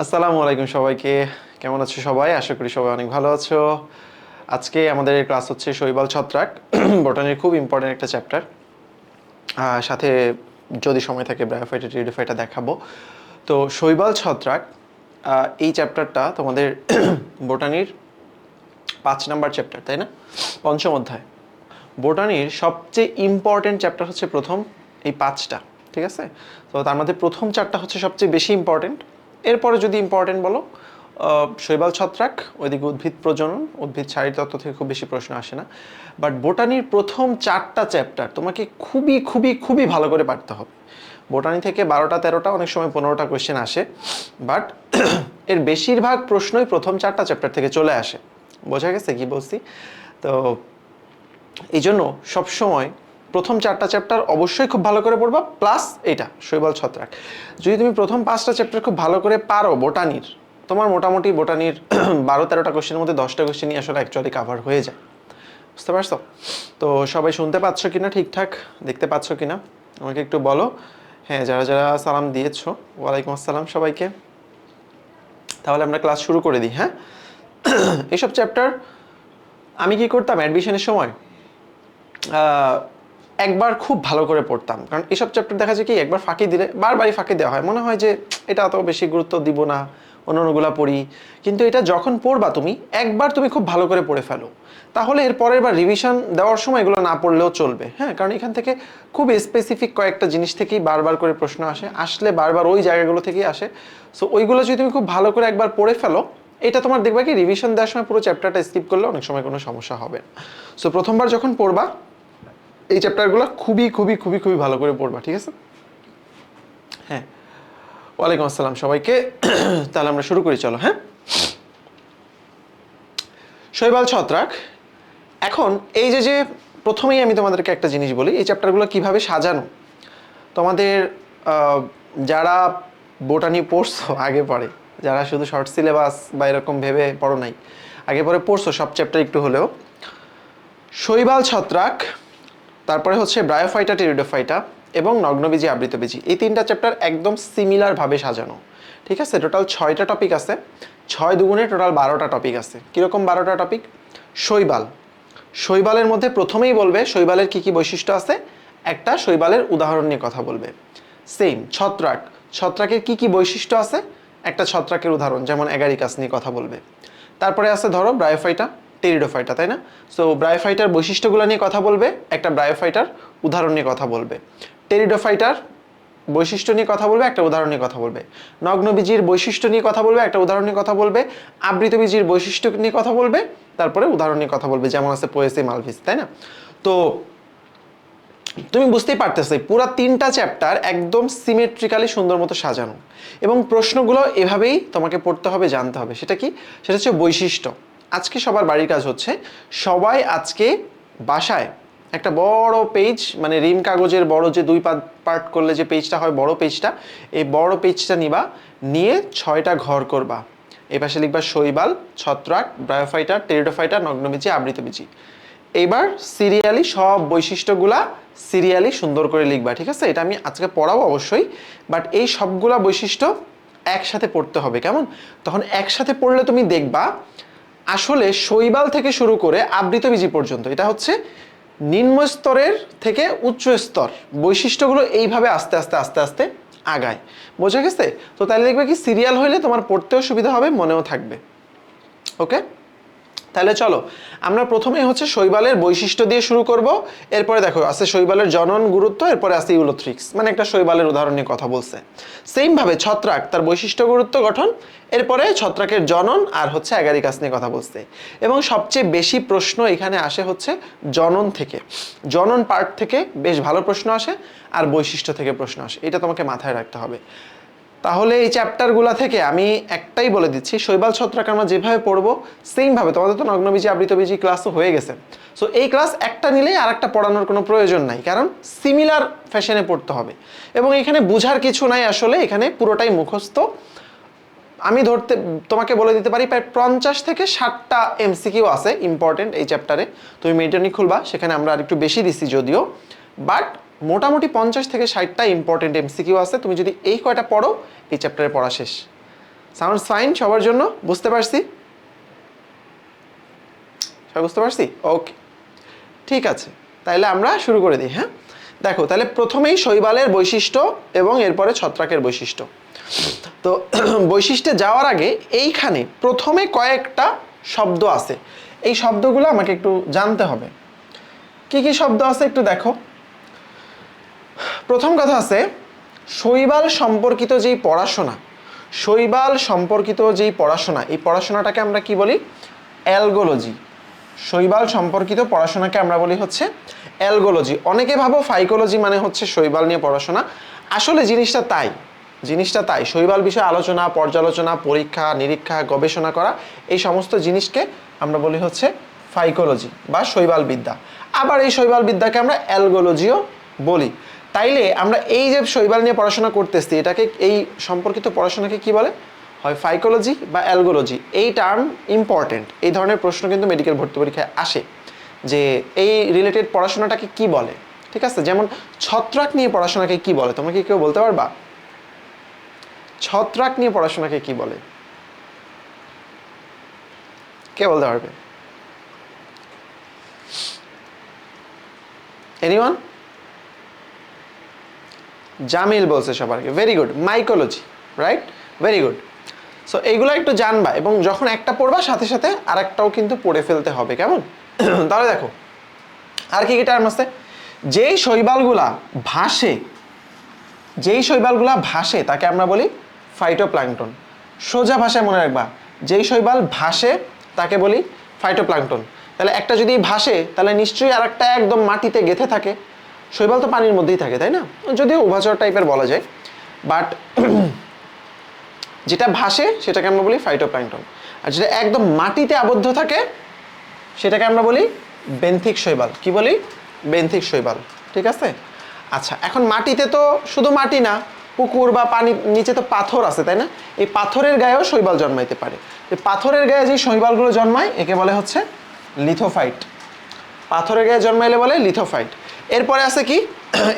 আসসালামু আলাইকুম সবাইকে। কেমন আছো সবাই? আশা করি সবাই অনেক ভালো আছো। আজকে আমাদের ক্লাস হচ্ছে শৈবাল ছত্রাক। বটানির খুব ইম্পর্টেন্ট একটা চ্যাপ্টার। সাথে যদি সময় থাকে ব্রায়োফাইটা টেরিডোফাইটা দেখাবো। তো শৈবাল ছত্রাক এই চ্যাপ্টারটা তোমাদের বটানির 5 নাম্বার চ্যাপ্টার, তাই না? পঞ্চম অধ্যায়। বোটানির সবচেয়ে ইম্পর্টেন্ট চ্যাপ্টার হচ্ছে প্রথম এই 5টা, ঠিক আছে? তো তার মধ্যে প্রথম 4টা হচ্ছে সবচেয়ে বেশি ইম্পর্টেন্ট। এরপরে যদি ইম্পর্টেন্ট বলো শৈবাল ছত্রাক, ওইদিকে উদ্ভিদ প্রজনন, উদ্ভিদ শারীরতত্ত্ব থেকে খুব বেশি প্রশ্ন আসে না। বাট বোটানির প্রথম 4টা চ্যাপ্টার তোমাকে খুবই খুবই খুবই ভালো করে পারতে হবে। বোটানি থেকে 12টা 13টা, অনেক সময় 15টা কোয়েশ্চেন আসে, বাট এর বেশিরভাগ প্রশ্নই প্রথম 4টা চ্যাপ্টার থেকে চলে আসে। বোঝা গেছে কি বলছি? তো এই জন্য সবসময় প্রথম 4টা চ্যাপ্টার অবশ্যই খুব ভালো করে পড়বা, প্লাস এটা শৈবাল ছত্রাক। যদি তুমি প্রথম 5টা চ্যাপ্টার খুব ভালো করে পারো বোটানির, তোমার মোটামুটি বোটানির 12-13টা কোশ্চেনের মধ্যে 10টা কোশ্চেনই আসলে অ্যাকচুয়ালি কাভার হয়ে যায়। বুঝতে পারছো? তো সবাই শুনতে পাচ্ছ কিনা, ঠিকঠাক দেখতে পাচ্ছ কিনা আমাকে একটু বলো। হ্যাঁ, যারা যারা সালাম দিয়েছো, ওয়ালাইকুম আসসালাম সবাইকে। তাহলে আমরা ক্লাস শুরু করে দিই। হ্যাঁ, এইসব চ্যাপ্টার আমি কি করতাম অ্যাডমিশনের সময়, একবার খুব ভালো করে পড়তাম, কারণ এসব চ্যাপ্টার দেখা যায় কি একবার ফাঁকি দিলে বারবারই ফাঁকি দেওয়া হয়, মনে হয় যে এটা অত বেশি গুরুত্ব দিব না, অন্যগুলা পড়ি। কিন্তু এটা যখন পড়বা তুমি একবার তুমি খুব ভালো করে পড়ে ফেলো, তাহলে এর পরের বার রিভিশন দেওয়ার সময় এগুলো না পড়লেও চলবে। হ্যাঁ, কারণ এখান থেকে খুব স্পেসিফিক কয়েকটা জিনিস থেকেই বারবার করে প্রশ্ন আসলে বারবার ওই জায়গাগুলো থেকেই আসে। সো ওইগুলো যদি তুমি খুব ভালো করে একবার পড়ে ফেলো, এটা তোমার দেখবা কি রিভিশন দেওয়ার সময় পুরো চ্যাপ্টারটা স্কিপ করলে অনেক সময় কোনো সমস্যা হবে না। সো প্রথমবার যখন পড়বা এই চ্যাপ্টারগুলো খুবই খুবই খুবই খুবই ভালো করে পড়বা, ঠিক আছে? হ্যাঁ, ওয়ালাইকুম আসসালাম সবাইকে। তাহলে আমরা শুরু করি, চলো। হ্যাঁ, শৈবাল ছত্রাক। এখন এই যে যে প্রথমেই আমি তোমাদেরকে একটা জিনিস বলি, এই চ্যাপ্টারগুলো কিভাবে সাজানো। তোমাদের যারা বোটানি পড়ছো আগে পড়ে, যারা শুধু শর্ট সিলেবাস বা এরকম ভেবে পড়ো নাই, আগে পরে পড়ছো সব চ্যাপ্টার একটু হলেও, শৈবাল ছত্রাক, তারপরে হচ্ছে ব্রায়োফাইটা টেরিডোফাইটা এবং নগ্নবীজি আবৃতবীজি, এই 3টা চ্যাপ্টার একদম সিমিলারভাবে সাজানো, ঠিক আছে? টোটাল 6টা টপিক আছে, 6 দুগুণে টোটাল 12টা টপিক আছে। কীরকম 12টা টপিক? শৈবাল, শৈবালের মধ্যে প্রথমেই বলবে শৈবালের কী কী বৈশিষ্ট্য আছে, একটা শৈবালের উদাহরণ নিয়ে কথা বলবে। সেম ছত্রাক, ছত্রাকের কী কী বৈশিষ্ট্য আছে, একটা ছত্রাকের উদাহরণ যেমন অ্যাগারিকাস নিয়ে কথা বলবে। তারপরে আছে ধরো ব্রায়োফাইটা টেরিডোফাইটা, তাই না? সো ব্রায়োফাইটার বৈশিষ্ট্যগুলো নিয়ে কথা বলবে, একটা ব্রায়োফাইটার উদাহরণ নিয়ে কথা বলবে। টেরিডোফাইটার বৈশিষ্ট্য নিয়ে কথা বলবে, একটা উদাহরণ নিয়ে কথা বলবে। নগ্নবীজির বৈশিষ্ট্য নিয়ে কথা বলবে, একটা উদাহরণ নিয়ে কথা বলবে। আবৃতবীজির বৈশিষ্ট্য নিয়ে কথা বলবে, তারপরে উদাহরণ নিয়ে কথা বলবে, যেমন আছে পোয়েসি মালভিস, তাই না? তো তুমি বুঝতেই পারতেছো পুরো 3টা চ্যাপ্টার একদম সিমেট্রিক্যালি সুন্দর মতো সাজানো, এবং প্রশ্নগুলো এভাবেই তোমাকে পড়তে হবে, জানতে হবে। সেটা কি? সেটা হচ্ছে বৈশিষ্ট্য। আজকে সবার বাড়ির কাজ হচ্ছে, সবাই আজকে বাসায় একটা বড় পেজ, মানে রিম কাগজের বড় যে 2 পার্ট করলে যে পেজটা হয়, বড় পেজটা, এই বড় পেজটা নিবা, নিয়ে 6টা ঘর করবা। এই পাশে লিখবা শৈবাল, ছত্রাক, ব্রায়োফাইটা, টেরিডোফাইটা, নগ্নবীজি, আবৃতবীজি। এইবার সিরিয়ালি সব বৈশিষ্ট্যগুলা সিরিয়ালি সুন্দর করে লিখবা, ঠিক আছে? এটা আমি আজকে পড়াবো অবশ্যই, বাট এই সবগুলা বৈশিষ্ট্য একসাথে পড়তে হবে। কেমন? তখন একসাথে পড়লে তুমি দেখবা আসলে শৈবাল থেকে শুরু করে আবৃতবীজি পর্যন্ত, এটা হচ্ছে নিম্ন স্তরের থেকে উচ্চ স্তর, বৈশিষ্ট্যগুলো এইভাবে আস্তে আস্তে আস্তে আস্তে আগায়। বোঝা গেছে? তো তাহলে দেখবে কি সিরিয়াল হইলে তোমার পড়তেও সুবিধা হবে, মনেও থাকবে। ওকে, তাহলে চলো আমরা প্রথমেই হচ্ছে শৈবালের বৈশিষ্ট্য দিয়ে শুরু করব। এরপরে দেখো আছে শৈবালের জনন গুরুত্ব, এরপরে আছে ইউলোথ্রিক্স, মানে একটা শৈবালের উদাহরণ নিয়ে কথা বলছে। সেম ভাবে ছত্রাক, তার বৈশিষ্ট্য গুরুত্ব গঠন, এরপরে ছত্রাকের জনন আর হচ্ছে অ্যাগারিকাস নিয়ে কথা বলছে। এবং সবচেয়ে বেশি প্রশ্ন এখানে আসে হচ্ছে জনন থেকে, জনন পার্ট থেকে বেশ ভালো প্রশ্ন আসে, আর বৈশিষ্ট্য থেকে প্রশ্ন আসে, এটা তোমাকে মাথায় রাখতে হবে। তাহলে এই চ্যাপ্টারগুলো থেকে আমি একটাই বলে দিচ্ছি, শৈবাল ছত্রাক আমরা যেভাবে পড়বো সেমভাবে, তোমাদের তো নগ্নবীজি আবৃতবীজি ক্লাসও হয়ে গেছে। সো এই ক্লাস একটা নিলেই আর একটা পড়ানোর কোনো প্রয়োজন নাই, কারণ সিমিলার ফ্যাশনে পড়তে হবে। এবং এখানে বুঝার কিছু নাই, আসলে এখানে পুরোটাই মুখস্থ। আমি তোমাকে বলে দিতে পারি প্রায় 50 থেকে 60টা এমসিকিউ আছে ইম্পর্টেন্ট এই চ্যাপ্টারে। তুমি মেডানি খুলবা, সেখানে আমরা আর একটু বেশি দিছি যদিও, বাট মোটামুটি 50 থেকে 60টা ইম্পর্টেন্ট এমসিকিউ আছে। তুমি যদি এই কয়টা পড়ো, এই চ্যাপ্টারে পড়া শেষ। সাউন্ডস ফাইন সবার জন্য? বুঝতে পারছি? সবাই বুঝতে পারছি? ওকে, ঠিক আছে, তাহলে আমরা শুরু করে দিই। হ্যাঁ, দেখো তাহলে প্রথমেই শৈবালের বৈশিষ্ট্য এবং এরপরে ছত্রাকের বৈশিষ্ট্য। তো বৈশিষ্ট্যে যাওয়ার আগে এইখানে প্রথমে কয়েকটা শব্দ আছে, এই শব্দগুলো আমাকে একটু জানতে হবে। কি কি শব্দ আছে একটু দেখো। প্রথম কথা আছে শৈবাল সম্পর্কিত যেই পড়াশোনা, শৈবাল সম্পর্কিত যেই পড়াশোনা, এই পড়াশোনাটাকে আমরা কি বলি? অ্যালগোলজি। শৈবাল সম্পর্কিত পড়াশোনাকে আমরা বলি হচ্ছে অ্যালগোলজি। অনেকে ভাবো ফাইকোলজি মানে হচ্ছে শৈবাল নিয়ে পড়াশোনা, আসলে জিনিসটা তাই। শৈবাল বিষয়ে আলোচনা, পর্যালোচনা, পরীক্ষা নিরীক্ষা, গবেষণা করা, এই সমস্ত জিনিসকে আমরা বলি হচ্ছে ফাইকোলজি বা শৈবাল বিদ্যা। আবার এই শৈবাল বিদ্যাকে আমরা অ্যালগোলজিও বলি। তাইলে আমরা এই যে শৈবাল নিয়ে পড়াশোনা করতেছি, এটাকে এই সম্পর্কিত পড়াশোনাকে কি বলে? হয় ফাইকোলজি বা অ্যালগোলজি। এই টার্ম ইম্পর্টেন্ট, এই ধরনের প্রশ্ন কিন্তু মেডিকেল ভর্তি পরীক্ষায় আসে যে এই রিলেটেড পড়াশোনাটাকে কি বলে। ঠিক আছে, যেমন ছত্রাক নিয়ে পড়াশোনাকে কি বলে? তোমরা কি কেউ বলতে পারবা ছত্রাক নিয়ে পড়াশোনাকে কি বলে? কে বলতে পারবে? এনিওয়ান? জামিল বলছে সবারকে, very good. Mycology, right, very good. So এইগুলো একটু জানবা এবং যখন একটা পড়বা সাথে সাথে আরেকটাও কিন্তু পড়ে ফেলতে হবে, কেমন? তাহলে দেখো আর কি কি টার্ম আছে। যেই শৈবালগুলা ভাসে তাকে আমরা বলি ফাইটোপ্ল্যাঙ্কটন। সোজা ভাষায় মনে রাখবা, যেই শৈবাল ভাসে তাকে বলি ফাইটোপ্ল্যাঙ্কটন। তাহলে একটা যদি ভাসে তাহলে নিশ্চয়ই আর একটা একদম মাটিতে গেঁথে থাকে। শৈবাল তো পানির মধ্যেই থাকে, তাই না? যদিও উভচর টাইপের বলা যায়, বাট যেটা ভাসে সেটাকে আমরা বলি ফাইটোপ্ল্যাঙ্কটন, আর যেটা একদম মাটিতে আবদ্ধ থাকে সেটাকে আমরা বলি বেন্থিক শৈবাল। কি বলি? বেন্থিক শৈবাল। ঠিক আছে, আচ্ছা, এখন মাটিতে তো শুধু মাটি না, পুকুর বা পানি নিচে তো পাথর আছে, তাই না? এই পাথরের গায়েও শৈবাল জন্মাইতে পারে। এই পাথরের গায়ে যে শৈবালগুলো জন্মায় একে বলে হচ্ছে লিথোফাইট। পাথরের গায়ে জন্মাইলে বলে লিথোফাইট। এরপরে আছে কি?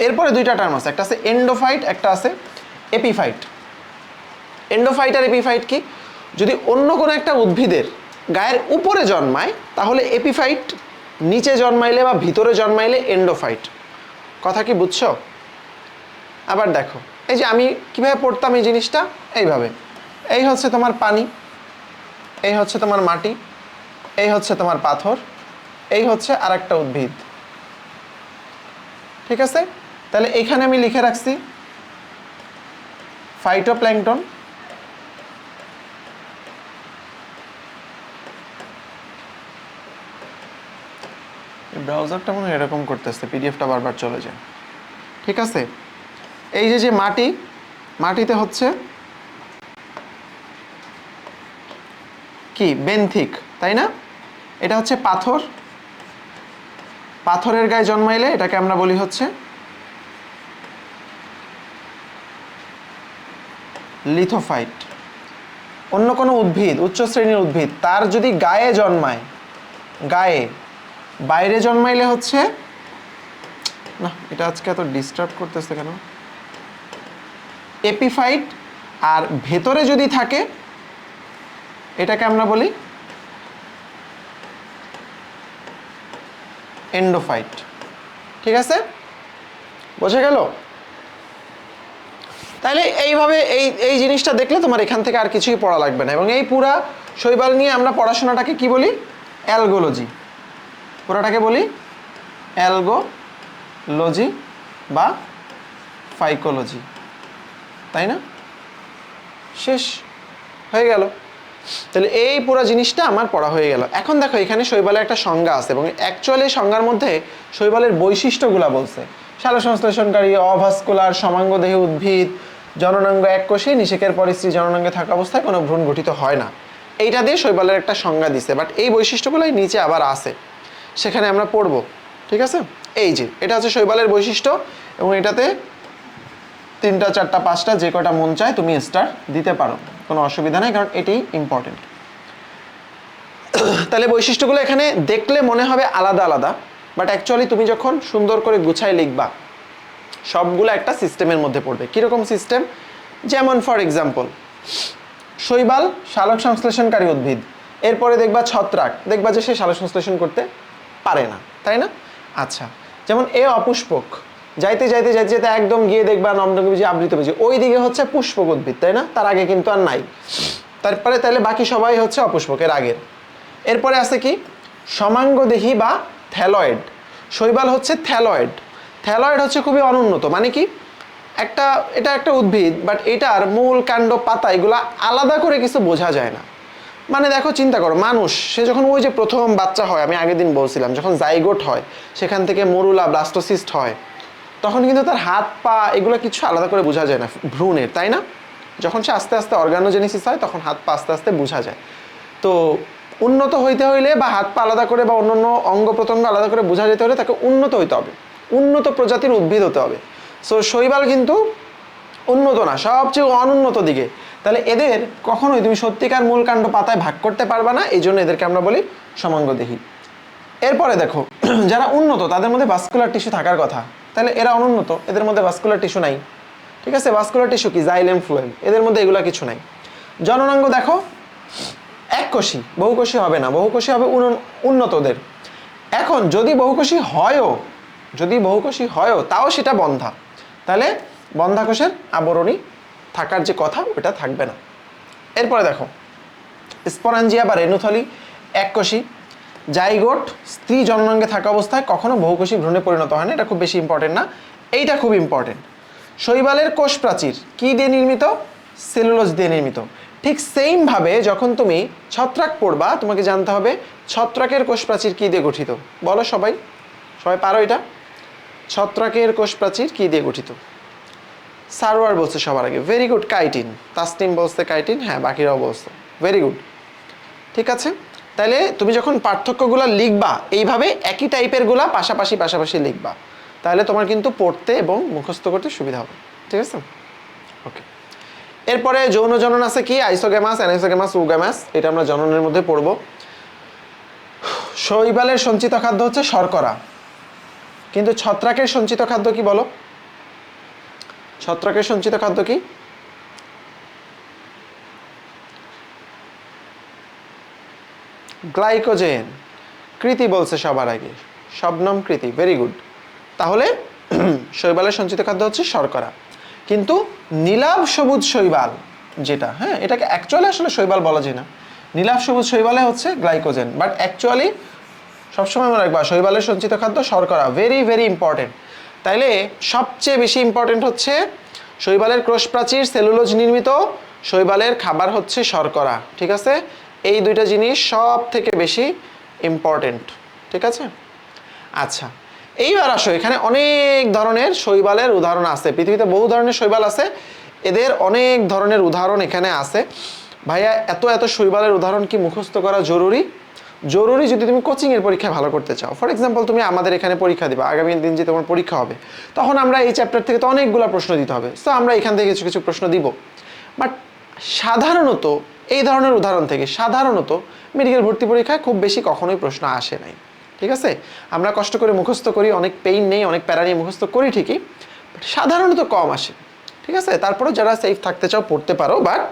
এরপরে দুইটা টার্ম আছে, একটা আছে এন্ডোফাইট, একটা আছে এপিফাইট। এন্ডোফাইট আর এপিফাইট কি? যদি অন্য কোনো একটা উদ্ভিদের গায়ের উপরে জন্মায় তাহলে এপিফাইট, নিচে জন্মাইলে বা ভিতরে জন্মাইলে এন্ডোফাইট। কথা কি বুঝছো? আবার দেখো, এই যে আমি কিভাবে পড়তাম এই জিনিসটা, এইভাবে। এই হচ্ছে তোমার পানি, এই হচ্ছে তোমার মাটি, এই হচ্ছে তোমার পাথর, এই হচ্ছে আর একটা উদ্ভিদ। ঠিক আছে, তাহলে এইখানে আমি লিখে রাখছি ফাইটোপ্ল্যাঙ্কটন, ব্রাউজারটা মনে হয় এরকম করতেছে, পিডিএফটা বারবার চলে যায়। ঠিক আছে, এই যে মাটি, মাটিতে হচ্ছে কি? বেন্থিক, তাই না? এটা হচ্ছে পাথর, পাথরের গায়ে জন্মাইলে এটাকে আমরা বলি হচ্ছে লিথোফাইট। অন্য কোনো উদ্ভিদ, উচ্চ শ্রেণীর উদ্ভিদ, তার যদি গায়ে জন্মায়, গায়ে, বাইরে জন্মাইলে হচ্ছে না, এটা আজকে এত ডিস্টার্ব করতেছে কেন? এপিফাইট। আর ভেতরে যদি থাকে এটাকে আমরা বলি এন্ডোফাইট। ঠিক আছে, বোঝা গেল? তাহলে এইভাবে এই জিনিসটা দেখলে তোমার এখান থেকে আর কিছুই পড়া লাগবে না। এবং এই পুরা শৈবাল নিয়ে আমরা পড়াশোনাটাকে কি বলি? অ্যালগোলজি। পুরাটাকে বলি অ্যালগোলজি বা ফাইকোলজি, তাই না? শেষ হয়ে গেল। তাহলে এই পুরো জিনিসটা আমার পড়া হয়ে গেল। এখন দেখো এখানে শৈবালের একটা সংজ্ঞা আছে এবং অ্যাকচুয়ালি সংজ্ঞার মধ্যে শৈবালের বৈশিষ্ট্যগুলো বলছে। সালোকসংশ্লেষণকারী, অভাস্কুলার, সমাঙ্গদেহী উদ্ভিদ, জননাঙ্গ এককোষী, নিষেকের পরে স্ত্রী জননাঙ্গে থাকা অবস্থায় কোনো ভ্রূণ গঠিত হয় না। এইটা দিয়ে শৈবালের একটা সংজ্ঞা দিছে, বাট এই বৈশিষ্ট্যগুলোই নিচে আবার আছে, সেখানে আমরা পড়ব। ঠিক আছে, এই যে এটা হচ্ছে শৈবালের বৈশিষ্ট্য এবং এটাতে 3টা 4টা 5টা যে কটা মন চায় তুমি স্টার দিতে পারো, কোনো অসুবিধা নেই, কারণ এটি ইম্পর্টেন্ট। তাহলে বৈশিষ্ট্যগুলো এখানে দেখলে মনে হবে আলাদা আলাদা, বাট অ্যাকচুয়ালি তুমি যখন সুন্দর করে গুছায় লিখবা সবগুলো একটা সিস্টেমের মধ্যে পড়বে। কীরকম সিস্টেম? যেমন ফর এক্সাম্পল শৈবাল সালোক সংশ্লেষণকারী উদ্ভিদ। এরপরে দেখবা ছত্রাক, দেখবা যে সে সালোক সংশ্লেষণ করতে পারে না, তাই না? আচ্ছা, যেমন এ অপুষ্পক, যাইতে যাইতে যাইতে যাইতে একদম গিয়ে দেখবা নমনকবীজি আবৃত বীজি, ওই দিকে হচ্ছে পুষ্পক উদ্ভিদ, তাই না? তার আগে কিন্তু আর নাই। তারপরে তাহলে বাকি সবাই হচ্ছে অপুষ্পকের আগের। এরপরে আছে কি সমাঙ্গদেহী বা থ্যালয়েড। শৈবাল হচ্ছে থ্যালয়েড। থ্যালয়েড হচ্ছে খুবই অনুন্নত, মানে কি এটা একটা উদ্ভিদ, বাট এটার মূল কাণ্ড পাতা এগুলা আলাদা করে কিছু বোঝা যায় না। মানে দেখো, চিন্তা করো, মানুষ সে যখন ওই যে প্রথম বাচ্চা হয়, আমি আগের দিন বলছিলাম, যখন জাইগোট হয়, সেখান থেকে মরুলা ব্লাস্টোসিস্ট হয়, তখন কিন্তু তার হাত পা এগুলো কিছু আলাদা করে বোঝা যায় না ভ্রূণের, তাই না? যখন সে আস্তে আস্তে অর্গানোজেনেসিস হয়, তখন হাত পা আস্তে আস্তে বোঝা যায়। তো উন্নত হইতে হইলে বা হাত পা আলাদা করে বা অন্যান্য অঙ্গ প্রত্যঙ্গ আলাদা করে বোঝা যেতে হলে তাকে উন্নত হইতে হবে, উন্নত প্রজাতির উদ্ভিদ হতে হবে। সো শৈবাল কিন্তু উন্নত না, সবচেয়ে অনুন্নত দিকে। তাহলে এদের কখনোই তুমি সত্যিকার মূল কাণ্ড পাতায় ভাগ করতে পারবা না, এই জন্য এদেরকে আমরা বলি সমাঙ্গদেহী। এরপরে দেখো, যারা উন্নত তাদের মধ্যে ভাস্কুলার টিস্যু থাকার কথা, তাহলে এরা অনুন্নত, এদের মধ্যে ভাস্কুলার টিস্যু নাই। ঠিক আছে, ভাস্কুলার টিস্যু কি জাইলেম ফ্লোয়েম, এদের মধ্যে এগুলা কিছু নাই। জননাঙ্গ দেখো এককোষী, বহুকোষী হবে না, বহুকোষী হবে উন্নতদের। এখন যদি বহুকোষী হয়ও তাও সেটা বন্ধা, তাহলে বন্ধা কোষের আবরণী থাকার যে কথা ওটা থাকবে না। এরপরে দেখো স্পরাঞ্জিয়া বা রেণুথলি এককোষী। জাইগোট স্ত্রী জননাঙ্গে থাকা অবস্থায় কখনো বহুকোষী ভ্রূণে পরিণত হয় না, এটা খুব বেশি ইম্পর্টেন্ট না, এইটা খুব ইম্পর্টেন্ট। শৈবালের কোষ প্রাচীর কি দিয়ে নির্মিত? সেলুলোজ দিয়ে নির্মিত। ঠিক সেম ভাবে যখন তুমি ছত্রাক পড়বা, তোমাকে জানতে হবে ছত্রাকের কোষ প্রাচীর কি দিয়ে গঠিত। বলো সবাই, সবাই পারো এটা? ছত্রাকের কোষ প্রাচীর কি দিয়ে গঠিত? সারোয়ার বলছে সবার আগে, ভেরি গুড। কাইটিন, তাসনিম বলছে কাইটিন, হ্যাঁ বাকিরাও বলছে, ভেরি গুড। ঠিক আছে, তাহলে তুমি যখন পার্থক্যগুলো লিখবা এইভাবে একই টাইপের গুলা পাশাপাশি পাশাপাশি লিখবা, তাহলে তোমার কিন্তু পড়তে এবং মুখস্থ করতে সুবিধা হবে। ঠিক আছে, ওকে। এরপরে যৌন জনন আছে কি? আইসোগ্যামাস, অ্যানাইসোগ্যামাস, উগ্যামাস, এটা আমরা জননের মধ্যে পড়ব। শৈবালের সঞ্চিত খাদ্য হচ্ছে শর্করা, কিন্তু ছত্রাকের সঞ্চিত খাদ্য কি বলো? ছত্রাকের সঞ্চিত খাদ্য কি? গ্লাইকোজেন। কৃতি বলছে সবার আগে, শবনম কৃতি, ভেরি গুড। তাহলে শৈবালের সঞ্চিত খাদ্য হচ্ছে শর্করা, কিন্তু নীলাভ সবুজ শৈবাল যেটা, হ্যাঁ এটাকে অ্যাকচুয়ালি আসলে শৈবাল বলা যায় না, নীলাভ সবুজ শৈবালে হচ্ছে গ্লাইকোজেন, বাট অ্যাকচুয়ালি সবসময় মনে রাখবা শৈবালের সঞ্চিত খাদ্য শর্করা, ভেরি ভেরি ইম্পর্টেন্ট। তাইলে সবচেয়ে বেশি ইম্পর্টেন্ট হচ্ছে শৈবালের কোষ প্রাচীর সেলুলোজ নির্মিত, শৈবালের খাবার হচ্ছে শর্করা। ঠিক আছে, এই দুইটা জিনিস সব থেকে বেশি ইম্পর্টেন্ট। ঠিক আছে, আচ্ছা এইবার আসো, এখানে অনেক ধরনের শৈবালের উদাহরণ আছে, পৃথিবীতে বহু ধরনের শৈবাল আছে, এদের অনেক ধরনের উদাহরণ এখানে আছে। ভাইয়া এত এত শৈবালের উদাহরণ কি মুখস্থ করা জরুরি? জরুরি যদি তুমি কোচিংয়ের পরীক্ষায় ভালো করতে চাও। ফর এক্সাম্পল, তুমি আমাদের এখানে পরীক্ষা দিবা, আগামী দিন যে তোমার পরীক্ষা হবে, তখন আমরা এই চ্যাপ্টার থেকে তো অনেকগুলো প্রশ্ন দিতে হবে, সো আমরা এখান থেকে কিছু কিছু প্রশ্ন দিব। বাট সাধারণত এই ধরনের উদাহরণ থেকে সাধারণত মেডিকেল ভর্তি পরীক্ষায় খুব বেশি কখনোই প্রশ্ন আসে নাই। ঠিক আছে, আমরা কষ্ট করে মুখস্থ করি, অনেক পেইন নেই, অনেক প্যারা নিয়ে মুখস্থ করি ঠিকই, বাট সাধারণত কম আসে। ঠিক আছে, তারপরেও যারা সেফ থাকতে চাও পড়তে পারো, বাট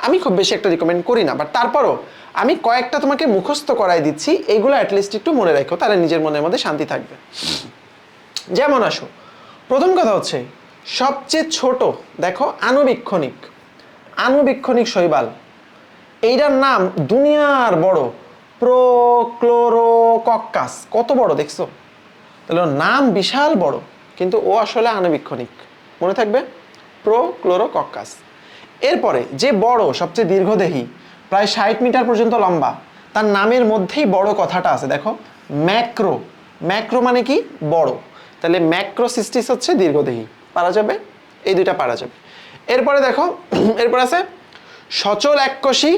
আমি খুব বেশি একটা রিকমেন্ড করি না। বাট তারপরও আমি কয়েকটা তোমাকে মুখস্থ করাই দিচ্ছি, এইগুলো অ্যাটলিস্ট একটু মনে রাখো, তাহলে নিজের মনের মধ্যে শান্তি থাকবে। যেমন আসো, প্রথম কথা হচ্ছে সবচেয়ে ছোট, দেখো আণুবীক্ষণিক, আণুবীক্ষণিক শৈবাল, এইটার নাম দুনিয়ার বড়, প্রোক্লোরোকক্কাস। কত বড় দেখছো? তাহলে ওর নাম বিশাল বড়, কিন্তু ও আসলে আণুবীক্ষণিক, মনে থাকবে, প্রোক্লোরোকক্কাস। এরপরে যে বড় সবচেয়ে দীর্ঘদেহী, প্রায় 60 মিটার পর্যন্ত লম্বা, তার নামের মধ্যেই বড় কথাটা আছে, দেখো ম্যাক্রো। ম্যাক্রো মানে কি? বড়। তাহলে ম্যাক্রোসিস্টিস হচ্ছে দীর্ঘদেহী, পারা যাবে, এই দুইটা পারা যাবে। এরপরে দেখো, এরপর আছে সচল এককোষী,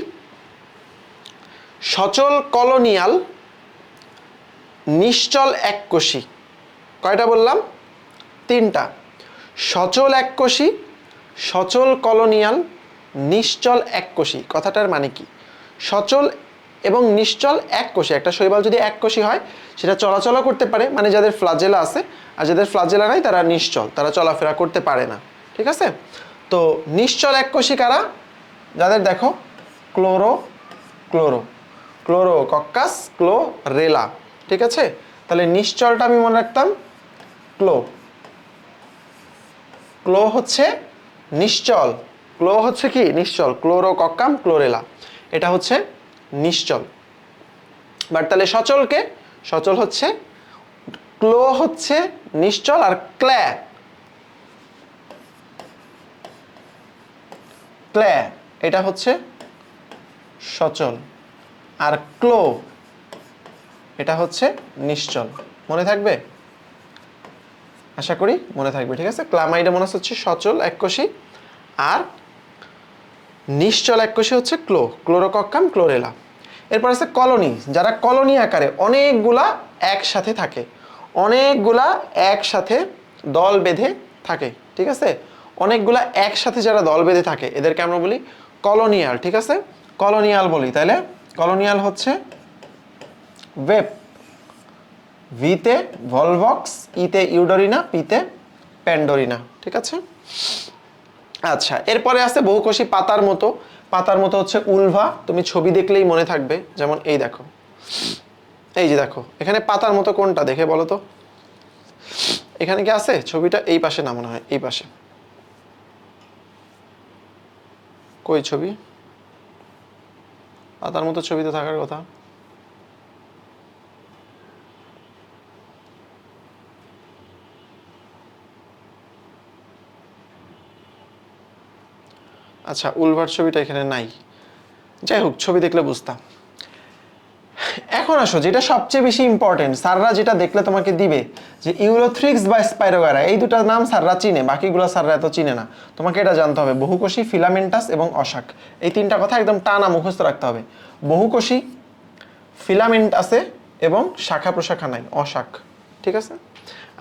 সচল কলোনিয়াল, নিশ্চল এককোষী। কয়টা বললাম? 3টা। সচল এককোষী, সচল কলোনিয়াল, নিশ্চল এককোষী। কথাটার মানে কি? সচল এবং নিশ্চল এককোষী। একটা শৈবাল যদি এককোষী হয় সেটা চলাচলা করতে পারে, মানে যাদের ফ্লাজেলা আছে, আর যাদের ফ্লাজেলা নাই তারা নিশ্চল, তারা চলাফেরা করতে পারে না। ঠিক আছে, তো নিশ্চল এককোষী কারা? যাদের দেখো chloro chloro chloro coccus chlorella. ঠিক আছে, তাহলে নিশ্চলটা আমি মনে রাখতাম ক্লো। ক্লো হচ্ছে নিশ্চল, ক্লো হচ্ছে কি নিশ্চল, ক্লোরো কক্কাম ক্লোরেলা এটা হচ্ছে নিশ্চল। বাট তাহলে সচলকে, সচল হচ্ছে ক্লো হচ্ছে নিশ্চল, আর ক্ল্যা ক্ল্যা এটা হচ্ছে সচল, আর ক্লো এটা হচ্ছে নিশ্চল। মনে থাকবে? আশা করি মনে থাকবে। ঠিক আছে, ক্লামাইডোমোনাস হচ্ছে সচল এককোষী, আর নিশ্চল এককোষী হচ্ছে ক্লো, ক্লোরোকক্কাম ক্লোরেলা। এরপর আছে কলোনি, যারা কলোনি আকারে অনেকগুলা একসাথে থাকে, অনেকগুলা একসাথে দল বেঁধে থাকে। ঠিক আছে, অনেকগুলা একসাথে যারা দল বেঁধে থাকে এদেরকে আমরা বলি কলোনিয়াল। ঠিক আছে, কলোনিয়াল বলি। তাহলে কলোনিয়াল হচ্ছে ওয়েব, ভিতে ভলভক্স, ইতে ইউডোরিনা, পিতে প্যান্ডোরিনা। ঠিক আছে, আচ্ছা এরপরে আছে বহুকোষী পাতার মতো। পাতার মতো হচ্ছে উলভা, তুমি ছবি দেখলেই মনে থাকবে। যেমন এই দেখো, এই যে দেখো এখানে পাতার মতো কোনটা দেখে বলো তো, এখানে কি আছে ছবিটা? এই পাশে না, মনে হয় এই পাশে। কই ছবি? পাতার মতো ছবি তো থাকার কথা। আচ্ছা উলভার ছবিটা এখানে নাই, যাই হোক ছবি দেখলে বুঝতাম। এখন আসো যেটা সবচেয়ে বেশি ইম্পর্টেন্ট, স্যাররা যেটা দেখলে তোমাকে দিবে যে ইউরোথ্রিক্স বা স্পাইরোগারা, এই দুটো নাম স্যাররা চিনে, বাকিগুলো স্যাররা এত চিনে না। তোমাকে এটা জানতে হবে, বহুকোষী, ফিলামেন্টাস এবং অশাক, এই তিনটা কথা একদম টানা মুখস্থ রাখতে হবে। বহুকোষী, ফিলামেন্টাসে এবং শাখা প্রশাখা নাই, অশাক। ঠিক আছে,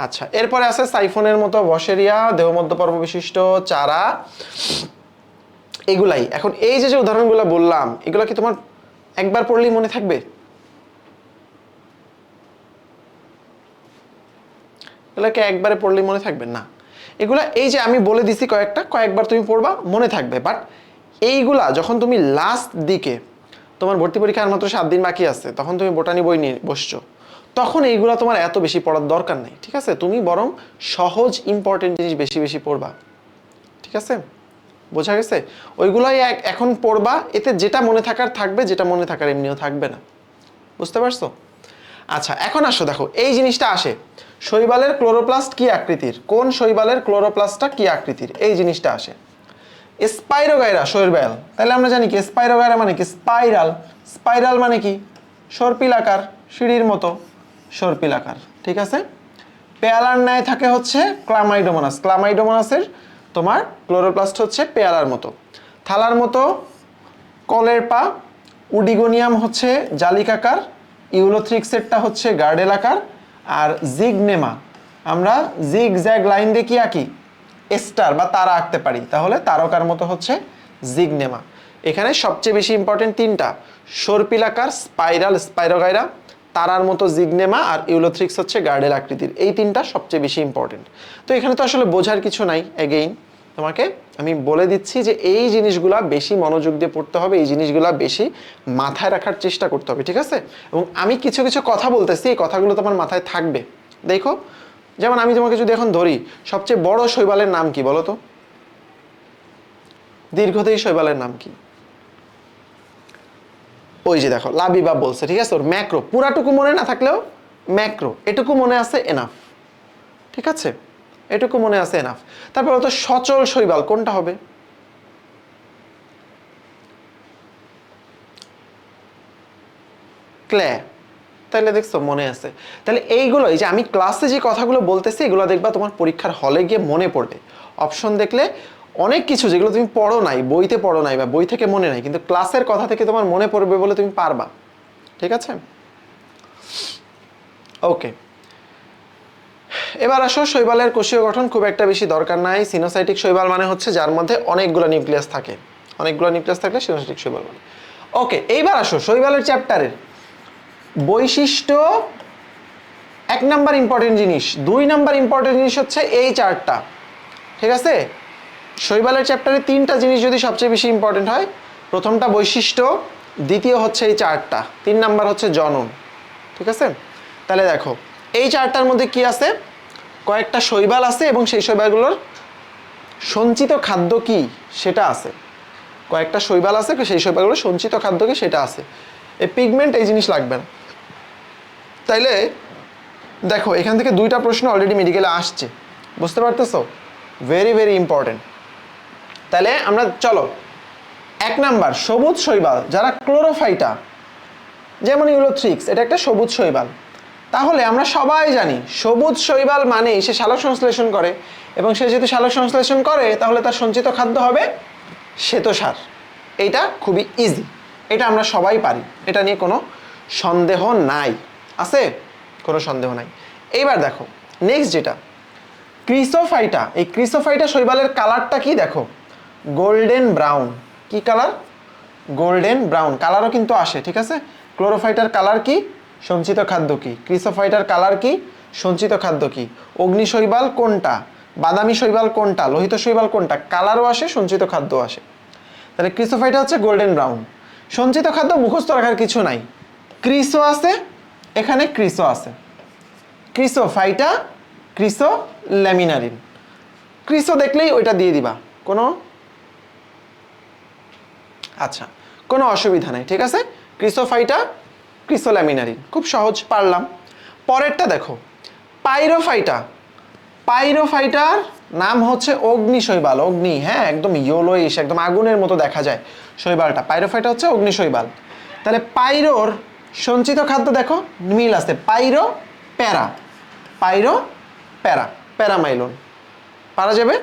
আচ্ছা এরপরে আছে সাইফোনের মতো বসেরিয়া, দেহমধ্যপর্ব বিশিষ্ট চারা, এগুলাই। এখন এই যে যে উদাহরণগুলো বললাম এগুলো কি তোমার একবার পড়লেই মনে থাকবে? এগুলোকে একবারে পড়লেই মনে থাকবে না। এগুলা এই যে আমি বলে দিছি কয়েকটা, কয়েকবার তুমি পড়বা মনে থাকবে। বাট এইগুলা যখন তুমি লাস্ট দিকে, তোমার ভর্তি পরীক্ষা আর মাত্র 7 দিন বাকি আছে, তখন তুমি বোটানি বই নিয়ে বসছো, তখন এইগুলা তোমার এত বেশি পড়ার দরকার নেই। ঠিক আছে, তুমি বরং সহজ ইম্পর্টেন্ট জিনিস বেশি বেশি পড়বা। ঠিক আছে, বোঝা গেছে? ওইগুলাই এখন পড়বা, এতে যেটা মনে থাকার থাকবে, যেটা মনে থাকার এমনিও থাকবে না। বুঝতে পারছো? আচ্ছা এখন আসো দেখো এই জিনিসটা আসে, শৈবালের ক্লোরোপ্লাস্ট কি আকৃতির, কোন শৈবালের ক্লোরোপ্লাস্টটা কি আকৃতির, এই জিনিসটা আসে। স্পাইরোগাইরা শৈবাল, তাহলে আমরা জানি কি স্পাইরোগাইরা মানে কি স্পাইরাল, স্পাইরাল মানে কি সর্পিলাকার, সিঁড়ির মতো সর্পিলাকার। ঠিক আছে, পেয়ালার ন্যায় থাকে হচ্ছে ক্লামাইডোমোনাস, ক্লামাইডোমোনাসের তোমার ক্লোরোপ্লাস্ট হচ্ছে পেয়ালার মতো। থালার মতো কলের পা, উডিগোনিয়াম হচ্ছে জালিকাকার, ইউলোথ্রিক্সেরটা হচ্ছে গার্ডেল আকার, আর জিগনেমা আমরা জিগ জ্যাগ লাইন দিয়ে কি আঁকি, স্টার বা তারা আঁকতে পারি, তাহলে তারকার মতো হচ্ছে জিগনেমা। এখানে সবচেয়ে বেশি ইম্পর্টেন্ট তিনটা, সর্পিলাকার, স্পাইরাল স্পাইরোগাইরা, তারার মতো জিগনেমা, আর ইউলোথ্রিক্স হচ্ছে গার্ডেল আকৃতির। এই তিনটা সবচেয়ে বেশি ইম্পর্টেন্ট। তো এখানে তো আসলে বোঝার কিছু নাই, এগেইন তোমাকে আমি বলে দিচ্ছি যে এই জিনিসগুলা বেশি মনোযোগ দিয়ে পড়তে হবে, এই জিনিসগুলা বেশি মাথায় রাখার চেষ্টা করতে হবে। ঠিক আছে, এবং আমি কিছু কিছু কথা বলতেছি, এই কথাগুলো তোমার মাথায় থাকবে। দেখো যেমন আমি তোমাকে যদি এখন ধরি, সবচেয়ে বড় শৈবালের নাম কি বলো তো, দীর্ঘদেহী শৈবালের নাম কি? ওই যে দেখো লাবিবা বলছে। ঠিক আছে, ওর ম্যাক্রো পুরাটুকু মনে না থাকলেও ম্যাক্রো এটুকু মনে আছে এনাফ। ঠিক আছে, এটুকু মনে আছে এনাফ। তারপর তো সচল শৈবাল কোনটা হবে? ক্লে। তাহলে দেখছো মনে আছে। তাহলে এইগুলো, এই যে আমি ক্লাসে যে কথাগুলো বলতেছি এগুলো দেখবা তোমার পরীক্ষার হলে গিয়ে মনে পড়বে। অপশন দেখলে অনেক কিছু যেগুলো তুমি পড়ো নাই, বইতে পড়ো নাই বা বই থেকে মনে নাই, কিন্তু ক্লাসের কথা থেকে তোমার মনে পড়বে বলে তুমি পারবা। ঠিক আছে, ওকে। এবার আসো শৈবালের কোষীয় গঠন খুব একটা বেশি দরকার নাই। সিনোসাইটিক শৈবাল মানে হচ্ছে যার মধ্যে অনেকগুলো নিউক্লিয়াস থাকে, অনেকগুলো নিউক্লিয়াস থাকলে সিনোসাইটিক শৈবাল মানে। ওকে, এইবার আসো শৈবালের চ্যাপ্টারের বৈশিষ্ট্য। 1 নাম্বার ইম্পর্টেন্ট জিনিস, 2 নাম্বার ইম্পর্টেন্ট জিনিস হচ্ছে এই চারটা। ঠিক আছে, শৈবালের চ্যাপ্টারে 3টা জিনিস যদি সবচেয়ে বেশি ইম্পর্টেন্ট হয়, প্রথমটা বৈশিষ্ট্য, দ্বিতীয় হচ্ছে এই চারটা, 3 নাম্বার হচ্ছে জনন। ঠিক আছে, তাহলে দেখো এই চারটার মধ্যে কি আছে, কয়েকটা শৈবাল আছে এবং সেই শৈবালগুলোর সঞ্চিত খাদ্য কি সেটা আছে। কয়েকটা শৈবাল আছে, সেই শৈবালগুলোর সঞ্চিত খাদ্য কি সেটা আছে। এই পিগমেন্ট এই জিনিস লাগবে না। তাইলে দেখো এখান থেকে 2টা প্রশ্ন অলরেডি মেডিকেলে আসছে, বুঝতে পারতেছো? Very very important. তাহলে আমরা চলো 1 নাম্বার সবুজ শৈবাল যারা ক্লোরোফাইটা, যেমন ইউলোথ্রিক্স, এটা একটা সবুজ শৈবাল। তাহলে আমরা সবাই জানি সবুজ শৈবাল মানে সে সালোক সংশ্লেষণ করে, এবং সে যেহেতু সালোক সংশ্লেষণ করে তাহলে তার সঞ্চিত খাদ্য হবে শ্বেতসার। এইটা খুবই ইজি, এটা আমরা সবাই পারি, এটা নিয়ে কোনো সন্দেহ নাই, আছে কোনো সন্দেহ নাই। এইবার দেখো নেক্সট যেটা ক্রিসোফাইটা, এই ক্রিসোফাইটা শৈবালের কালারটা কি দেখো, গোল্ডেন ব্রাউন। কি কালার? গোল্ডেন ব্রাউন কালারও কিন্তু আসে। ঠিক আছে, ক্লোরোফাইটার কালার কি, সঞ্চিত খাদ্য কি, ক্রিসোফাইটার কালার কি, সঞ্চিত খাদ্য কি, অগ্নি শৈবাল কোনটা, বাদামি শৈবাল কোনটা, লোহিত শৈবাল কোনটা, কালারও আসে সঞ্চিত খাদ্য আসে। তাহলে ক্রিসোফাইটা হচ্ছে গোল্ডেন ব্রাউন। সঞ্চিত খাদ্য মুখস্থ রাখার কিছু নাই, ক্রিসো আছে, এখানে ক্রিসো আছে, ক্রিসোফাইটা, ক্রিসো ল্যামিনারিন। ক্রিসো দেখলেই ওইটা দিয়ে দিবা, কোনো আচ্ছা কোনো অসুবিধা নেই। ঠিক আছে, ক্রিসোফাইটা, ক্রিসোল্যামিনারিন, খুব সহজ, পারলাম। পরেরটা দেখো পাইরোফাইটা। পাইরোফাইটার নাম হচ্ছে অগ্নি শৈবাল, অগ্নি, হ্যাঁ একদম ইয়েলোইশ, একদম আগুনের মতো দেখা যায় শৈবালটা। পাইরোফাইটা হচ্ছে অগ্নি শৈবাল। তাহলে পাইরোর সঞ্চিত খাদ্য দেখো মিল আছে, পাইরো প্যারা, পাইরো প্যারা, প্যারামাইলন। পারা যাবে?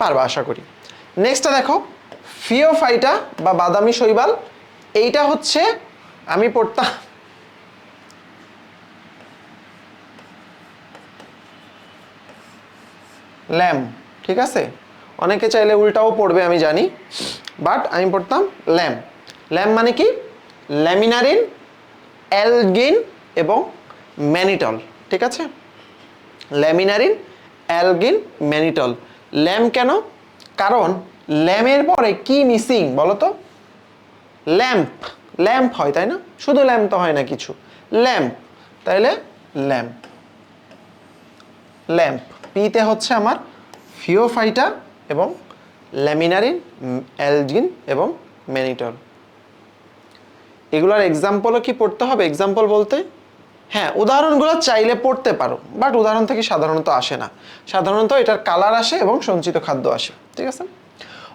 পারবা আশা করি। নেক্সটটা দেখো ফিওফাইটা বা বাদামি শৈবাল, এইটা হচ্ছে আমি পড়তাম ল্যাম। ঠিক আছে, অনেকে চাইলে উল্টাও পড়বে আমি জানি, বাট আমি পড়তাম ল্যাম। ল্যাম মানে কি, ল্যামিনারিন, অ্যালগিন এবং ম্যানিটল। ঠিক আছে, ল্যামিনারিন, অ্যালগিন, ম্যানিটল। ল্যাম কেন? কারণ ল্যামের পরে কি মিসিং বলো তো? ল্যাম্প, ল্যাম্প হয় তাই না? শুধু ল্যাম্প তো হয় না, কিছু ল্যাম্প, তাইলে ল্যাম্প, ল্যাম্প। পিতে হচ্ছে আমার ফিওফাইটা এবং ল্যামিনারিন, অ্যালগিন এবং ম্যানিটল। এগুলোর এক্সাম্পলও কি পড়তে হবে? এক্সাম্পল বলতে হ্যাঁ উদাহরণগুলো চাইলে পড়তে পারো, বাট উদাহরণ থেকে সাধারণত আসে না, সাধারণত এটার কালার আসে এবং সঞ্চিত খাদ্য আসে। ঠিক আছে,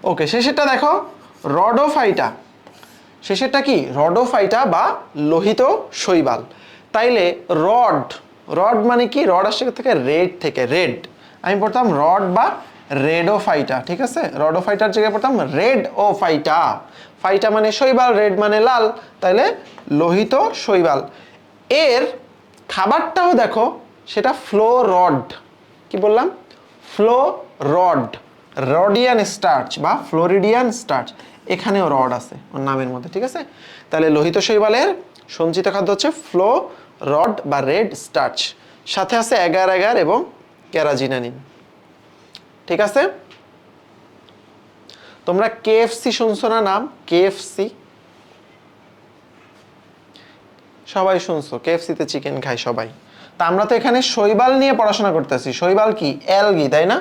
ওকে। শেষেরটা দেখো রডোফাইটা। শেষেরটা কি? রডোফাইটা বা লোহিত শৈবাল। তাইলে রড, রড মানে কি? রড আসছে থেকে রেড, থেকে রেড, আমি পড়তাম রড বা রেডোফাইটা। ঠিক আছে, রডোফাইটার জায়গায় পড়তাম রেড ও ফাইটা। ফাইটা মানে শৈবাল, রেড মানে লাল, তাইলে লোহিত শৈবাল। এর খাবারটাও দেখো, সেটা ফ্লো রড। কি বললাম? ফ্লো রড, রডিয়ান স্টার্চ বা ফ্লোরিডিয়ান স্টার্চ, এখানেও রড আছে ওর নামের মধ্যে। ঠিক আছে, তাহলে লোহিত শৈবালের সঞ্চিত খাদ্য হচ্ছে ফ্লো রড বা রেড স্টার্চ, সাথে আছে অ্যাগার অ্যাগার এবং ক্যারাজিনানিন। ঠিক আছে, তোমরা কেএফসি শুনছো না নাম? কেএফসি সবাই শুনছো, কেএফসিতে চিকেন খায় সবাই। তা আমরা তো এখানে শৈবাল নিয়ে পড়াশোনা করতেছি। শৈবাল কি? অ্যালগি, তাই না?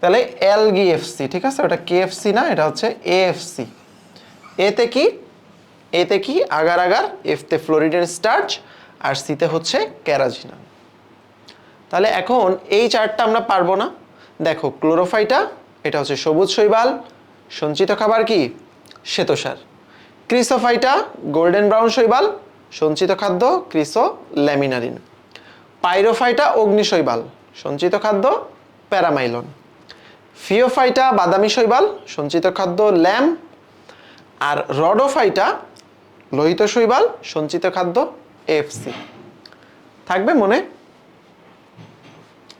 তাহলে অ্যালগি এফসি। ঠিক আছে, ওটা কেএফসি না, এটা হচ্ছে এএফসি। এতে কি? এতে কি? আগার আগার, এফতে ফ্লোরিডিয়ান স্টার্চ, আর সিতে হচ্ছে ক্যারাজিনান। তাহলে এখন এই চারটা আমরা পারবো না। দেখো ক্লোরোফাইটা, এটা হচ্ছে সবুজ শৈবাল, সঞ্চিত খাবার কি? শ্বেতসার। ক্রিসোফাইটা গোল্ডেন ব্রাউন শৈবাল, সঞ্চিত খাদ্য ক্রিসো ল্যামিনারিন। পাইরোফাইটা অগ্নি শৈবাল, সঞ্চিত খাদ্য প্যারামাইলন। ফিওফাইটা বাদামি শৈবাল, সঞ্চিত খাদ্য ল্যাম। আর রডোফাইটা লোহিত শৈবাল, সঞ্চিত খাদ্য এফসি। থাকবে মনে?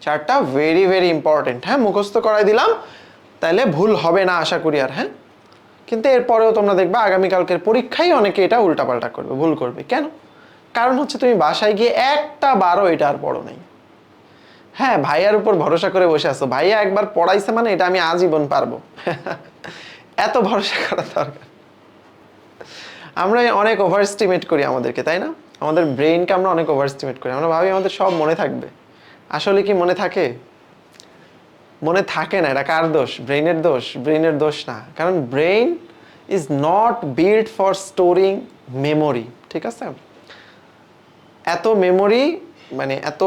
চারটা ভেরি ভেরি ইম্পর্টেন্ট। হ্যাঁ, মুখস্থ করাই দিলাম, তাহলে ভুল হবে না আশা করি আর। হ্যাঁ, কিন্তু এরপরেও তোমরা দেখবা আগামীকালকের পরীক্ষায় অনেকে এটা উল্টাপাল্টা করবে, ভুল করবে। কেন? কারণ হচ্ছে তুমি বাসায় গিয়ে একটা বারও এটা আর পড়ো নাই। হ্যাঁ, ভাইয়ার উপর ভরসা করে বসে আছো, ভাইয়া একবার পড়াইছে মানে এটা আমি আজীবন পারবো। এত ভরসা করা দরকার? আমরা অনেক ওভার এস্টিমেট করি আমাদেরকে, তাই না? আমাদের ব্রেইনকে আমরা অনেক ওভার এস্টিমেট করি। আমরা ভাবি আমাদের সব মনে থাকবে। আসলে কি মনে থাকে? মনে থাকে না। এটা কার দোষ? ব্রেইনের দোষ? ব্রেইনের দোষ না, কারণ brain is not build for storing memory. ঠিক আছে? এত মেমোরি মানে এত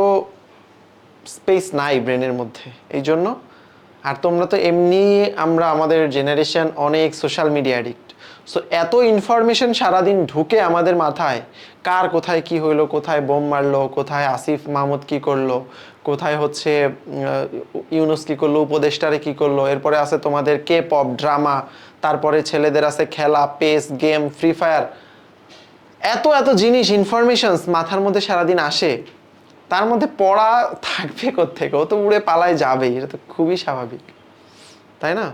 স্পেস নাই ব্রেনের মধ্যে, এই জন্য। আর তোমরা তো এমনি, আমরা আমাদের জেনারেশন অনেক সোশ্যাল মিডিয়া অ্যাডিক্ট। সো এত ইনফরমেশন সারাদিন ঢুকে আমাদের মাথায়, কার কোথায় কি হইলো, কোথায় বোম মারলো, কোথায় আসিফ মাহমুদ কি করলো, কোথায় হচ্ছে ইউনুস কি করলো, উপদেষ্টারে কি করলো, এরপরে আছে তোমাদের কে পপ ড্রামা, তারপরে ছেলেদের আছে খেলা, পেস, গেম, ফ্রি ফায়ার। এত এত জিনিস, ইনফরমেশনস মাথার মধ্যে সারাদিন আসে, তার মধ্যে পড়া থাকবে কোত্থেকে? ও তো উড়ে পালায় যাবেই, এটা তো খুবই স্বাভাবিক, তাই না?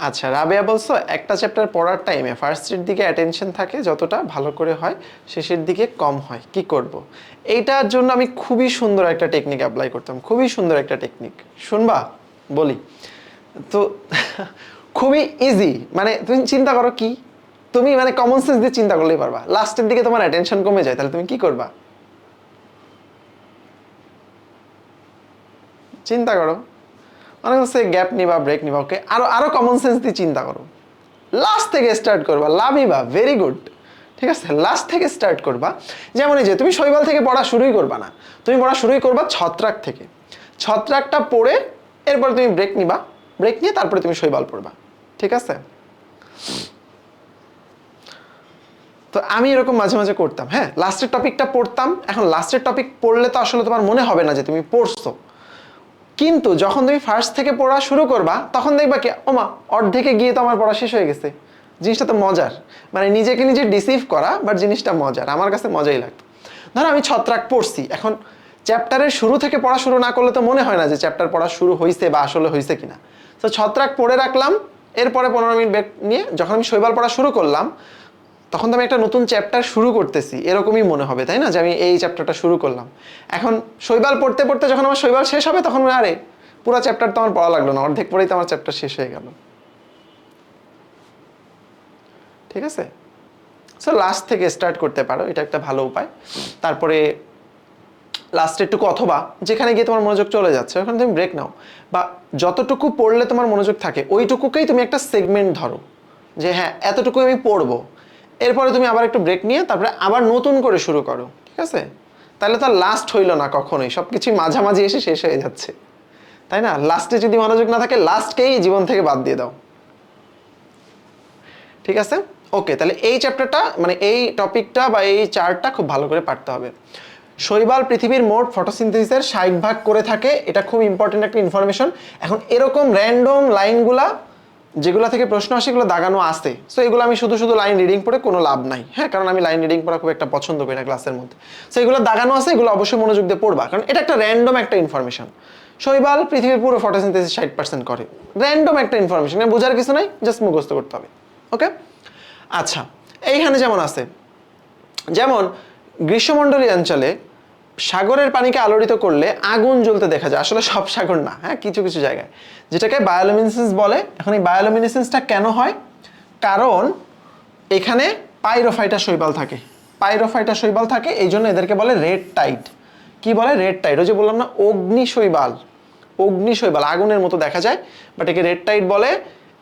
আচ্ছা, রাবেয়া বলছো একটা চ্যাপ্টার পড়ার টাইমে ফার্স্টের দিকে অ্যাটেনশন থাকে যতটা ভালো করে হয়, শেষের দিকে কম হয়, কি করব? এইটার জন্য আমি খুবই সুন্দর একটা টেকনিক অ্যাপ্লাই করতাম, খুবই সুন্দর একটা টেকনিক। শুনবা? বলি তো। খুবই ইজি, মানে তুমি চিন্তা করো কি, তুমি মানে কমন সেন্স দিয়ে চিন্তা করলেই পারবা। লাস্টের দিকে তোমার অ্যাটেনশন কমে যায়, তাহলে তুমি কি করবা? চিন্তা করো। অনেক হচ্ছে গ্যাপ নিবা, ব্রেক নিবা, ওকে, আরো আরো কমন সেন্স দিয়ে চিন্তা করো। লাস্ট থেকে স্টার্ট করবা, লাভিবা, ভেরি গুড। ঠিক আছে, লাস্ট থেকে স্টার্ট করবা। যেমন এই যে তুমি শৈবাল থেকে পড়া শুরুই করবা না, তুমি পড়া শুরুই করবা ছত্রাক থেকে। ছত্রাকটা পড়ে এরপর তুমি ব্রেক নিবা, ব্রেক নিয়ে তারপরে তুমি শৈবাল পড়বা। ঠিক আছে? তো আমি এরকম মাঝে মাঝে করতাম। হ্যাঁ, লাস্টের টপিকটা পড়তাম। এখন লাস্টের টপিক পড়লে তো আসলে তোমার মনে হবে না যে তুমি পড়ছো, কিন্তু যখন তুমি ফার্স্ট থেকে পড়া শুরু করবা তখন দেখবা কি, ওমা, অর্ধেকে গিয়ে তো আমার পড়া শেষ হয়ে গেছে। জিনিসটা তো মজার, মানে নিজেকে নিজে ডিসিভ করা, বাট জিনিসটা মজার, আমার কাছে মজাই লাগতো। ধরো আমি ছত্রাক পড়ছি, এখন চ্যাপ্টারের শুরু থেকে পড়া শুরু না করলে তো মনে হয় না যে চ্যাপ্টার পড়া শুরু হয়েছে বা আসলে হয়েছে কিনা। তো ছত্রাক পড়ে রাখলাম, এরপরে 15 মিনিট ব্রেক নিয়ে যখন আমি শৈবাল পড়া শুরু করলাম, তখন তো আমি একটা নতুন চ্যাপ্টার শুরু করতেছি, এরকমই মনে হবে, তাই না? যে আমি এই চ্যাপ্টারটা শুরু করলাম। এখন শৈবাল পড়তে পড়তে যখন আমার শৈবাল শেষ হবে, তখন আরে পুরো চ্যাপ্টার তো আমার পড়া লাগলো না, অর্ধেক পড়েই তো আমার চ্যাপ্টার শেষ হয়ে গেল। ঠিক আছে? সো লাস্ট থেকে স্টার্ট করতে পারো, এটা একটা ভালো উপায়। তারপরে লাস্টেরটুকু, অথবা যেখানে গিয়ে তোমার মনোযোগ চলে যাচ্ছে ওখানে তুমি ব্রেক নাও, বা যতটুকু পড়লে তোমার মনোযোগ থাকে ওইটুকুকেই তুমি একটা সেগমেন্ট ধরো, যে হ্যাঁ এতটুকু আমি পড়বো। এরপরে তুমি আবার একটু ব্রেক নিয়ে তারপরে আবার নতুন করে শুরু করো। ঠিক আছে? তাহলে তো লাস্ট হইলো না কখনোই, সব কিছুই মাঝামাঝি এসে শেষ হয়ে যাচ্ছে, তাই না? লাস্টে যদি মনোযোগ না থাকে, লাস্টকেই জীবন থেকে বাদ দিয়ে দাও। ঠিক আছে? ওকে, তাহলে এই চ্যাপ্টারটা মানে এই টপিকটা বা এই চার্টটা খুব ভালো করে পারতে হবে। শৈবাল পৃথিবীর মোট ফটোসিনথেসিসের 60% করে থাকে, এটা খুব ইম্পর্টেন্ট একটা ইনফরমেশন। এখন এরকম র্যান্ডম লাইনগুলা যেগুলো থেকে প্রশ্ন আসে এগুলো দাগানো আছে, সো এগুলো আমি শুধু শুধু লাইন রিডিং পড়ে কোনো লাভ নাই। হ্যাঁ, কারণ আমি লাইন রিডিং পড়া খুব একটা পছন্দ করি না ক্লাসের মধ্যে। সো এগুলো দাগানো আছে, এগুলো অবশ্যই মনোযোগ দিয়ে পড়বা, কারণ এটা একটা র্যান্ডম একটা ইনফরমেশন। শৈবাল পৃথিবীর পুরো ফটোসিনথেসিস 60% করে, র্যান্ডম একটা ইনফরমেশন, বোঝার কিছু নাই, জাস্ট মুখস্থ করতে হবে। ওকে, আচ্ছা, এইখানে যেমন আছে, যেমন গ্রীষ্মমণ্ডলীয় অঞ্চলে সাগরের পানিকে আলোড়িত করলে আগুন জ্বলতে দেখা যায়। আসলে সব সাগর না, হ্যাঁ, কিছু কিছু জায়গায়, যেটাকে বায়োলুমিনেসেন্স বলে। এখন এই বায়োলুমিনেসেন্সটা কেন হয়? কারণ এখানে পাইরোফাইটা শৈবাল থাকে, পাইরোফাইটা শৈবাল থাকে, এই জন্য এদেরকে বলে রেড টাইড। কি বলে? Red tide. ওই যে বললাম না, অগ্নি শৈবাল, অগ্নি শৈবাল আগুনের মতো দেখা যায়, বাট একে রেড টাইড বলে।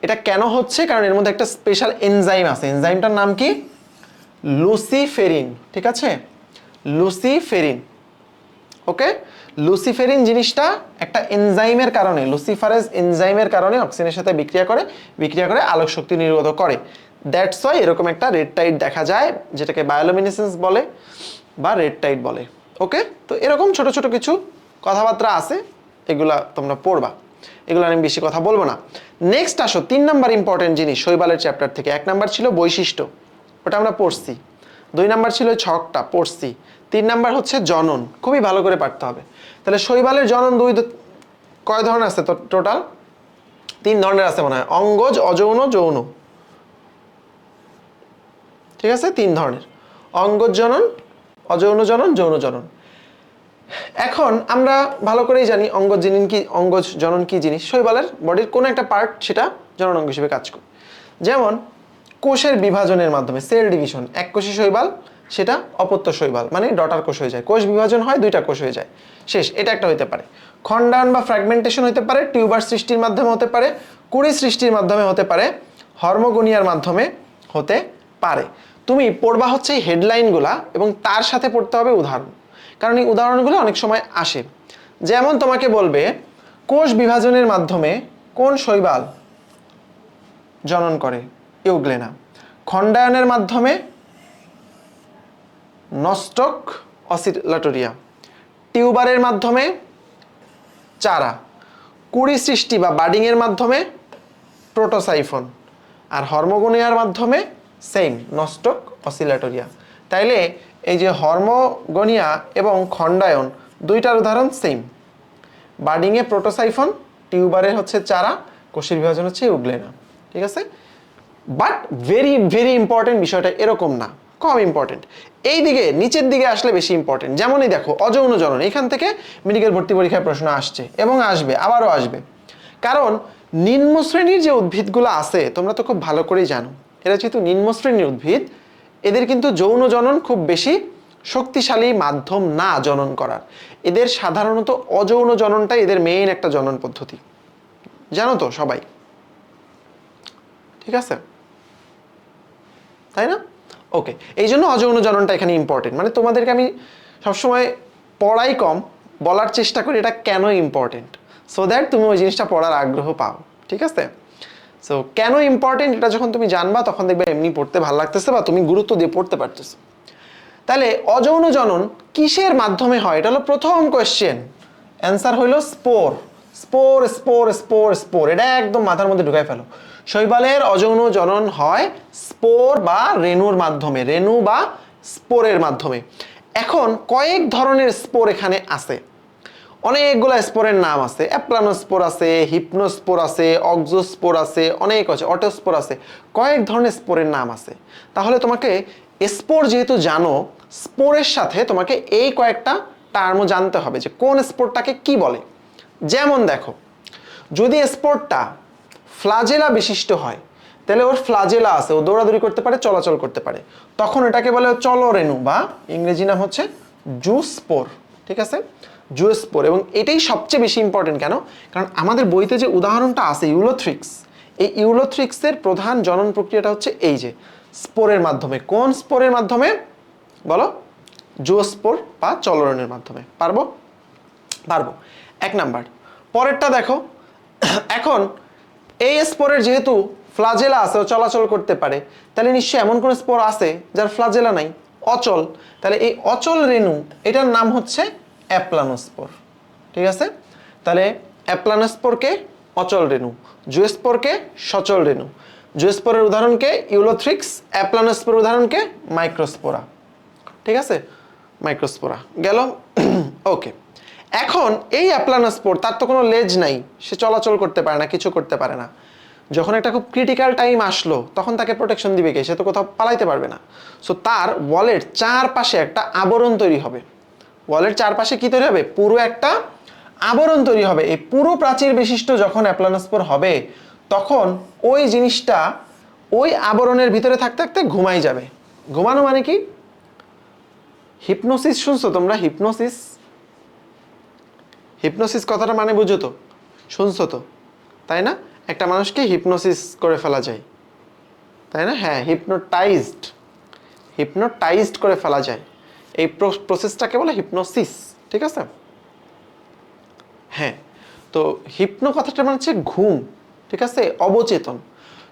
এটা কেন হচ্ছে? কারণ এর মধ্যে একটা স্পেশাল এনজাইম আছে, এনজাইমটার নাম কি? লুসিফেরিন। ঠিক আছে? লুসিফেরিন। ওকে, লুসিফেরিন জিনিসটা একটা এনজাইমের কারণে, লুসিফারেজ এনজাইমের কারণে অক্সিজেনের সাথে বিক্রিয়া করে আলোক শক্তি নির্গত করে। দ্যাটস ওয়াই এরকম একটা রেড টাইড দেখা যায়, যেটাকে বায়োলুমিনেসেন্স বলে বা রেড টাইড বলে। ওকে, তো এরকম ছোট ছোট কিছু কথাবার্তা আছে, এগুলা তোমরা পড়বা, এগুলো আমি বেশি কথা বলবো না। নেক্সট আসো 3 নাম্বার ইম্পর্টেন্ট জিনিস শৈবালের চ্যাপ্টার থেকে। 1 নাম্বার ছিল বৈশিষ্ট্য, ওটা আমরা পড়ছি। 2 নাম্বার ছিল ছকটা, পড়ছি। 3 নাম্বার হচ্ছে জনন, খুবই ভালো করে পারতে হবে। তাহলে শৈবালের জনন কয় ধরনের আছে টোটাল? 3 ধরনের আছে মনে হয়, অঙ্গজ, অযৌন, যৌন। ঠিক আছে, 3 ধরনের, অঙ্গজ জনন, অযৌন জনন, যৌন জনন। এখন আমরা ভালো করেই জানি অঙ্গজ জনন কি জিনিস। শৈবালের বডির কোনো একটা পার্ট সেটা জনন অঙ্গ হিসেবে কাজ করে। যেমন কোষের বিভাজনের মাধ্যমে, সেল ডিভিশন, এককোষী শৈবাল সেটা অপত্য শৈবাল, মানে ডটার কোষ হয়ে যায়। কোষ বিভাজন হয়, দুইটা কোষ হয়ে যায়, শেষ। এটা একটা হতে পারে। খণ্ডায়ন বা ফ্র্যাগমেন্টেশন হতে পারে, টিউবার সৃষ্টির মাধ্যমে হতে পারে, কুড়ি সৃষ্টির মাধ্যমে হতে পারে, হর্মোগোনিয়ার মাধ্যমে হতে পারে। তুমি পড়বা হচ্ছে এই হেডলাইনগুলা এবং তার সাথে পড়তে হবে উদাহরণ, কারণ এই উদাহরণগুলো অনেক সময় আসে। যেমন তোমাকে বলবে কোষ বিভাজনের মাধ্যমে কোন শৈবাল জনন করে, ইউগ্লেনা। খণ্ডায়নের মাধ্যমে নস্টক অসিলেটরিয়া। টিউবারের মাধ্যমে চারা। কুড়ি সৃষ্টি বা বাডিংয়ের মাধ্যমে প্রোটোসাইফন। আর হর্মোগোনিয়ার মাধ্যমে সেম, নস্টক অসিলেটরিয়া। তাইলে এই যে হর্মোগোনিয়া এবং খণ্ডায়ন দুইটার উদাহরণ সেম। বাডিংয়ে প্রোটোসাইফন, টিউবারে হচ্ছে চারা, কোষের বিভাজন হচ্ছে ইউগ্লেনা। ঠিক আছে? বাট ভেরি ভেরি ইম্পর্টেন্ট বিষয়টা এরকম না, কম ইম্পর্টেন্ট। এই দিকে নিচের দিকে আসলে বেশি ইম্পর্টেন্ট। যেমনই দেখো অযৌন জনন, এখান থেকে মেডিকেল ভর্তি পরীক্ষায় প্রশ্ন আসছে এবং আসবে, আবারও আসবে। কারণ নিম্ন শ্রেণীর যে উদ্ভিদগুলো আছে তোমরা তো খুব ভালো করেই জানো, এরা যেহেতু নিম্ন শ্রেণীর উদ্ভিদ, এদের কিন্তু যৌন জনন খুব বেশি শক্তিশালী মাধ্যম না জনন করার। এদের সাধারণত অযৌন জননটাই এদের মেইন একটা জনন পদ্ধতি, জানো তো সবাই, ঠিক আছে? তাই না? ওকে, এই জন্য অযৌন জননটা এখানে ইম্পর্টেন্ট। মানে তোমাদেরকে আমি সবসময় পড়াই কম, বলার চেষ্টা করি এটা কেন ইম্পর্টেন্ট, সো দ্যাট তুমি ওই জিনিসটা পড়ার আগ্রহ পাও। ঠিক আছে? সো কেন ইম্পর্টেন্ট এটা যখন তুমি জানবা তখন দেখবে এমনি পড়তে ভালো লাগতেছে বা তুমি গুরুত্ব দিয়ে পড়তে পারতেছো। তাহলে অযৌন জনন কিসের মাধ্যমে হয়, এটা হলো প্রথম কোয়েশ্চেন। অ্যান্সার হইল spore. Spore spore spore spore, এটা একদম মাথার মধ্যে ঢুকাই ফেলো। শৈবালের অযৌন জনন হয় স্পোর বা রেণুর মাধ্যমে, রেণু বা স্পোরের মাধ্যমে। এখন কয়েক ধরনের স্পোর এখানে আছে, অনেকগুলো স্পোরের নাম আছে। অ্যাপ্লানোস্পোর আছে, হিপনোস্পোর আছে, অক্সোস্পোর আছে, অনেক আছে, অটোস্পোর আছে, কয়েক ধরনের স্পোরের নাম আছে। তাহলে তোমাকে স্পোর যেহেতু জানো, স্পোরের সাথে তোমাকে এই কয়েকটা টার্মও জানতে হবে যে কোন স্পোরটাকে কি বলে। যেমন দেখো, যদি স্পোরটা ফ্লাজেলা বিশিষ্ট হয় তাহলে ওর ফ্লাজেলা আছে, ও দৌড়াদৌড়ি করতে পারে, চলাচল করতে পারে, তখন এটাকে বলে চলরেণু বা ইংরেজি নাম হচ্ছে জুস্পোর। ঠিক আছে? জুস্পোর। এবং এটাই সবচেয়ে বেশি ইম্পর্টেন্ট। কেন? কারণ আমাদের বইতে যে উদাহরণটা আছে ইউলোথ্রিক্স, এই ইউলোথ্রিক্সের প্রধান জনন প্রক্রিয়াটা হচ্ছে এই যে স্পোরের মাধ্যমে। কোন স্পোরের মাধ্যমে বলো? জুস্পোর বা চলরেণুর মাধ্যমে। পারবো? পারবো। এক নাম্বার। পরেরটা দেখো, এখন এই স্পোরের যেহেতু ফ্লাজেলা আছে, ও চলাচল করতে পারে, তাহলে নিশ্চয়ই এমন কোন স্পোর আছে যার ফ্লাজেলা নাই, অচল। তাহলে এই অচল রেণু, এটার নাম হচ্ছে অ্যাপ্লানোস্পোর। ঠিক আছে? তাহলে অ্যাপ্লানোস্পোরকে অচল রেণু, জুস্পোরকে সচল রেণু। জুস্পোরের উদাহরণকে ইউলোথ্রিক্স, অ্যাপ্লানোস্পোর উদাহরণকে মাইক্রোস্পোরা। ঠিক আছে? মাইক্রোস্পোরা গেল। ওকে, এখন এই অ্যাপ্লানোস্পোর, তার তো কোনো লেজ নাই, সে চলাচল করতে পারে না, কিছু করতে পারে না। যখন একটা খুব ক্রিটিক্যাল টাইম আসলো তখন তাকে প্রোটেকশন দিবে কে? সে তো কোথাও পালাইতে পারবে না। সো তার ওয়ালের চারপাশে একটা আবরণ তৈরি হবে। ওয়ালের চারপাশে কি তৈরি হবে? পুরো একটা আবরণ তৈরি হবে। এই পুরো প্রাচীর বিশিষ্ট যখন অ্যাপ্লানোস্পোর হবে তখন ওই জিনিসটা ওই আবরণের ভিতরে থাকতে থাকতে ঘুমাই যাবে। ঘুমানো মানে কি? হিপনোসিস শুনছো তোমরা? হিপনোসিস, হিপনোসিস কথাটা মানে বুঝো তো? শুনছো তো, তাই না? একটা মানুষকে হিপনোসিস করে ফেলা যায়, তাই না? হ্যাঁ, হিপনোটাইজড, হিপনোটাইজড করে ফেলা যায়। এই প্রসেসটাকে বলে হিপনোসিস। ঠিক আছে? হ্যাঁ, তো হিপনো কথাটা মানে হচ্ছে ঘুম। ঠিক আছে? অবচেতন।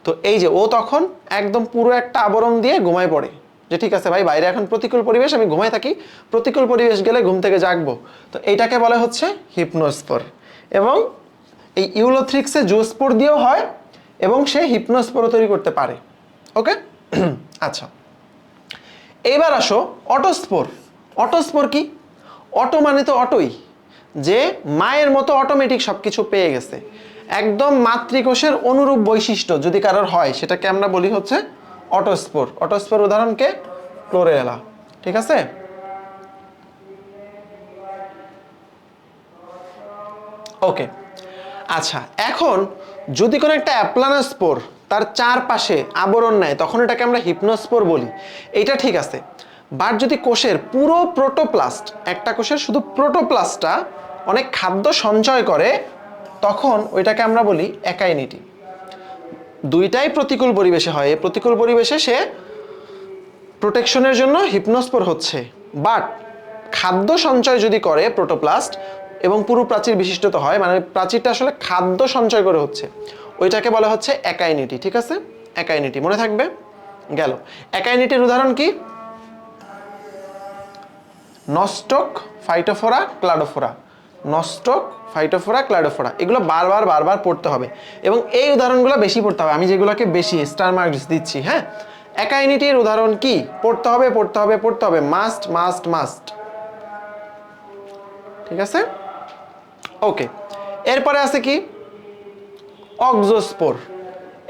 তো এই যে ও তখন একদম পুরো একটা আবরণ দিয়ে ঘুমায় পড়ে, যে ঠিক আছে ভাই, বাইরে এখন প্রতিকূল পরিবেশ, আমি ঘুমায় থাকি, প্রতিকূল পরিবেশ গেলে ঘুম থেকে জাগবো। তো এইটাকে বলা হচ্ছে হিপনোস্পোর। এবং এই ইউলোথ্রিক্সে জুস্পোর দিয়েও হয় এবং সে হিপনোস্পোরও তৈরি করতে পারে। ওকে? আচ্ছা, এইবার আসো অটোস্পোর। অটোস্পোর কি? অটো মানে তো অটোই, যে মায়ের মতো অটোমেটিক সব কিছু পেয়ে গেছে, একদম মাতৃকোষের অনুরূপ বৈশিষ্ট্য যদি কারোর হয় সেটাকে আমরা বলি হচ্ছে অটোস্পোর। অটোস্পোর উদাহরণকে ক্লোরেলা। ঠিক আছে? ওকে, আচ্ছা এখন যদি কোনো একটা অ্যাপ্লানোস্পোর তার চারপাশে আবরণ নেয় তখন এটাকে আমরা হিপনোস্পোর বলি, এটা ঠিক আছে। বাট যদি কোষের পুরো প্রোটোপ্লাস্ট, একটা কোষের শুধু প্রোটোপ্লাস্টটা অনেক খাদ্য সঞ্চয় করে তখন ওইটাকে আমরা বলি একাইনিটি। দুইটাই প্রতিকূল পরিবেশে হয়, প্রতিকূল পরিবেশে সে প্রোটেকশনের জন্য হিপনোস্পোর হচ্ছে, বাট খাদ্য সঞ্চয় যদি করে প্রোটোপ্লাস্ট এবং পুরো প্রাচীর বিশিষ্টত হয়, মানে প্রাচীরটা আসলে খাদ্য সঞ্চয় করে হচ্ছে, ওইটাকে বলা হচ্ছে একাইনিটি। ঠিক আছে, একাইনিটি মনে থাকবে। গেল, একাইনিটির উদাহরণ কি? নস্টক, ফাইটোফোরা, ক্লাডোফোরা। নস্টক, ফাইটোফোরা, ক্লাডোফোরা, এগুলো বারবার বারবার পড়তে হবে এবং এই উদাহরণগুলো বেশি পড়তে হবে। আমি যেগুলোকে বেশি স্টার মার্কস দিচ্ছি, হ্যাঁ। একাইনিটির উদাহরণ কি? পড়তে হবে পড়তে হবে পড়তে হবে, মাস্ট মাস্ট মাস্ট। ঠিক আছে, ওকে। এরপরে আছে কি? অক্সোস্পোর।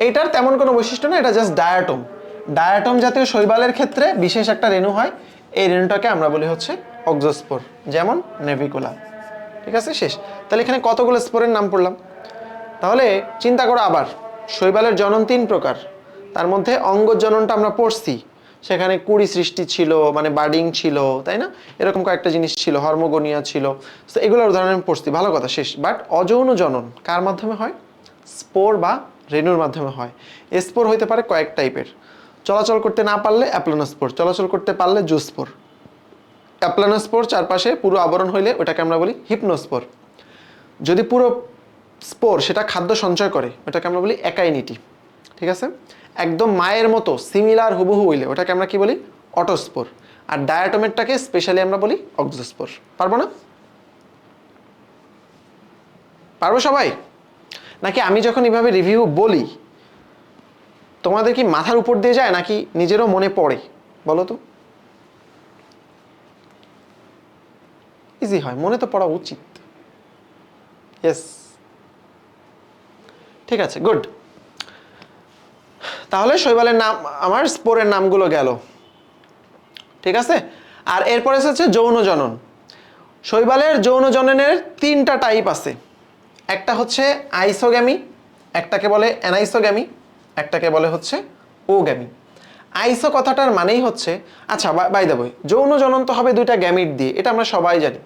এইটার তেমন কোনো বৈশিষ্ট্য না, এটা জাস্ট ডায়াটম। ডায়াটম জাতীয় শৈবালের ক্ষেত্রে বিশেষ একটা রেণু হয়, এই রেণুটাকে আমরা বলি হচ্ছে অক্সোস্পোর, যেমন নেভিকুলা। ঠিক আছে, শেষ। তাহলে এখানে কতগুলো স্পোরের নাম পড়লাম? তাহলে চিন্তা করো আবার, শৈবালের জনন 3 প্রকার, তার মধ্যে অঙ্গজননটা আমরা পড়ছি, সেখানে কুড়ি সৃষ্টি ছিল, মানে বার্ডিং ছিল, তাই না? এরকম কয়েকটা জিনিস ছিল, হর্মোগোনিয়া ছিল, তো এগুলোর উদাহরণ আমি পড়ছি, ভালো কথা, শেষ। বাট অযৌন জনন কার মাধ্যমে হয়? স্পোর বা রেণুর মাধ্যমে হয়। স্পোর হইতে পারে কয়েক টাইপের, চলাচল করতে না পারলে অ্যাপ্লানোস্পোর, চলাচল করতে পারলে জুস্পোর। অ্যাপ্লানোস্পোর চারপাশে পুরো আবরণ হইলে ওটাকে আমরা বলি হিপনোস্পোর। যদি পুরো স্পোর সেটা খাদ্য সঞ্চয় করে ওটাকে আমরা বলি একাইনিটি। ঠিক আছে, একদম মায়ের মতো সিমিলার হুবহু হইলে ওটাকে আমরা কি বলি? অটোস্পোর। আর ডায়াটমেরটাকে স্পেশালি আমরা বলি অক্সোস্পোর। পারবো না? পারবো সবাই? নাকি আমি যখন এভাবে রিভিউ বলি তোমাদের কি মাথার উপর দিয়ে যায় নাকি নিজেরও মনে পড়ে? বলো তো। ইজি হয়, মনে তো পড়া উচিত। ইয়েস, ঠিক আছে, গুড। তাহলে শৈবালের নাম, আমার স্পোরের নামগুলো গেল। ঠিক আছে, আর এরপরে হচ্ছে যৌন জনন। শৈবালের যৌন জননের 3টা টাইপ আছে। একটা হচ্ছে আইসোগ্যামি, একটাকে বলে অ্যানাইসোগ্যামি, একটাকে বলে হচ্ছে ওগ্যামি। আইসো কথাটার মানেই হচ্ছে, আচ্ছা বাই দ্য ওয়ে, যৌন জনন তো হবে 2টা গ্যামিট দিয়ে, এটা আমরা সবাই জানি।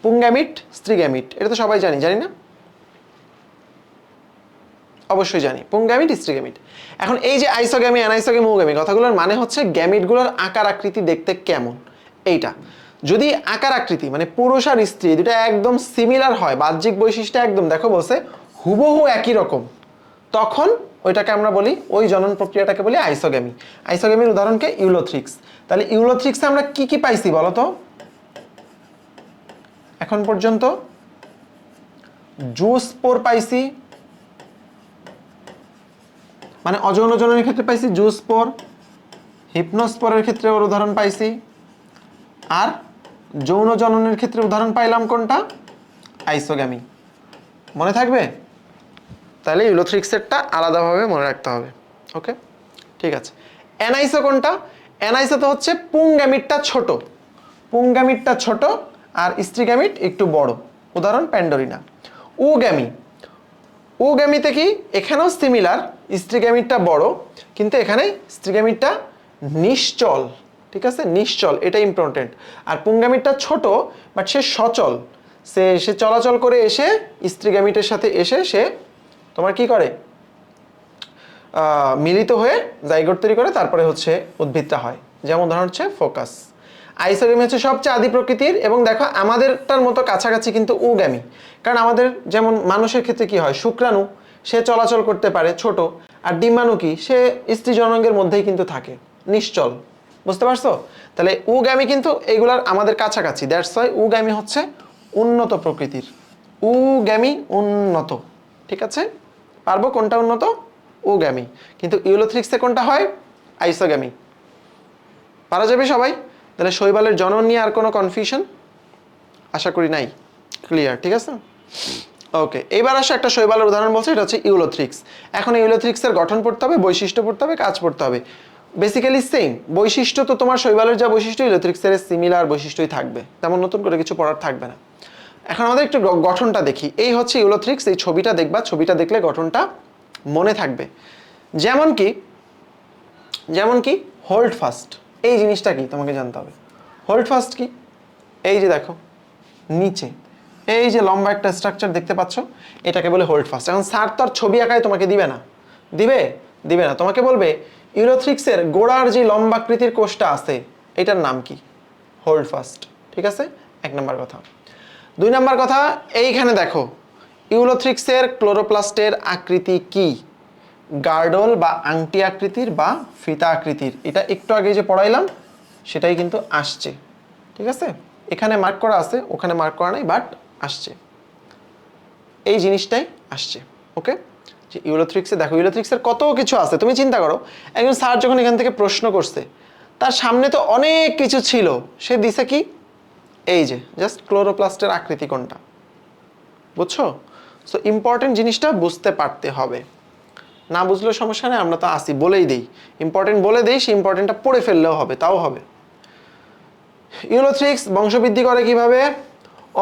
পুংগ্যামিট, স্ত্রীগ্যামিট, এটা তো সবাই জানি, জানি না? অবশ্যই জানি, পুংগ্যামিট, স্ত্রীগ্যামিট। এখন এই যে আইসোগ্যামি, অ্যানাইসোগ্যামি, ওগ্যামি, কথাগুলোর মানে হচ্ছে গ্যামিটগুলোর আকার আকৃতি দেখতে কেমন। এইটা যদি আকার আকৃতি মানে পুরুষ আর স্ত্রী দুটা একদম সিমিলার হয়, বাহ্যিক বৈশিষ্ট্য একদম দেখো বলছে হুবহু একই রকম, তখন ওইটাকে আমরা বলি, ওই জনন প্রক্রিয়াটাকে বলি আইসোগ্যামি। আইসোগ্যামির উদাহরণকে ইউলোথ্রিক্স। তাহলে ইউলোথ্রিক্সে আমরা কি কি পাইছি বলো তো এখন পর্যন্ত? জুস্পোর পাইছি, মানে অযৌন জননের ক্ষেত্রে পাইছি জুস্পোর, হিপনোস্পোরের ক্ষেত্রে ওর উদাহরণ পাইছি, আর যৌন জননের ক্ষেত্রে উদাহরণ পাইলাম কোনটা? আইসোগ্যামি। মনে থাকবে? তাহলে ইউলোথ্রিক্সেরটা আলাদাভাবে মনে রাখতে হবে। ওকে, ঠিক আছে। অ্যানাইসো কোনটা? অ্যানাইসো তো হচ্ছে পুংগ্যামিটটা ছোট, পুংগ্যামিটটা ছোট আর স্ত্রীগ্যামিট একটু বড়, উদাহরণ প্যান্ডোরিনা। ওগ্যামি, ওগ্যামিতে কি? এখানেও সিমিলার, স্ত্রীগ্যামিটটা বড় কিন্তু এখানে স্ত্রীগ্যামিটটা নিশ্চল। ঠিক আছে, নিশ্চল, এটা ইম্পর্টেন্ট। আর পুংগ্যামিটটা ছোট বাট সে সচল, সে চলাচল করে এসে স্ত্রীগ্যামিটের সাথে এসে সে তোমার কি করে? মিলিত হয়ে জাইগোট তৈরি করে, তারপরে হচ্ছে উদ্ভিদটা হয়। যেমন উদাহরণ হচ্ছে ফোকাস। আইসোগ্যামি হচ্ছে সবচেয়ে আদি প্রকৃতির, এবং দেখো আমাদেরটার মতো কাছাকাছি কিন্তু ওগ্যামি, কারণ আমাদের যেমন মানুষের ক্ষেত্রে কি হয়, শুক্রাণু সে চলাচল করতে পারে ছোট, আর ডিম্বাণু কি সে স্ত্রী জননাঙ্গের মধ্যেই কিন্তু থাকে, নিশ্চল। বুঝতে পারছো? তাহলে ওগ্যামি কিন্তু এগুলার আমাদের কাছাকাছি, দ্যাটস ওয়াই ওগ্যামি হচ্ছে উন্নত প্রকৃতির। ওগ্যামি উন্নত। ঠিক আছে, পারবো কোনটা উন্নত? ওগ্যামি। কিন্তু ইউলোথ্রিক্সে কোনটা হয়? আইসোগ্যামি। পারা যাবে সবাই? তাহলে শৈবালের জনন নিয়ে আর কোনো কনফিউশন আশা করি নাই, ক্লিয়ার? ঠিক আছে, ওকে। এইবার আসে একটা শৈবালের উদাহরণ বলছে, এটা হচ্ছে ইউলোথ্রিক্স। এখন ইউলোথ্রিক্সের গঠন পড়তে হবে, বৈশিষ্ট্য পড়তে হবে, কাজ পড়তে হবে। বেসিক্যালি সেম বৈশিষ্ট্য, তো তোমার শৈবালের যা বৈশিষ্ট্য ইউলোথ্রিক্সের সিমিলার বৈশিষ্ট্যই থাকবে, তেমন নতুন করে কিছু পড়ার থাকবে না। এখন আমাদের একটু গঠনটা দেখি। এই হচ্ছে ইউলোথ্রিক্স, এই ছবিটা দেখবা, ছবিটা দেখলে গঠনটা মনে থাকবে। যেমন কি হোল্ড ফাস্ট, এই জিনিসটা কি তোমাকে জানতে হবে। হোল্ড ফাস্ট কি, এই যে দেখো নিচে এই যে লম্বা একটা স্ট্রাকচার দেখতে পাচ্ছ, এটাকে বলে হোল্ড ফাস্ট। এখন স্যার তো আর ছবি আঁকায় তোমাকে দিবে না, দিবে না, তোমাকে বলবে ইউলোথ্রিক্সের গোড়ার যে লম্বাকৃতির কোষটা আছে এটার নাম কি, হোল্ড ফাস্ট। ঠিক আছে, 1 নম্বর কথা। 2 নম্বর কথা, এইখানে দেখো ইউলোথ্রিক্সের ক্লোরোপ্লাস্টের আকৃতি কি, গার্ডল বা আংটি আকৃতির বা ফিতা আকৃতির। এটা একটু আগে যে পড়াইলাম সেটাই কিন্তু আসছে। ঠিক আছে, এখানে মার্ক করা আছে, ওখানে মার্ক করা নাই, বাট আসছে, এই জিনিসটাই আসছে। ওকে, যে ইউলোথ্রিক্সে দেখো, ইউলোথ্রিক্সের কত কিছু আছে। তুমি চিন্তা করো, একজন স্যার যখন এখান থেকে প্রশ্ন করছে, তার সামনে তো অনেক কিছু ছিল, সে দিছে কি, এই যে জাস্ট ক্লোরোপ্লাস্টের আকৃতি কোনটা, বুঝছো? সো ইম্পর্টেন্ট জিনিসটা বুঝতে পারতে হবে, না বুঝলেও সমস্যা নেই, আমরা তো আসি বলেই দিই, ইম্পর্টেন্ট বলে দিই, সে ইম্পর্টেন্টটা পড়ে ফেললেও হবে, তাও হবে। ইউলোথ্রিক্স বংশবৃদ্ধি করে কিভাবে?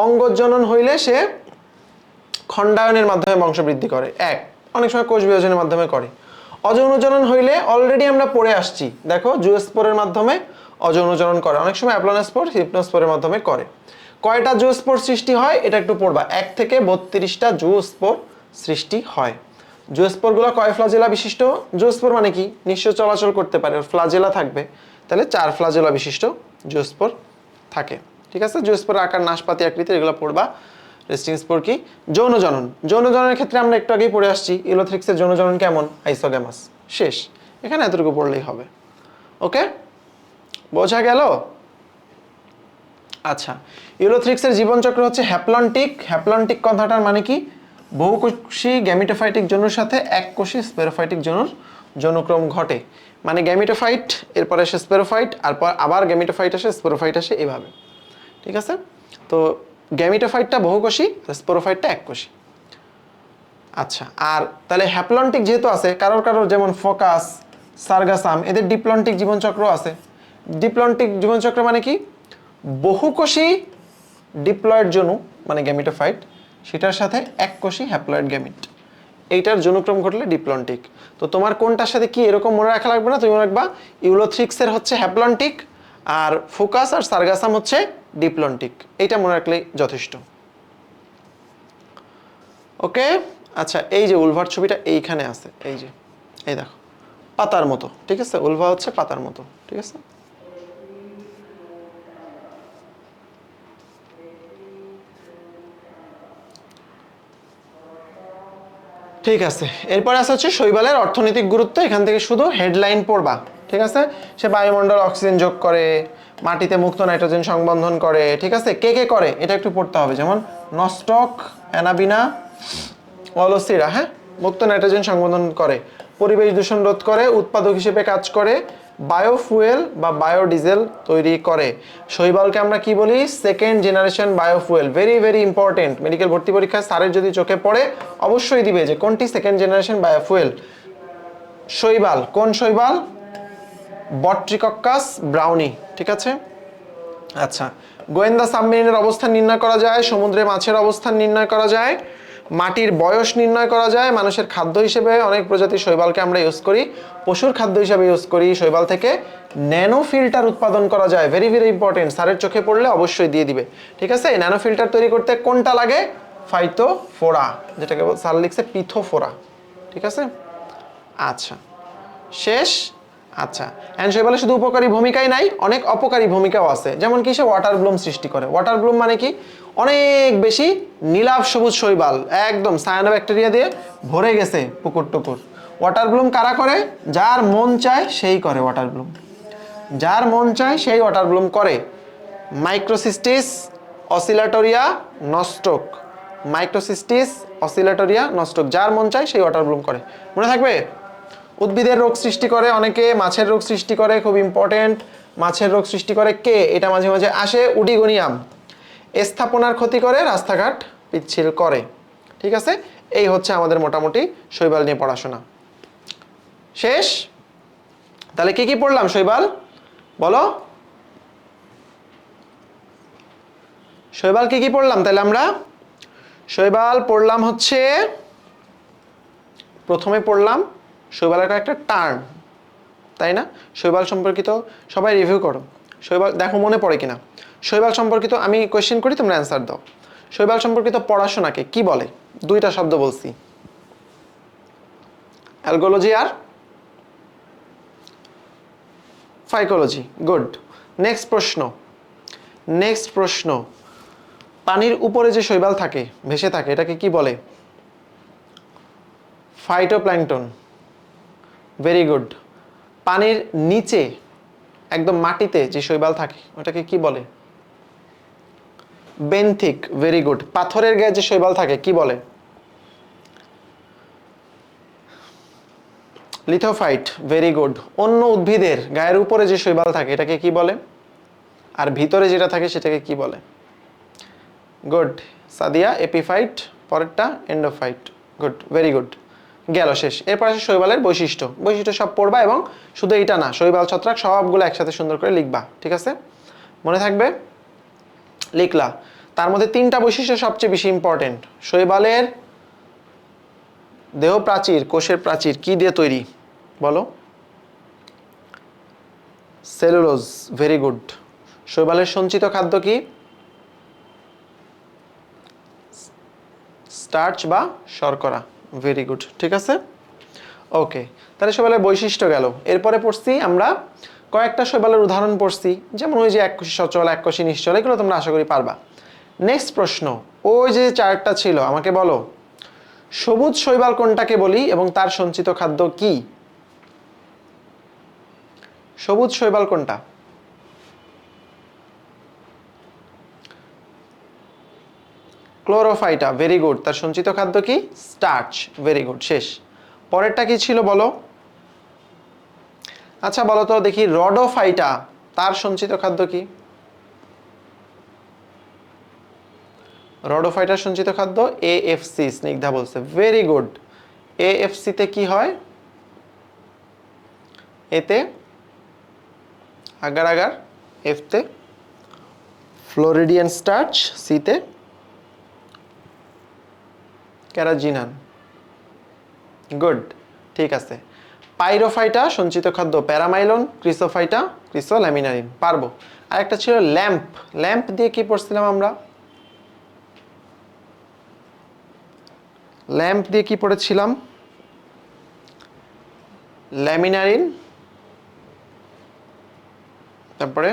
অঙ্গজনন হইলে সে খণ্ডায়নের মাধ্যমে বংশবৃদ্ধি করে, অনেক সময় কোষ বিভাজনের মাধ্যমে করে। অযৌনজনন হইলে অলরেডি আমরা পড়ে আসছি, দেখো জুওস্পোরের মাধ্যমে অযৌনজনন করে, অনেক সময় অ্যাপ্লনোস্পোর হিপনোস্পোরের মাধ্যমে করে। কয়টা জুওস্পোর সৃষ্টি হয় এটা একটু পড়বা, 1 থেকে 32টা জুওস্পোর সৃষ্টি হয়। জুওস্পোরগুলো কয় ফ্লাজেলা বিশিষ্ট? জুওস্পোর মানে কি, নিঃস্ব চলাচল করতে পারে, ফ্লাজেলা থাকবে, তাহলে 4 ফ্লাজেলা বিশিষ্ট জুওস্পোর থাকে। ঠিক আছে, জুওস্পোরের আকার নাশপাতি আকৃতির, এগুলো পড়বা। রেস্টিং স্পোর কি? যৌনজননের ক্ষেত্রে আমরা একটু আগেই পড়ে আসছি, ইউলোথ্রিক্সের যৌনজনন কেমন? আইসোগ্যামাস। শেষ, এখানে এতটুকু পড়লেই হবে। ওকে, বোঝা গেল? আচ্ছা, ইউলোথ্রিক্সের জীবনচক্র হচ্ছে হ্যাপ্লন্টিক। হ্যাপ্লন্টিক কথাটার মানে কি? বহুকোষী গ্যামিটোফাইটিক যৌনের সাথে এককোষী স্পেরোফাইটিক যৌনের যৌনক্রম ঘটে। মানে গ্যামিটোফাইট, এরপরে আসে স্পেরোফাইট, আবার গ্যামিটোফাইট আসে, স্পেরোফাইট আসে, এভাবে। ঠিক আছে, তো গ্যামিটোফাইটটা বহুকোষী, স্পোরোফাইটটা এককোষী। আচ্ছা, আর তাহলে হ্যাপ্লন্টিক যেহেতু আছে, কারোর যেমন ফোকাস, সার্গাসাম, এদের ডিপ্লন্টিক জীবনচক্র আছে। ডিপ্লন্টিক জীবনচক্র মানে কি? বহুকোষী ডিপ্লয়েড যৌন মানে গ্যামিটোফাইট, সেটার সাথে এককোষী হ্যাপ্লয়েড গ্যামিট, এইটার যৌনক্রম ঘটলে ডিপ্লন্টিক। তো তোমার কোনটার সাথে কি এরকম মনে রাখা লাগবে না, তুমি মনে রাখবা ইউলোথ্রিক্সের হচ্ছে হ্যাপ্লন্টিক, আর ফোকাস আর সার্গাসাম হচ্ছে ডিপ্লন্টিক, এইটা মনে রাখলেই যথেষ্ট। ওকে, আচ্ছা, এই যে উলভার ছবিটা এইখানে আছে, এই যে, এই দেখো পাতার মতো। ঠিক আছে, উলভা হচ্ছে পাতার মতো। ঠিক আছে, ঠিক আছে, এরপরে আছে হচ্ছে শৈবালের অর্থনৈতিক গুরুত্ব। এখান থেকে শুধু হেডলাইন পড়বা। ঠিক আছে, সে বায়ুমণ্ডল অক্সিজেন যোগ করে, মাটিতে মুক্ত নাইট্রোজেন সংবন্ধন করে। ঠিক আছে, কে কে করে এটা একটু পড়তে হবে, যেমন নস্টক, অ্যানাবিনা, অলসিরা, হ্যাঁ, মুক্ত নাইট্রোজেন সংবন্ধন করে, পরিবেশ দূষণ রোধ করে, উৎপাদক হিসেবে কাজ করে, বায়োফুয়েল বা বায়োডিজেল তৈরি করে। শৈবালকে আমরা কি বলি? Second generation biofuel. Very very important, medical ভর্তি পরীক্ষায় স্যারের যদি চোখে পড়ে অবশ্যই দিবে যে কোনটি সেকেন্ড জেনারেশন বায়োফুয়েল। শৈবাল, কোন শৈবাল? বট্রিকক্কাস ব্রাউনি। ঠিক আছে, আচ্ছা, গোয়েন্দা সাবমেরিনের অবস্থান নির্ণয় করা যায়, সমুদ্রে মাছের অবস্থান নির্ণয় করা যায়, মাটির বয়স নির্ণয় করা যায়, মানুষের খাদ্য হিসেবে অনেক প্রজাতির শৈবালকে আমরা ইউজ করি, পশুর খাদ্য হিসেবে ইউজ করি। শৈবাল থেকে ন্যানো ফিল্টার উৎপাদন করা যায়। ভেরি ভেরি ইম্পর্টেন্ট, স্যারের চোখে পড়লে অবশ্যই দিয়ে দিবে। ঠিক আছে, ন্যানো ফিল্টার তৈরি করতে কোনটা লাগে? ফাইটোফোরা, যেটাকে স্যার লিখছে পিথোফোরা। ঠিক আছে, আচ্ছা, শেষ। আচ্ছা, শৈবালের শুধু উপকারী ভূমিকাই নাই, অনেক অপকারী ভূমিকাও আছে। যেমন কি, সে ওয়াটার ব্লুম সৃষ্টি করে। ওয়াটার ব্লুম মানে কি? অনেক বেশি নীলাভ সবুজ শৈবাল, একদম সায়ানোব্যাকটেরিয়া দিয়ে ভরে গেছে পুকুর টুকুর। ওয়াটার ব্লুম কারা করে? যার মন চায় সেই করে ওয়াটার ব্লুম, যার মন চায় সেই ওয়াটার ব্লুম করে। মাইক্রোসিস্টিস, অসিলেটরিয়া, নস্টক। মাইক্রোসিস্টিস, অসিলেটরিয়া, নস্টক, যার মন চায় সেই ওয়াটার ব্লুম করে। মনে থাকবে? উদ্ভিদের রোগ সৃষ্টি করে অনেকে, মাছের রোগ সৃষ্টি করে, খুব ইম্পর্টেন্ট। মাছের রোগ সৃষ্টি করে কে? এটা মাঝে মাঝে আসে, উডিগোনিয়াম। স্থাপনার ক্ষতি করে, রাস্তাঘাট পিচ্ছিল করে। ঠিক আছে, এই হচ্ছে আমাদের মোটামুটি শৈবাল নিয়ে পড়াশোনা। শেষ? তাহলে কি কি পড়লাম? শৈবাল বলো, শৈবাল কি পড়লাম তাহলে আমরা? শৈবাল পড়লাম হচ্ছে, প্রথমে পড়লাম শৈবালের কয়েকটা টার্ম, তাই না? শৈবাল সম্পর্কিত সবাই রিভিউ করো। শৈবাল দেখো মনে পড়ে কিনা। শৈবাল সম্পর্কিত আমি কোয়েশ্চেন করি, তোমরা অ্যান্সার দাও। শৈবাল সম্পর্কিত পড়াশোনাকে কি বলে? দুইটা শব্দ বলছি, অ্যালগোলজি আর ফাইকোলজি। গুড। নেক্সট প্রশ্ন, পানির উপরে যে শৈবাল থাকে, ভেসে থাকে, এটাকে কি বলে? ফাইটোপ্ল্যাঙ্কটন। Very good. পানির নিচে একদম মাটিতে যে শৈবাল থাকে ওটাকে কি বলে? বেন্থিক। Very good. পাথরের গায়ে যে শৈবাল থাকে কি বলে? লিথোফাইট। Very good. অন্য উদ্ভিদের গায়ের উপরে যে শৈবাল থাকে এটাকে কি বলে? আর ভিতরে যেটা থাকে সেটাকে কি বলে? গুড সাদিয়া। এপিফাইট। পরেরটা এন্ডোফাইট। Good, very good. গেল, শেষ। এরপর আসে শৈবালের বৈশিষ্ট্য সব পড়বা, এবং শুধু এইটা না, শৈবাল ছত্রাক সবগুলো একসাথে সুন্দর করে লিখবা, ঠিক আছে? মনে থাকবে? লিখলা। তার মধ্যে 3টা বৈশিষ্ট্য সবচেয়ে বেশি ইম্পর্টেন্ট। শৈবালের দেহ প্রাচীর, কোষের প্রাচীর কি দিয়ে তৈরি বলো? সেলুলোজ। Very good. শৈবালের সঞ্চিত খাদ্য কি? স্টার্চ বা শর্করা। ভেরি গুড, ঠিক আছে। ওকে, তাহলে শৈবালের বৈশিষ্ট্য গেল। এরপরে পড়ছি আমরা কয়েকটা শৈবালের উদাহরণ পড়ছি, যেমন ওই যে এককোষী সচল, এককোষী নিশ্চল, এগুলো তোমরা আশা করি পারবা। নেক্সট প্রশ্ন, ওই যে চার্টটা ছিল, আমাকে বলো সবুজ শৈবাল কোনটাকে বলি এবং তার সঞ্চিত খাদ্য কি? সবুজ শৈবাল কোনটা? ক্লোরোফাইটা। Very good. তার সঞ্চিত খাদ্য কি? স্টার্চ। ভেরি গুড, শেষ। পরেরটা কি ছিল বলো? আচ্ছা বলো তো দেখি, রডোফাইটা, তার সঞ্চিত খাদ্য কি? রডোফাইটার সঞ্চিত খাদ্য এএফসি। স্নিগ্ধা বলছে। Very good. এএফসি তে কি হয়? এতে আগার আগার, এফতে ফ্লোরিডিয়ান স্টার্চ, সিতে ক্যারাজিনান। গুড, ঠিক আছে। পাইরোফাইটা সঞ্চিত খাদ্য প্যারামাইলন, ক্রিসোফাইটা ক্রিসোল্যামিনারিন। পারবো। আর একটা ছিল ল্যাম্প। ল্যাম্প দিয়ে কি পড়ছিলাম আমরা? ল্যাম্প দিয়ে কি পড়েছিলাম? ল্যামিনারিন, তারপরে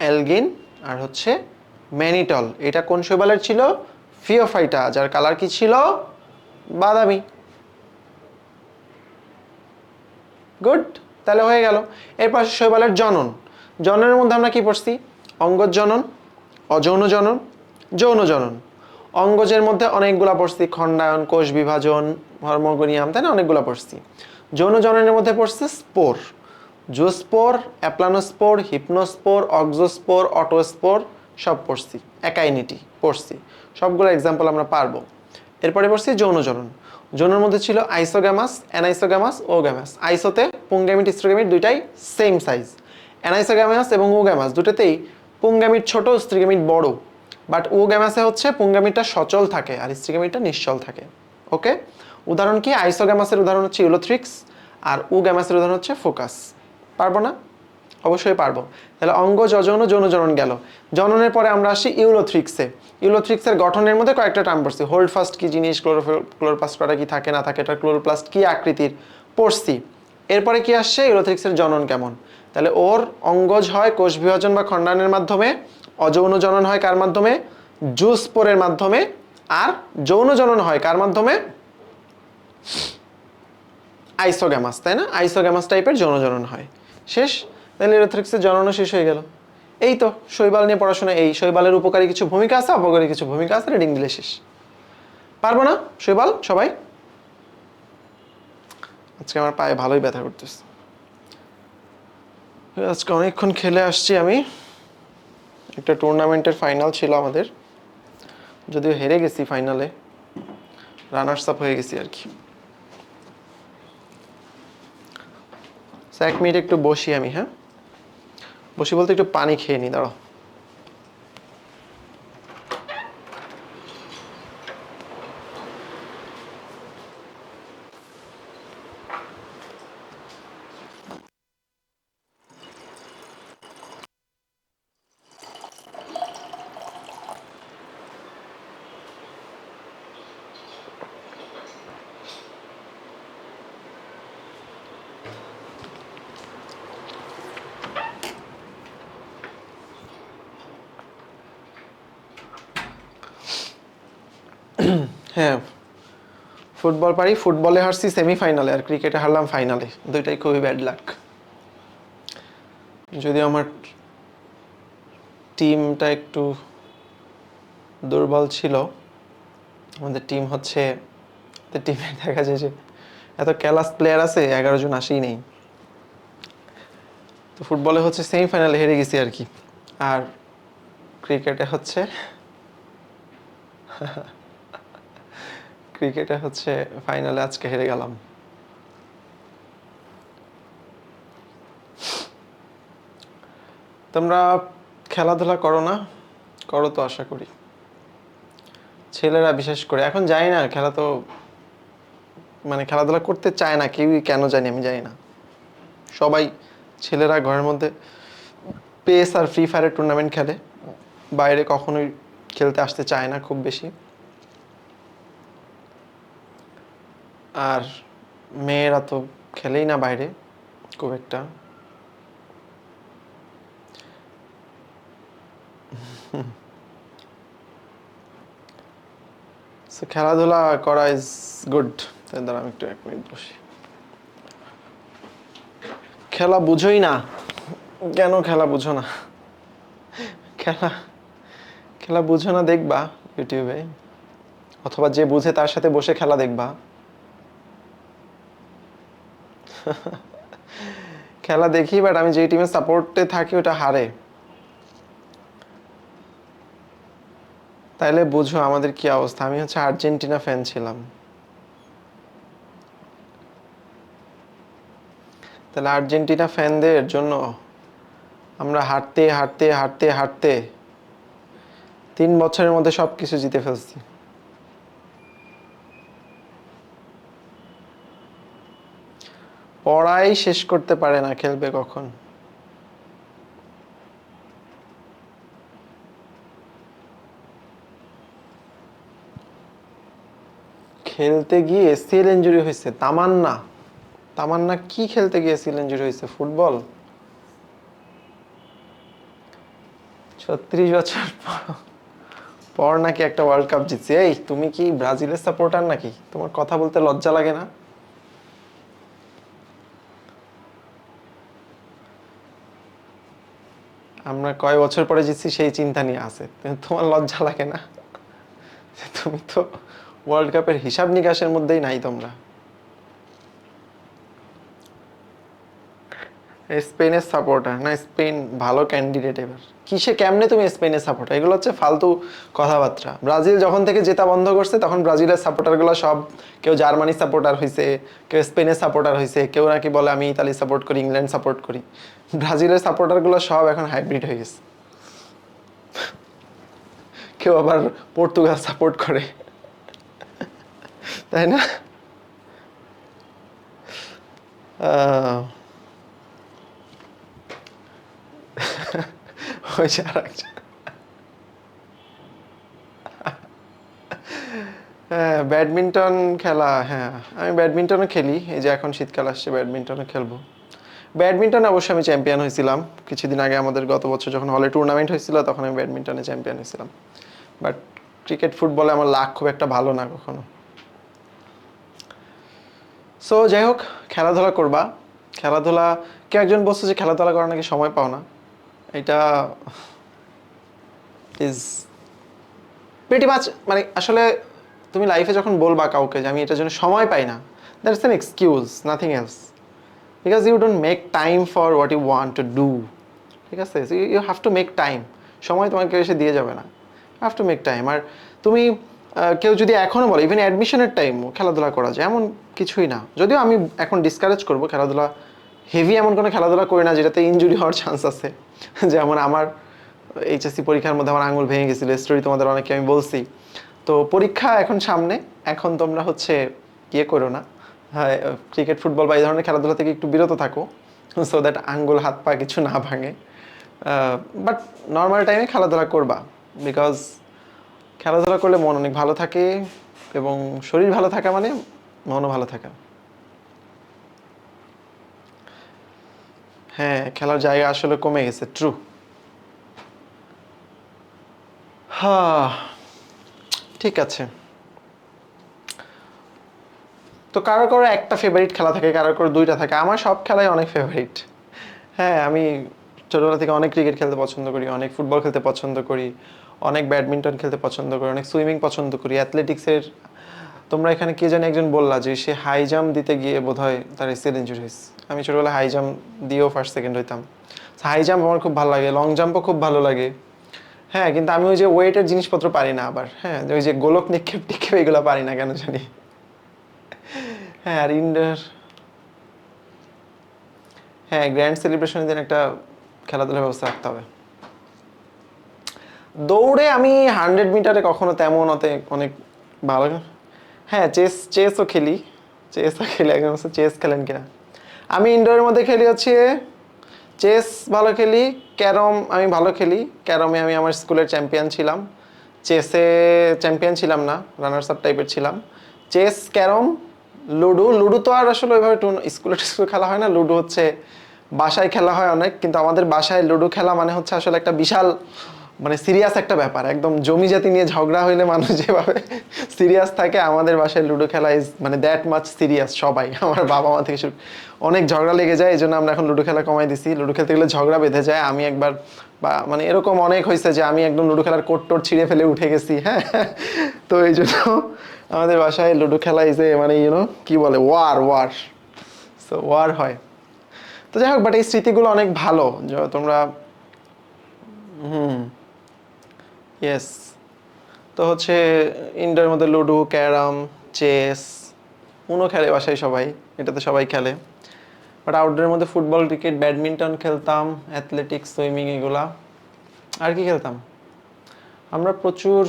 এলগিন, আর হচ্ছে ম্যানিটল। এটা কোন শৈবালের ছিল? ফিওফাইটা, যার কালার কি ছিল? বাদামি। গুড, তাহলে হয়ে গেল। এরপর শৈবালের জনন। জননের মধ্যে আমরা কি পড়ছি? অঙ্গজ জনন, অযৌন জনন, যৌন জনন। অঙ্গজের মধ্যে অনেকগুলা পড়ছি, খণ্ডায়ন, কোষ বিভাজন, হরমোগোনিয়াম, তাই না? অনেকগুলা পড়ছি। যৌন জননের মধ্যে পড়ছে স্পোর, জুস্পোর, অ্যাপ্লানোস্পোর, হিপনোস্পোর, অক্সোস্পোর, অটোস্পোর, সব পড়ছি। একাইনিটি পড়ছি, সবগুলো এক্সাম্পল আমরা পারবো। এরপরে পড়ছি যৌন জনন। যৌনের মধ্যে ছিল আইসোগ্যামাস, অ্যানাইসোগ্যামাস, ওগ্যামাস। আইসোতে পুংগ্যামিট স্ত্রোগ্যামিট দুইটাই সেম সাইজ। অ্যানাইসোগ্যামাস এবং ওগ্যামাস দুটোতেই পুংগ্যামিট ছোট, স্ত্রীগ্যামিট বড়। বাট ওগ্যামাসে হচ্ছে পুংগ্যামিটটা সচল থাকে আর স্ত্রীগ্যামিটটা নিশ্চল থাকে। ওকে, উদাহরণ কি? আইসোগ্যামাসের উদাহরণ হচ্ছে ইউলোথ্রিক্স, আর ওগ্যামাসের উদাহরণ হচ্ছে ফোকাস। পারবো না? অবশ্যই পারবো। তাহলে অঙ্গজ, অযৌন, যৌন জনন গেল। জননের পরে আমরা আসি ইউলোথ্রিক্সে। ইউলোথ্রিক্সের গঠনের মধ্যে কয়েকটা টার্ম পড়ছি। হোল্ড ফাস্ট কি জিনিস, ক্লোরোপ্লাস্ট করা কি থাকে না থাকে, এটা ক্লোরোপ্লাস্ট কি আকৃতির, পড়ছি। এরপরে কি আসছে? ইউলোথ্রিক্সের জনন কেমন। তাহলে ওর অঙ্গজ হয় কোষ বিভাজন বা খণ্ডায়নের মাধ্যমে, অযৌন জনন হয় কার মাধ্যমে? জুস্পোরের মাধ্যমে। আর যৌন জনন হয় কার মাধ্যমে? আইসোগ্যামাস, তাই না? আইসোগ্যামাস টাইপের যৌন জনন হয়। শেষ। তাহলে ইউলোথ্রিক্সের জননও শেষ হয়ে গেল। এই তো শৈবাল নিয়ে পড়াশোনা। এই শৈবালের উপকারী কিছু ভূমিকা আছে, অপকারী কিছু ভূমিকা আছে, রিডিং দিলে শেষ। পারবো না শৈবাল সবাই? আজকে আমার পায়ে ভালোই ব্যথা করতেছে। আজকে অনেকক্ষণ খেলে আসছি আমি। একটা টুর্নামেন্টের ফাইনাল ছিল আমাদের, যদিও হেরে গেছি ফাইনালে, রানার্স আপ হয়ে গেছি আর কি। 1 মিনিট একটু বসি আমি, হ্যাঁ? বসি বলতে একটু পানি খেয়ে নি, দাঁড়াও। হ্যাঁ, ফুটবল পারি, ফুটবলে হারছি সেমিফাইনালে, আর ক্রিকেটে হারলাম ফাইনালে, দুইটাই খুবই ব্যাড লাক। যদিও আমার টিমটা একটু দুর্বল ছিল। আমাদের টিম হচ্ছে, টিমে দেখা যায় যে এত ক্লাস প্লেয়ার আছে, 11 জন আসেই নেই। তো ফুটবলে হচ্ছে সেমিফাইনালে হেরে গেছি আর কি, আর ক্রিকেটে হচ্ছে ফাইনালে আজকে হেরে গেলাম। তোমরা খেলাধুলা করো না? করো তো আশা করি, ছেলেরা বিশেষ করে। এখন জানি না, খেলা তো মানে খেলাধুলা করতে চায় না কেউই, কেন জানি, আমি জানি না। সবাই ছেলেরা ঘরের মধ্যে পেস আর ফ্রি ফায়ারের টুর্নামেন্ট খেলে, বাইরে কখনোই খেলতে আসতে চায় না খুব বেশি। আর মেয়েরা তো খেলেই না বাইরে খুব একটা। খেলাধুলা করা ইজ গুড। দাঁড়া আমি একটু 1 মিনিট বসি। খেলা বুঝোই না কেন? খেলা বুঝো না? খেলা খেলা বুঝো না দেখবা ইউটিউবে, অথবা যে বুঝে তার সাথে বসে খেলা দেখবা। খেলা দেখি, বাট আমি যে টিমের সাপোর্টে থাকি ওটা হারে, তাইলে বুঝো আমাদের কি অবস্থা। আমি হচ্ছে আর্জেন্টিনা ফ্যান ছিলাম, তাহলে আর্জেন্টিনা ফ্যানদের জন্য আমরা হারতে হারতে হারতে হারতে 3 বছরের মধ্যে সবকিছু জিতে ফেলছি। পড়াই শেষ করতে পারে না, খেলবে কখন? খেলতে গিয়ে এসিএল ইনজুরি হয়েছে তামান্না। তামান্না কি খেলতে গিয়ে এসিএল ইনজুরি হয়েছে? ফুটবল? 36 বছর পর নাকি একটা ওয়ার্ল্ড কাপ জিতছে। এই তুমি কি ব্রাজিলের সাপোর্টার নাকি? তোমার কথা বলতে লজ্জা লাগে না? আমরা কয় বছর পরে জিতছি সেই চিন্তা নিয়ে আছে, কিন্তু তোমার লজ্জা লাগে না? তুমি তো ওয়ার্ল্ড কাপের হিসাব নিকাশের মধ্যেই নাই তোমরা। স্পেনের সাপোর্টার না? স্পেন ভালো ক্যান্ডিডেট এবার। কিসে কেমনে তুমি স্পেনের সাপোর্টার? এগুলো হচ্ছে ফালতু কথাবার্তা। ব্রাজিল যখন থেকে জেতা বন্ধ করছে তখন ব্রাজিলের সাপোর্টারগুলো সব, কেউ জার্মানি সাপোর্টার হয়েছে, কেউ স্পেনের সাপোর্টার হয়েছে, কেউ নাকি বলে আমি ইতালি সাপোর্ট করি, ইংল্যান্ড সাপোর্ট করি। ব্রাজিলের সাপোর্টারগুলো সব এখন হাইব্রিড হয়ে গেছে। কেউ আবার পর্তুগাল সাপোর্ট করে, তাই না? ওই যে আরেকজন। হ্যাঁ, ব্যাডমিন্টন খেলা, হ্যাঁ আমি ব্যাডমিন্টনও খেলি। এই যে এখন শীতকাল আসছে, ব্যাডমিন্টনও খেলবো। ব্যাডমিন্টন অবশ্যই আমি চ্যাম্পিয়ন হয়েছিলাম কিছুদিন আগে। আমাদের গত বছর যখন হলে টুর্নামেন্ট হয়েছিল তখন আমি ব্যাডমিন্টনে চ্যাম্পিয়ন হয়েছিলাম। বাট ক্রিকেট ফুটবলে আমার লাক খুব একটা ভালো না কখনো। সো যাই হোক, খেলাধুলা করবা। খেলাধুলা, কেউ একজন বলছে যে খেলাধুলা করার নাকি সময় পাও না। এটা ইজ প্রিটি মাচ, মানে আসলে তুমি লাইফে যখন বলবা কাউকে যে আমি এটার জন্য সময় পাই না, that's an excuse, nothing else. Because you don't make time for what you want to do. ঠিক আছে, you have to make time. সময় তোমাকে এসে দিয়ে যাবে না, হ্যাভ টু মেক টাইম। আর তুমি কেউ যদি এখনও বলে ইভেন অ্যাডমিশনের টাইমও খেলাধুলা করা যায়, এমন কিছুই না। যদিও আমি এখন ডিসকারেজ করবো খেলাধুলা, হেভি এমন কোনো খেলাধুলা করি না যেটাতে ইনজুরি হওয়ার চান্স আছে। যেমন আমার এইচএসসি পরীক্ষার মধ্যে আমার আঙুল ভেঙে গেছিল, স্টোরি তোমাদের অনেকে আমি বলছি। তো পরীক্ষা এখন সামনে, এখন তোমরা হচ্ছে ইয়ে করো না, হ্যাঁ ক্রিকেট ফুটবল বা এই ধরনের খেলাধুলা থেকে একটু বিরত থাকো, সো দ্যাট আঙ্গুল হাত পা কিছু না ভাঙে। বাট নর্মাল টাইমে খেলাধুলা করবা, বিকজ খেলাধুলা করলে মন অনেক ভালো থাকে, এবং শরীর ভালো থাকা মানে মনও ভালো থাকা। হ্যাঁ, খেলার জায়গা আসলে কমে গেছে, ট্রু। হ্যাঁ, ঠিক আছে। তো কারো কারো একটা ফেভারিট খেলা থাকে, কারো কারো দুইটা থাকে। আমার সব খেলাই অনেক ফেভারিট। হ্যাঁ, আমি ছোটবেলা থেকে অনেক ক্রিকেট খেলতে পছন্দ করি, অনেক ফুটবল খেলতে পছন্দ করি, অনেক ব্যাডমিন্টন খেলতে পছন্দ করি, অনেক সুইমিং পছন্দ করি, অ্যাথলেটিক্সের। তোমরা এখানে কে জানি একজন বললা যে সে হাই জাম্প দিতে গিয়ে বোধহয় তার এসিএল ইনজুরি হয়েছে। আমি ছোটবেলায় হাই জাম্প দিয়েও ফার্স্ট সেকেন্ড হইতাম। হাই জাম্প আমার খুব ভালো লাগে, লং জাম্পও খুব ভালো লাগে। হ্যাঁ, কিন্তু আমি ওই যে ওয়েটের জিনিসপত্র পারি না আবার। হ্যাঁ, ওই যে গোলক নিক্ষেপ টিক্ষেপ এগুলো পারি না কেন জানি। হ্যাঁ, আর ইনডোর, হ্যাঁ গ্র্যান্ড সেলিব্রেশনের দিন একটা খেলাধুলার ব্যবস্থা রাখতে হবে। দৌড়ে আমি 100 মিটারে কখনো তেমন অনেক ভালো। হ্যাঁ, চেসও খেলি, একজন চেস খেলেন কিনা। আমি ইনডোরের মধ্যে খেলি হচ্ছে চেস ভালো খেলি, ক্যারম আমি ভালো খেলি। ক্যারমে আমি আমার স্কুলের চ্যাম্পিয়ন ছিলাম, চেসে চ্যাম্পিয়ন ছিলাম না, রানার্স আপ টাইপের ছিলাম। চেস, ক্যারম, লুডো তো আর আসলে ওইভাবে স্কুলে খেলা হয় না। লুডো হচ্ছে বাসায় খেলা হয় অনেক, কিন্তু আমাদের বাসায় লুডো খেলা মানে হচ্ছে আসলে একটা বিশাল মানে সিরিয়াস একটা ব্যাপার। একদম জমি জাতি নিয়ে ঝগড়া হইলে মানুষ যেভাবে সিরিয়াস থাকে, আমাদের বাসায় লুডো খেলা ইজ মানে দ্যাট মাচ সিরিয়াস। সবাই, আমার বাবা মা থেকে শুরু, অনেক ঝগড়া লেগে যায়। এই জন্য আমরা এখন লুডো খেলা কমাই দিছি। লুডো খেলতে গেলে ঝগড়া বেঁধে যায়। আমি একবার বা মানে এরকম অনেক হয়েছে যে আমি একদম লুডো খেলার কোট টোট ছিঁড়ে ফেলে উঠে গেছি। হ্যাঁ, তো এই জন্য আমাদের বাসায় লুডো খেলা ইজে মানে কি বলে ওয়ার, সো ওয়ার হয়। তো যাই হোক, বাট এই স্মৃতিগুলো অনেক ভালো। তোমরা ইয়েস। তো হচ্ছে ইনডোরের মধ্যে লুডো, ক্যারাম, চেস, উনো খেলে বাসায় সবাই, এটা তো সবাই খেলে। বাট আউটডোরের মধ্যে ফুটবল, ক্রিকেট, ব্যাডমিন্টন খেলতাম, অ্যাথলেটিক্স, সুইমিং, এগুলা। আর কি খেলতাম, আমরা প্রচুর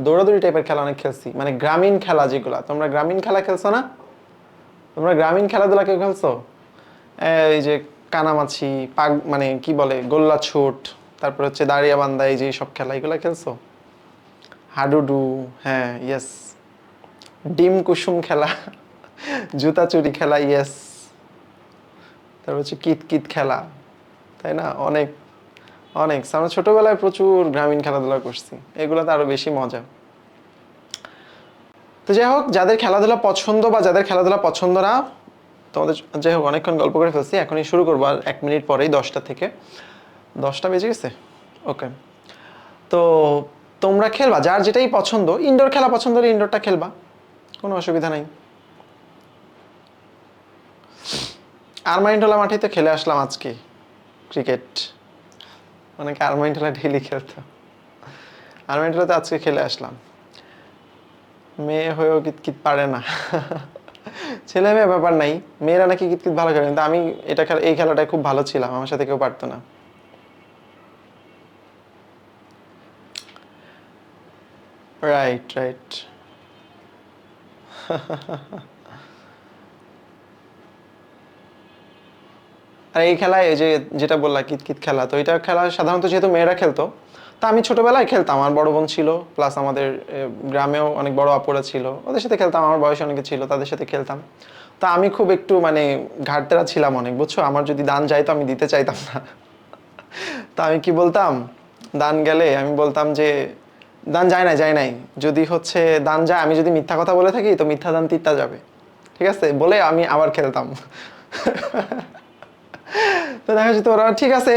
দৌড়াদৌড়ি টাইপের খেলা অনেক খেলছি, মানে গ্রামীণ খেলা যেগুলা। তোমরা গ্রামীণ খেলা খেলছো না? তোমরা গ্রামীণ খেলাধুলা কেউ খেলছো? এই যে কানামাছি, মানে কি বলে গোল্লা ছুট, তারপর হচ্ছে দাঁড়িয়া বান্ধা, এই যে সব খেলা এগুলা খেলছো? হাডুডু, হ্যাঁ ইয়েস। ডিম কুসুম খেলা, জুতা চুরি খেলা, ইয়েস। তারপর হচ্ছে কিত কিত খেলা, তাই না? অনেক অনেক আমরা ছোটবেলায় প্রচুর গ্রামীণ খেলাধুলা করছি, এগুলোতে আরো বেশি মজা। তো যাই হোক, যাদের খেলাধুলা পছন্দ বা যাদের খেলাধুলা পছন্দ না, তোমাদের যাই হোক অনেকক্ষণ গল্প করে ফেলছি, এখনই শুরু করবো আর 1 মিনিট পরেই, 10টা থেকে 10টা বেজে গেছে। ওকে, তো তোমরা খেলবা যার যেটাই পছন্দ। ইনডোর খেলা পছন্দ হলে ইনডোরটা খেলবা, কোনো অসুবিধা নাই। আরমাইনটোলা মাঠেই তো খেলে আসলাম আজকে ক্রিকেট। অনেকে আরমাইনটোলা ডেইলি খেলতো, আরমাইনটোলাতে আজকে খেলে আসলাম। মেয়ে হয়েও কিতকিত পারে না। ছেলে মেয়ে ব্যাপার নাই, মেয়েরা নাকি কিতকিত ভালো খেলে, কিন্তু আমি এই খেলাটায় খুব ভালো ছিলাম, আমার সাথে কেউ পারতো না। Right right. আর এই খেলায় এই যে যেটা বললা কিতকিত খেলা, তো এটা খেলা সাধারণত যেহেতু মেয়েরা খেলতো, তা আমি ছোটবেলায় খেলতাম। আমার বড় বোন ছিল, প্লাস আমাদের গ্রামেও অনেক বড় আপুরা ছিল, ওদের সাথে খেলতাম। আমার বয়স অনেকে ছিল, তাদের সাথে খেলতাম। তা আমি খুব একটু মানে ঘাটতেরা ছিলাম অনেক, বুঝছো? আমার যদি দান যাইতো আমি দিতে চাইতাম না। তা আমি কি বলতাম, দান গেলে আমি বলতাম যে দান যায় নাই, যদি হচ্ছে দান যায়, আমি যদি মিথ্যা কথা বলে থাকি তো মিথ্যা দান তিতা যাবে, ঠিক আছে বলে আমি আবার খেলতাম। তো দেখা যেত ওরা ঠিক আছে,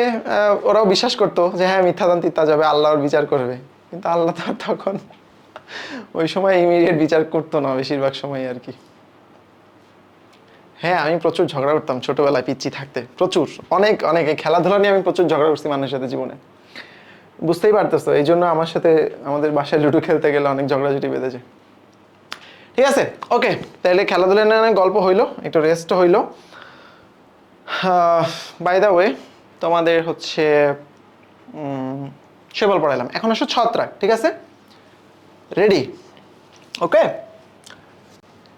ওরাও বিশ্বাস করতো যে হ্যাঁ মিথ্যা দান তিতা যাবে, আল্লাহর বিচার করবে। কিন্তু আল্লাহ তো তখন ওই সময় ইমিডিয়েট বিচার করতো না বেশিরভাগ সময় আর কি। হ্যাঁ, আমি প্রচুর ঝগড়া করতাম ছোটবেলায় পিচ্চি থাকতে, প্রচুর, অনেক অনেক। এই খেলাধুলা নিয়ে আমি প্রচুর ঝগড়া করছি মানুষের সাথে জীবনে, বুঝতেই পারতেছো। এই জন্য আমার সাথে আমাদের বাসায় লুডো খেলতে গেলে অনেক ঝগড়াঝাটি বেঁধেছে। ঠিক আছে, ওকে, তাহলে খেলাধুলা নিয়ে অনেক গল্প হইলো, একটু রেস্ট হইলো। বাই দ্য ওয়ে, তোমাদের হচ্ছে শৈবাল পড়াইলাম, এখন আসো ছত্রাক। ঠিক আছে, রেডি? ওকে,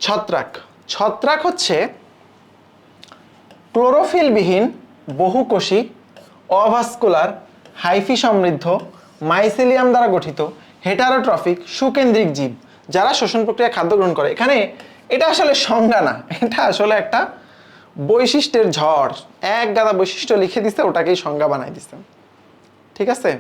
ছত্রাক। ছত্রাক হচ্ছে ক্লোরোফিলবিহীন, বহুকোষী, অভাস্কুলার, হাইফি সমৃদ্ধ, মাইসেলিয়াম দ্বারা গঠিত, হেটারোট্রফিক, সুকেন্দ্রিক জীব যারা শোষণ প্রক্রিয়া খাদ্য গ্রহণ করে। এখানে এটা আসলে সংজ্ঞা না, এটা আসলে একটা বৈশিষ্ট্যের ঝড়, এক গাদা বৈশিষ্ট্য লিখে দিচ্ছে, ওটাকেই সংজ্ঞা বানাই দিচ্ছে। ঠিক আছে,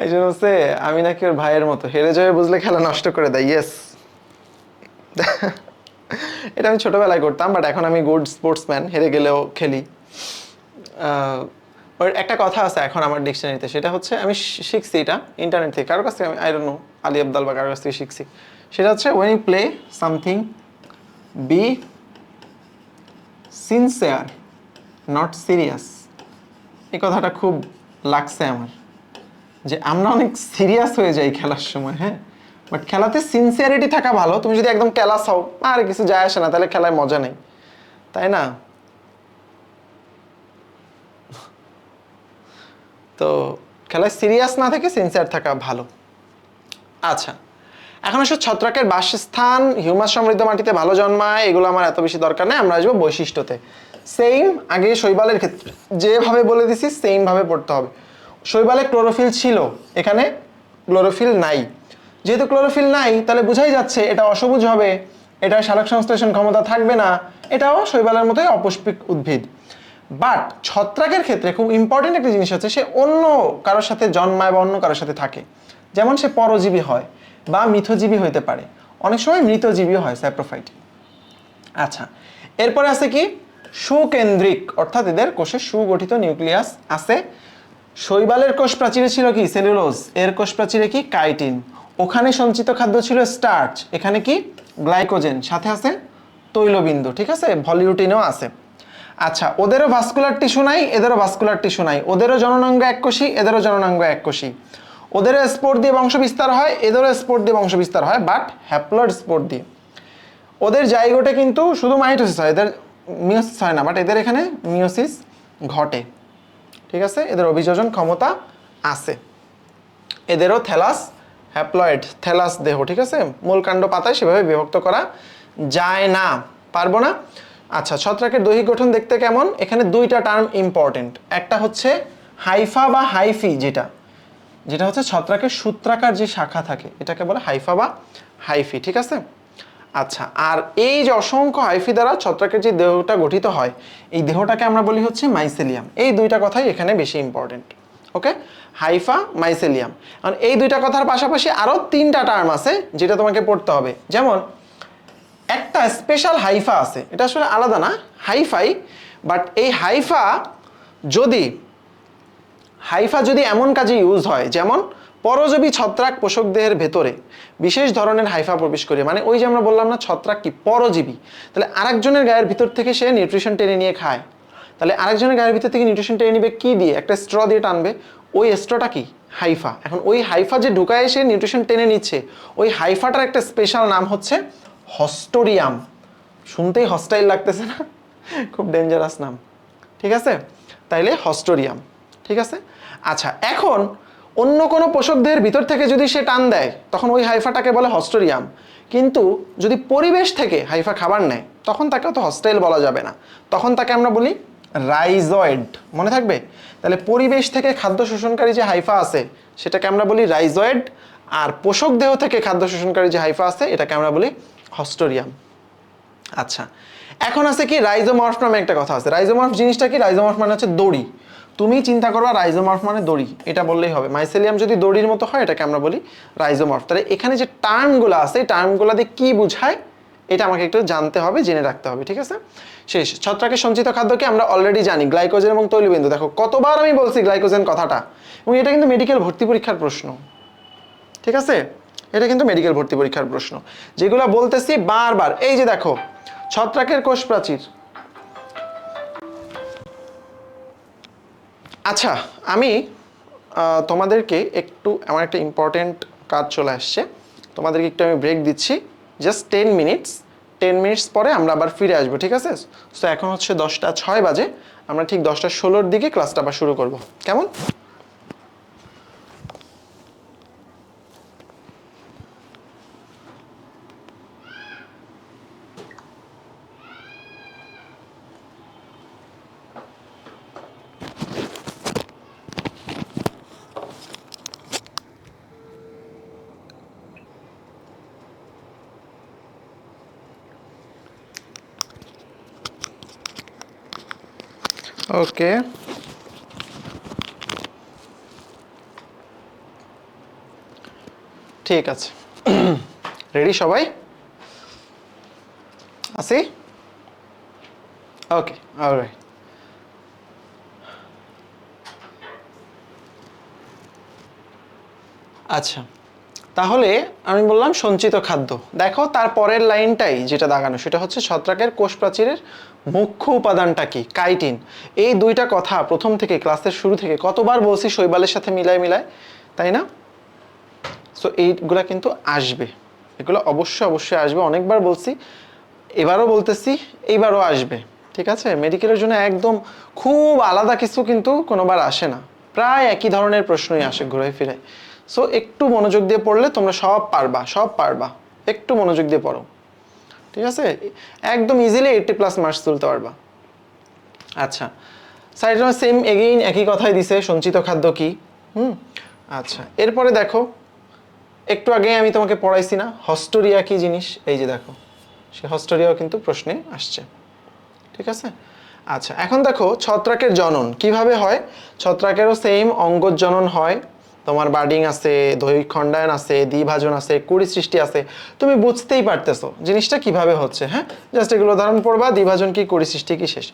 এই জন্য হচ্ছে আমি নাকি ওর ভাইয়ের মতো, হেরে যাবে বুঝলে খেলা নষ্ট করে দেয়। ইয়েস, এটা আমি ছোটবেলায় করতাম, বাট এখন আমি গুড স্পোর্টসম্যান, হেরে গেলেও খেলি। ওর একটা কথা আছে এখন আমার ডিকশনারিতে, সেটা হচ্ছে আমি শিখছি এটা ইন্টারনেট থেকে, কারোর কাছ থেকে, আমি I don't know, Ali Abdaal বা কারোর কাছ থেকে শিখছি। সেটা হচ্ছে when you play something, be sincere not serious. এই কথাটা খুব লাগছে আমার, যে আমরা অনেক সিরিয়াস হয়ে যাই খেলার সময়, হ্যাঁ, বাট খেলাতে সিনসিয়ারিটি থাকা ভালো। তুমি যদি একদম ক্যালাস হও, আর কিছু যায় আসে না, তাহলে খেলায় মজা নেই, তাই না? তো খেলায় সিরিয়াস না থেকে সিনসিয়ার থাকা ভালো। আচ্ছা, এখন আসলে ছত্রাকের বাসস্থান হিউমাস সমৃদ্ধ মাটিতে ভালো জন্মায়, এগুলো আমার এত বেশি দরকার নেই, আমরা আসবো বৈশিষ্ট্যতে। সেম আগে শৈবালের ক্ষেত্রে যেভাবে বলে দিছি সেম ভাবে পড়তে হবে। শৈবালে ক্লোরোফিল ছিল, এখানে ক্লোরোফিল নাই। যেহেতু ক্লোরোফিল নাই, তাহলে বোঝাই যাচ্ছে এটা অসবুজ হবে, এটা সালোক সংশ্লেষণ ক্ষমতা থাকবে না, এটাও শৈবালের মতোই অপুষ্পিক উদ্ভিদ। বাট ছত্রাকের ক্ষেত্রে খুব ইম্পর্টেন্ট একটা জিনিস হচ্ছে, সে অন্য কারোর সাথে জন্মায় বা অন্য কারোর সাথে থাকে। যেমন সে পরজীবী হয় বা মিথজীবী হইতে পারে, অনেক সময় মৃতজীবী হয়, স্যাপ্রোফাইট। আচ্ছা, এরপরে আছে কি সুকেন্দ্রিক, অর্থাৎ এদের কোষে সুগঠিত নিউক্লিয়াস আছে। শৈবালের কোষ প্রাচীরে ছিল কি সেলুলোজ, এর কোষ প্রাচীরে কি কাইটিন, ওখানে সঞ্চিত খাদ্য ছিল স্টার্চ, এখানে কি গ্লাইকোজেন, সাথে আছে তৈলবিন্দু। ঠিক আছে, ভলিউটিনও আছে। আচ্ছা, ওদেরও ভাস্কুলার টিস্যু নাই, এদেরও ভাস্কুলার টিস্যু নাই, ওদেরও জননাঙ্গ এককোষী, এদেরও জননাঙ্গ এককোষী, ওদেরও স্পোর দিয়ে বংশ বিস্তার হয়, এদেরও স্পোর দিয়ে বংশ বিস্তার হয়, বাট হ্যাপ্লয়েড স্পোর দিয়ে। ওদের জাইগোটে কিন্তু শুধু মাইটোসিস হয়, এদের মিওসিস হয় না, বাট এদের এখানে মিওসিস ঘটে। ঠিক আছে, এদের অভিযোজন ক্ষমতা আছে। এদেরও থ্যালাস, হ্যাপ্লয়েড থ্যালাস দেহ। ঠিক আছে, মূল কাণ্ড পাতায় সেভাবে বিভক্ত করা যায় না, পারবো না। আচ্ছা, ছত্রাকের দৈহিক গঠন দেখতে কেমন? এখানে দুইটা টার্ম ইম্পর্টেন্ট, একটা হচ্ছে হাইফা বা হাইফি, যেটা হচ্ছে ছত্রাকের সূত্রাকার যে শাখা থাকে, এটাকে বলে হাইফা বা হাইফি। ঠিক আছে, আচ্ছা, আর এই যে অসংখ্য হাইফি দ্বারা ছত্রাকের যে দেহটা গঠিত হয়, এই দেহটাকে আমরা বলি হচ্ছে মাইসেলিয়াম। এই দুইটা কথাই এখানে বেশি ইম্পর্টেন্ট। ওকে, হাইফা, মাইসেলিয়াম। কারণ এই দুইটা কথার পাশাপাশি আরও তিনটা টার্ম আছে যেটা তোমাকে পড়তে হবে। যেমন একটা স্পেশাল হাইফা আছে, এটা আসলে আলাদা না, হাইফাই, বাট এই হাইফা যদি এমন কাজে ইউজ হয়, যেমন পরজীবী ছত্রাক পোষক দেহের ভেতরে বিশেষ ধরনের হাইফা প্রবেশ করে, মানে ওই যে আমরা বললাম না ছত্রাক কি পরজীবী, তাহলে আরেকজনের গায়ের ভিতর থেকে সে নিউট্রিশন টেনে নিয়ে খায়, তাহলে আরেকজনের গায়ের ভিতর থেকে নিউট্রিশন টেনে নিবে কি দিয়ে? একটা স্ট্র দিয়ে টানবে, ওই স্ট্রটা কি হাইফা। এখন ওই হাইফা যে ঢুকায় এসে নিউট্রিশন টেনে নিচ্ছে, ওই হাইফাটার একটা স্পেশাল নাম হচ্ছে হস্টোরিয়াম। শুনতেই হস্টাইল লাগতেছে না? খুব ডেঞ্জারাস নাম। ঠিক আছে, তাইলে হস্টোরিয়াম। ঠিক আছে, আচ্ছা, এখন অন্য কোনো পোষক দেহের ভিতর থেকে যদি সে টান দেয়, তখন ওই হাইফাটাকে বলে হস্টোরিয়াম। কিন্তু যদি পরিবেশ থেকে হাইফা খাবার নেয়, তখন তাকে তো হস্টাইল বলা যাবে না, তখন তাকে আমরা বলি রাইজয়েড। মনে থাকবে? তাহলে পরিবেশ থেকে খাদ্য শোষণকারী যে হাইফা আছে, সেটাকে আমরা বলি রাইজয়েড, আর পোষক দেহ থেকে খাদ্য শোষণকারী যে হাইফা আছে, এটাকে আমরা বলি হস্টোরিয়াম। আচ্ছা, এখন আছে কি রাইজোমর্ফ নামে একটা কথা আছে। রাইজোমর্ফ জিনিসটা কি? রাইজোমর্ফ মানে হচ্ছে দড়ি। তুমি চিন্তা করবা রাইজোমর্ফ মানে দড়ি, এটা বললেই হবে। মাইসেলিয়াম যদি দড়ির মতো হয়, এটাকে আমরা বলি রাইজোমর্ফ। তাহলে এখানে যে টার্মগুলো আছে, এই টার্মগুলো দিয়ে কি বোঝায়, এটা আমাকে একটু জানতে হবে, জেনে রাখতে হবে। ঠিক আছে, শেষ। ছত্রাকের সঞ্চিত খাদ্যকে আমরা অলরেডি জানি, গ্লাইকোজেন এবং তৈলবিন্দু। দেখো কতবার আমি বলছি গ্লাইকোজেন কথাটা, এবং এটা কিন্তু মেডিকেল ভর্তি পরীক্ষার প্রশ্ন। ঠিক আছে, এটা কিন্তু মেডিকেল ভর্তি পরীক্ষার প্রশ্ন, যেগুলো বলতেছি বারবার। এই যে দেখো, ছত্রাকের কোষ প্রাচীর। আচ্ছা, আমি তোমাদেরকে একটু, আমার একটা ইম্পর্টেন্ট কাজ চলে আসছে, তোমাদেরকে একটু আমি ব্রেক দিচ্ছি, জাস্ট 10 মিনিটস। 10 মিনিটস পরে আমরা আবার ফিরে আসবো, ঠিক আছে? সো এখন হচ্ছে 10টা 6 বাজে, আমরা ঠিক 10টা 16-র দিকে ক্লাসটা আবার শুরু করব, কেমন? ওকে, ঠিক আছে। রেডি সবাই? আছি? ওকে, অলরাইট। আচ্ছা, তাহলে আমি বললাম সঞ্চিত খাদ্য। দেখো তার পরের লাইনটাই যেটা দাগানো, সেটা হচ্ছে ছত্রাকের কোষ প্রাচীরের মুখ্য উপাদানটা কি? কাইটিন। এই দুইটা কথা প্রথম থেকে ক্লাসের শুরু থেকে কতবার বলছি শৈবালের সাথে মিলায় মিলায়, তাই না? সো এইগুলা কিন্তু আসবে, এগুলো অবশ্যই অবশ্যই আসবে, অনেকবার বলছি, এবারও বলতেছি, এইবারও আসবে, ঠিক আছে? মেডিকেলের জন্য একদম খুব আলাদা কিছু কিন্তু কোনোবার আসে না, প্রায় একই ধরনের প্রশ্নই আসে ঘুরে ফিরে। সো একটু মনোযোগ দিয়ে পড়লে তোমরা সব পারবা, সব পারবা, একটু মনোযোগ দিয়ে পড়ো, ঠিক আছে? একদম ইজিলি 80+ মার্কস তুলতে পারবা। আচ্ছা, সাইড সেম এগেইন একই কথাই দিছে, সঞ্চিত খাদ্য কি। আচ্ছা, এরপরে দেখো, একটু আগে আমি তোমাকে পড়াইছি না হস্টোরিয়া কি জিনিস, এই যে দেখো, সে হস্টোরিয়াও কিন্তু প্রশ্নে আসছে, ঠিক আছে? আচ্ছা, এখন দেখো ছত্রাকের জনন কিভাবে হয়। ছত্রাকেরও সেম অঙ্গজ জনন হয়, তোমার বার্ডিং আছে, দৈহিক খণ্ডায়ন আছে, দ্বিভাজন আছে, কুড়ি সৃষ্টি আছে। তুমি বুঝতেই পারতেছো জিনিসটা কিভাবে হচ্ছে, হ্যাঁ? জাস্ট এগুলো উদাহরণ পড়বা, দ্বিভাজন কি, কুড়ি সৃষ্টি কি, শেষ।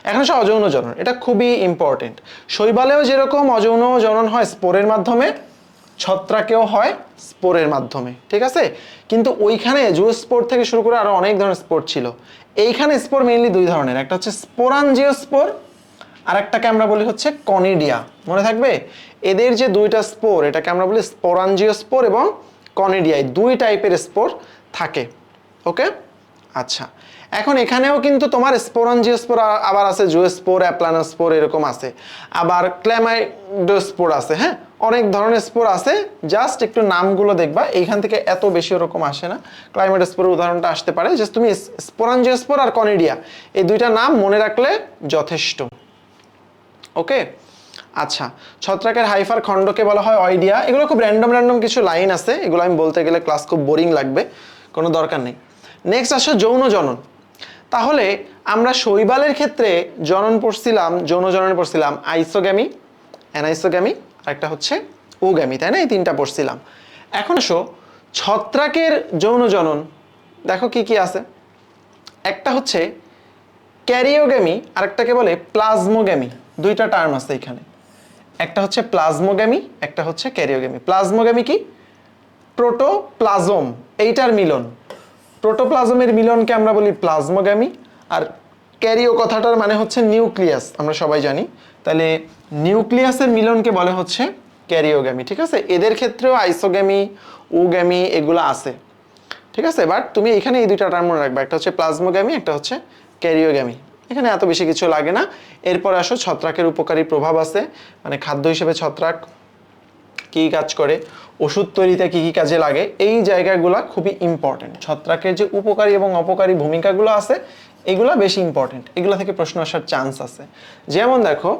এখন সে অযৌন জনন, এটা খুবই ইম্পর্টেন্ট। শৈবালেও যেরকম অযৌন জনন হয় স্পোরের মাধ্যমে, ছত্রাকেও হয় স্পোরের মাধ্যমে, ঠিক আছে? কিন্তু ওইখানে জুস্পোর থেকে শুরু করে আরো অনেক ধরনের স্পোর ছিল। এইখানে স্পোর মেইনলি দুই ধরনের, একটা হচ্ছে স্পোরাঞ্জিওস্পোর, আর একটাকে আমরা বলি হচ্ছে কনিডিয়া। মনে থাকবে, এদের যে দুইটা স্পোর, এটাকে আমরা বলি স্পোরাঞ্জিওস্পোর এবং কনিডিয়া, দুই টাইপের স্পোর থাকে, ওকে? আচ্ছা, এখন এখানেও কিন্তু তোমার স্পোরাঞ্জিওস্পোর আবার আছে, জুস্পোর, অ্যাপ্লানোস্পোর এরকম আছে, আবার ক্ল্যামাইডোস্পোর আছে, হ্যাঁ? অনেক ধরনের স্পোর আছে, জাস্ট একটু নামগুলো দেখবা, এইখান থেকে এত বেশি ওরকম আসে না। ক্লাইমাইডোস্পোরের উদাহরণটা আসতে পারে, জাস্ট তুমি স্পোরাঞ্জিওস্পোর আর কনিডিয়া এই দুইটা নাম মনে রাখলে যথেষ্ট, ওকে? আচ্ছা, ছত্রাকের হাইফার খণ্ডকে বলা হয় অয়েডিয়া। এগুলো খুব র্যান্ডম কিছু লাইন আছে, এগুলো আমি বলতে গেলে ক্লাস খুব বোরিং লাগবে, কোনো দরকার নেই। নেক্সট আসে যৌন জনন। তাহলে আমরা শৈবালের ক্ষেত্রে জনন পড়ছিলাম, যৌন জনন পড়ছিলাম আইসোগ্যামি, অ্যানাইসোগ্যামি, আর একটা হচ্ছে ওগ্যামি, তাই না? এই তিনটা পড়ছিলাম। এখন আসো ছত্রাকের যৌন জনন, দেখো কি কি আছে। একটা হচ্ছে ক্যারিওগ্যামি, আরেকটাকে বলে প্লাজমোগ্যামি। দুইটা টার্ম আছে এখানে, একটা হচ্ছে প্লাজমোগ্যামি, একটা হচ্ছে ক্যারিওগ্যামি। প্লাজমোগ্যামি কি? প্রোটোপ্লাজম, এইটার মিলন, প্রোটোপ্লাজমের মিলনকে আমরা বলি প্লাজমোগ্যামি। আর ক্যারিও কথাটার মানে হচ্ছে নিউক্লিয়াস, আমরা সবাই জানি, তাহলে নিউক্লিয়াসের মিলনকে বলে হচ্ছে ক্যারিওগ্যামি, ঠিক আছে? এদের ক্ষেত্রেও আইসোগ্যামি, ওগ্যামি এগুলো আছে, ঠিক আছে? বাট তুমি এখানে এই দুইটা টার্ম মনে রাখবা, একটা হচ্ছে প্লাজমোগ্যামি, একটা হচ্ছে ক্যারিওগ্যামি। এখানে এত বেশি কিছু লাগে না। এরপর আসো ছত্রাকের উপকারী প্রভাব আছে, মানে খাদ্য হিসেবে ছত্রাক কি কাজ করে, ওষুধ তৈরিতে কি কি কাজে লাগে, এই জায়গাগুলো খুবই ইম্পর্টেন্ট। ছত্রাকের যে উপকারী এবং অপকারী ভূমিকাগুলো আছে এগুলো বেশি ইম্পর্টেন্ট, এগুলো থেকে প্রশ্ন আসার চান্স আছে। যেমন দেখো,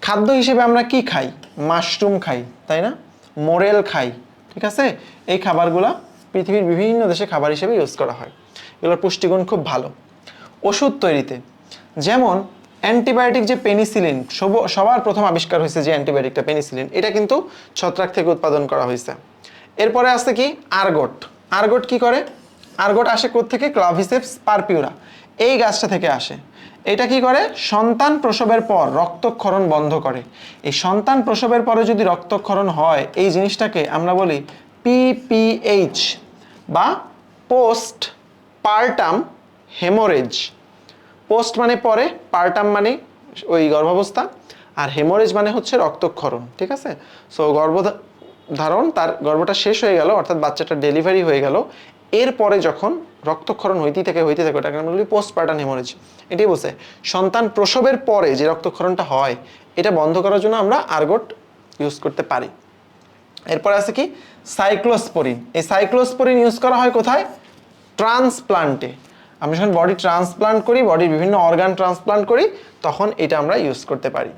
খাদ্য হিসেবে আমরা কি খাই? মাশরুম খাই, তাই না? মোরেল খাই, ঠিক আছে? এই খাবারগুলো পৃথিবীর বিভিন্ন দেশে খাবার হিসেবে ইউজ করা হয়, এগুলোর পুষ্টিগুণ খুব ভালো। ওষুধ তৈরিতে যেমন অ্যান্টিবায়োটিক, যে পেনিসিলিন, সবার প্রথম আবিষ্কার হয়েছে যে অ্যান্টিবায়োটিকটা পেনিসিলিন, এটা কিন্তু ছত্রাক থেকে উৎপাদন করা হয়েছে। এরপরে আছে কি? আর্গট। আর্গট কি করে? আর্গট আসে কোত্থেকে? ক্লাভিসেপস পারপিউরা, এই গাছটা থেকে আসে। এটা কি করে? সন্তান প্রসবের পর রক্তক্ষরণ বন্ধ করে। এই সন্তান প্রসবের পরে যদি রক্তক্ষরণ হয়, এই জিনিসটাকে আমরা বলি পিপিএইচ বা পোস্ট পার্টাম হেমোরেজ। পোস্ট মানে পরে, পার্টাম মানে ওই গর্ভাবস্থা, আর হেমোরেজ মানে হচ্ছে রক্তক্ষরণ, ঠিক আছে? সো গর্ভধারণ, তার গর্ভটা শেষ হয়ে গেল, অর্থাৎ বাচ্চাটা ডেলিভারি হয়ে গেল, এরপরে যখন রক্তক্ষরণ হইতে থাকে ওটাকে আমরা বলি পোস্টপার্টাম হেমোরেজ। এটাই বলছে সন্তান প্রসবের পরে যে রক্তক্ষরণটা হয় এটা বন্ধ করার জন্য আমরা আর্গট ইউজ করতে পারি। এরপরে আছে কি সাইক্লোস্পোরিন। এই সাইক্লোস্পোরিন ইউজ করা হয় কোথায়? ট্রান্সপ্লান্টে। আমরা যখন বডি ট্রান্সপ্লান্ট করি, বডির বিভিন্ন অর্গান ট্রান্সপ্লান্ট করি, তখন এটা আমরা ইউজ করতে পারি।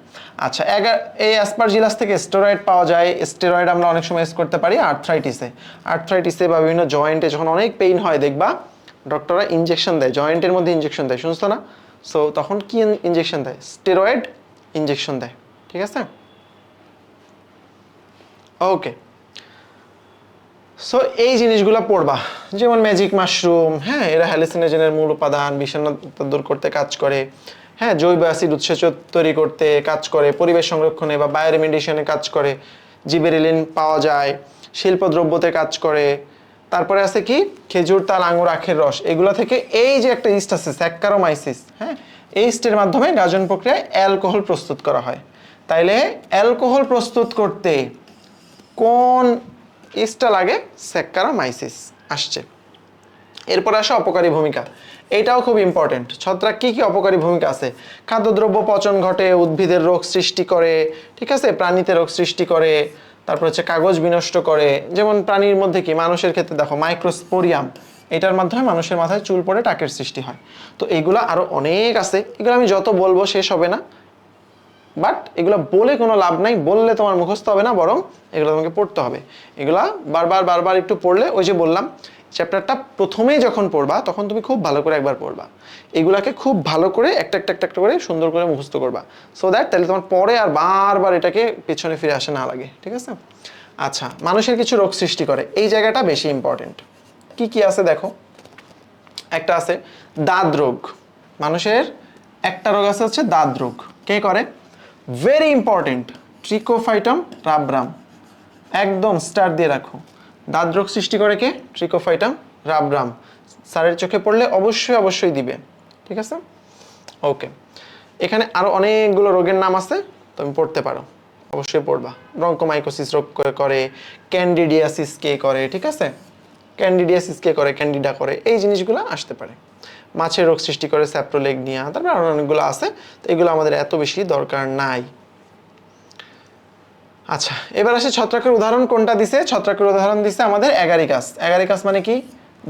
আচ্ছা, এই অ্যাসপারজিলাস থেকে স্টেরয়েড পাওয়া যায়। স্টেরয়েড আমরা অনেক সময় ইউজ করতে পারি আর্থ্রাইটিসে বা বিভিন্ন জয়েন্টে যখন অনেক পেইন হয় দেখবা ডক্টররা ইনজেকশন দেয়, জয়েন্টের মধ্যে ইনজেকশন দেয়, শুনছো না? সো তখন কি ইনজেকশন দেয়? স্টেরয়েড ইনজেকশন দেয়। ঠিক আছে, ওকে। সো এই জিনিসগুলো পড়বা, যেমন ম্যাজিক মাশরুম, হ্যাঁ, এরা হ্যালুসিনোজেনের মূল উপাদান, বিষণ্ণতা দূর করতে কাজ করে, হ্যাঁ, জৈব অ্যাসিড উৎসেচক তৈরি করতে কাজ করে, পরিবেশ সংরক্ষণে বা বায়োরেমিডিয়েশনে কাজ করে, জিবেরেলিন পাওয়া যায়, শিল্পদ্রব্যতে কাজ করে। তারপরে আছে কি খেজুর, তাল, আঙুর, আখের রস, এগুলো থেকে এই যে একটা ইস্ট আছে স্যাক্কারোমাইসিস, হ্যাঁ, এই ইস্টের মাধ্যমে গাজন প্রক্রিয়ায় অ্যালকোহল প্রস্তুত করা হয়। তাইলে অ্যালকোহল প্রস্তুত করতে কোন ইস্টটা লাগে? স্যাক্কারোমাইসিস আসছে। এরপর আসে অপকারী ভূমিকা। এইটাও খুব ইম্পর্টেন্ট। ছত্রাক কি কি অপকারী ভূমিকা আছে? খাদ্যদ্রব্য পচন ঘটে, উদ্ভিদের রোগ সৃষ্টি করে, ঠিক আছে, প্রাণীতে রোগ সৃষ্টি করে, তারপর হচ্ছে কাগজ বিনষ্ট করে। যেমন প্রাণীর মধ্যে কি, মানুষের ক্ষেত্রে দেখো মাইক্রোস্পোরিয়াম, এটার মাধ্যমে মানুষের মাথায় চুল পড়ে টাকের সৃষ্টি হয়। তো এইগুলা আরো অনেক আছে, এগুলো আমি যত বলবো শেষ হবে না, বাট এগুলো বলে কোনো লাভ নাই, বললে তোমার মুখস্থ হবে না, বরং এগুলো তোমাকে পড়তে হবে। এগুলা বারবার একটু পড়লে, ওই যে বললাম চ্যাপ্টারটা প্রথমেই যখন পড়বা তখন তুমি খুব ভালো করে একবার পড়বা, এগুলাকে খুব ভালো করে একটা করে সুন্দর করে মুখস্থ করবা, সো দ্যাট তাহলে তোমার পরে আর বারবার এটাকে পেছনে ফিরে আসে না লাগে। ঠিক আছে, আচ্ছা, মানুষের কিছু রোগ সৃষ্টি করে, এই জায়গাটা বেশি ইম্পর্টেন্ট। কি কি আছে দেখো, একটা আছে দাঁত রোগ। মানুষের একটা রোগ আছে হচ্ছে দাঁত রোগ। কে করে? ভেরি ইম্পর্টেন্ট, ট্রিকোফাইটাম রাবরাম, একদম স্টার দিয়ে রাখো। দাঁত রোগ সৃষ্টি করে কে? ট্রিকোফাইটাম রাবরাম। স্যারের চোখে পড়লে অবশ্যই দিবে। ঠিক আছে, ওকে। এখানে আরো অনেকগুলো রোগের নাম আছে, তুমি পড়তে পারো, অবশ্যই পড়বা। ব্রঙ্কোমাইকোসিস রোগ করে, ক্যান্ডিডিয়াসিস কে করে, ঠিক আছে, ক্যান্ডিডিয়াসিস কে করে, ক্যান্ডিডা করে, এই জিনিসগুলো আসতে পারে। মাছের রোগ সৃষ্টি করে স্যাপ্রোলেগনিয়া, তারপর আরো অনেকগুলো আছে, তো এগুলো আমাদের এত বেশি দরকার নাই। আচ্ছা, এবার আসে ছত্রাকের উদাহরণ কোনটা দিছে? ছত্রাকের উদাহরণ দিছে আমাদের অ্যাগারিকাস। অ্যাগারিকাস মানে কি?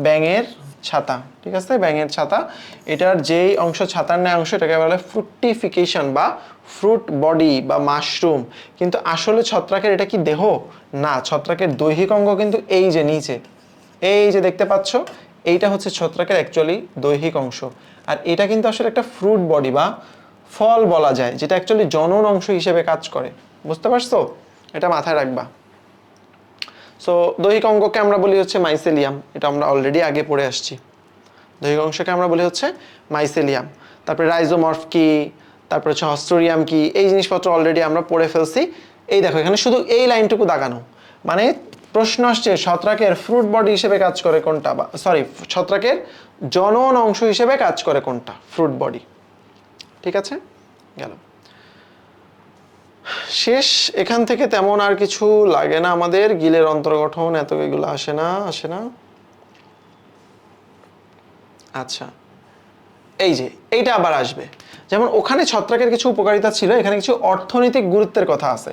ব্যাঙের ছাতা। ঠিক আছে, ব্যাঙের ছাতা। এটার যেই অংশ ছাতার ন্যায় অংশ, এটাকে বলে ফ্রুটিফিকেশন বা ফ্রুট বডি বা মাশরুম। কিন্তু আসলে ছত্রাকের এটা কি দেহ? না, ছত্রাকের দৈহিক অঙ্গ কিন্তু এই যে নিচে, এই যে দেখতে পাচ্ছ, এইটা হচ্ছে ছত্রাকের অ্যাকচুয়ালি দৈহিক অংশ। আর এটা কিন্তু আসলে একটা ফ্রুট বডি বা ফল বলা যায়, যেটা অ্যাকচুয়ালি জনন অংশ হিসেবে কাজ করে। বুঝতে পারছো? এটা মাথায় রাখবা। সো দৈহিক অঙ্গকে আমরা বলি হচ্ছে মাইসেলিয়াম, এটা আমরা অলরেডি আগে পড়ে আসছি। দৈহিক অংশকে আমরা বলি হচ্ছে মাইসেলিয়াম। তারপরে রাইজোমর্ফ কি, তারপরে হচ্ছে হস্টোরিয়াম কি, এই জিনিসপত্র অলরেডি আমরা পড়ে ফেলছি। এই দেখো এখানে শুধু এই লাইনটুকু দাগানো, মানে প্রশ্ন আসছে ছত্রাকের ফ্রুট বডি হিসেবে কাজ করে কোনটা, বা সরি, ছত্রাকের জনন অংশ হিসেবে কাজ করে কোনটা? Fruit body. ঠিক আছে, গেল শেষ। এখান থেকে তেমন আর কিছু লাগে না আমাদের, গিলের অন্তর্গঠন এত এগুলো আসে না। আচ্ছা, এই যে এইটা আবার আসবে, যেমন ওখানে ছত্রাকের কিছু উপকারিতা ছিল, এখানে কিছু অর্থনৈতিক গুরুত্বের কথা আছে।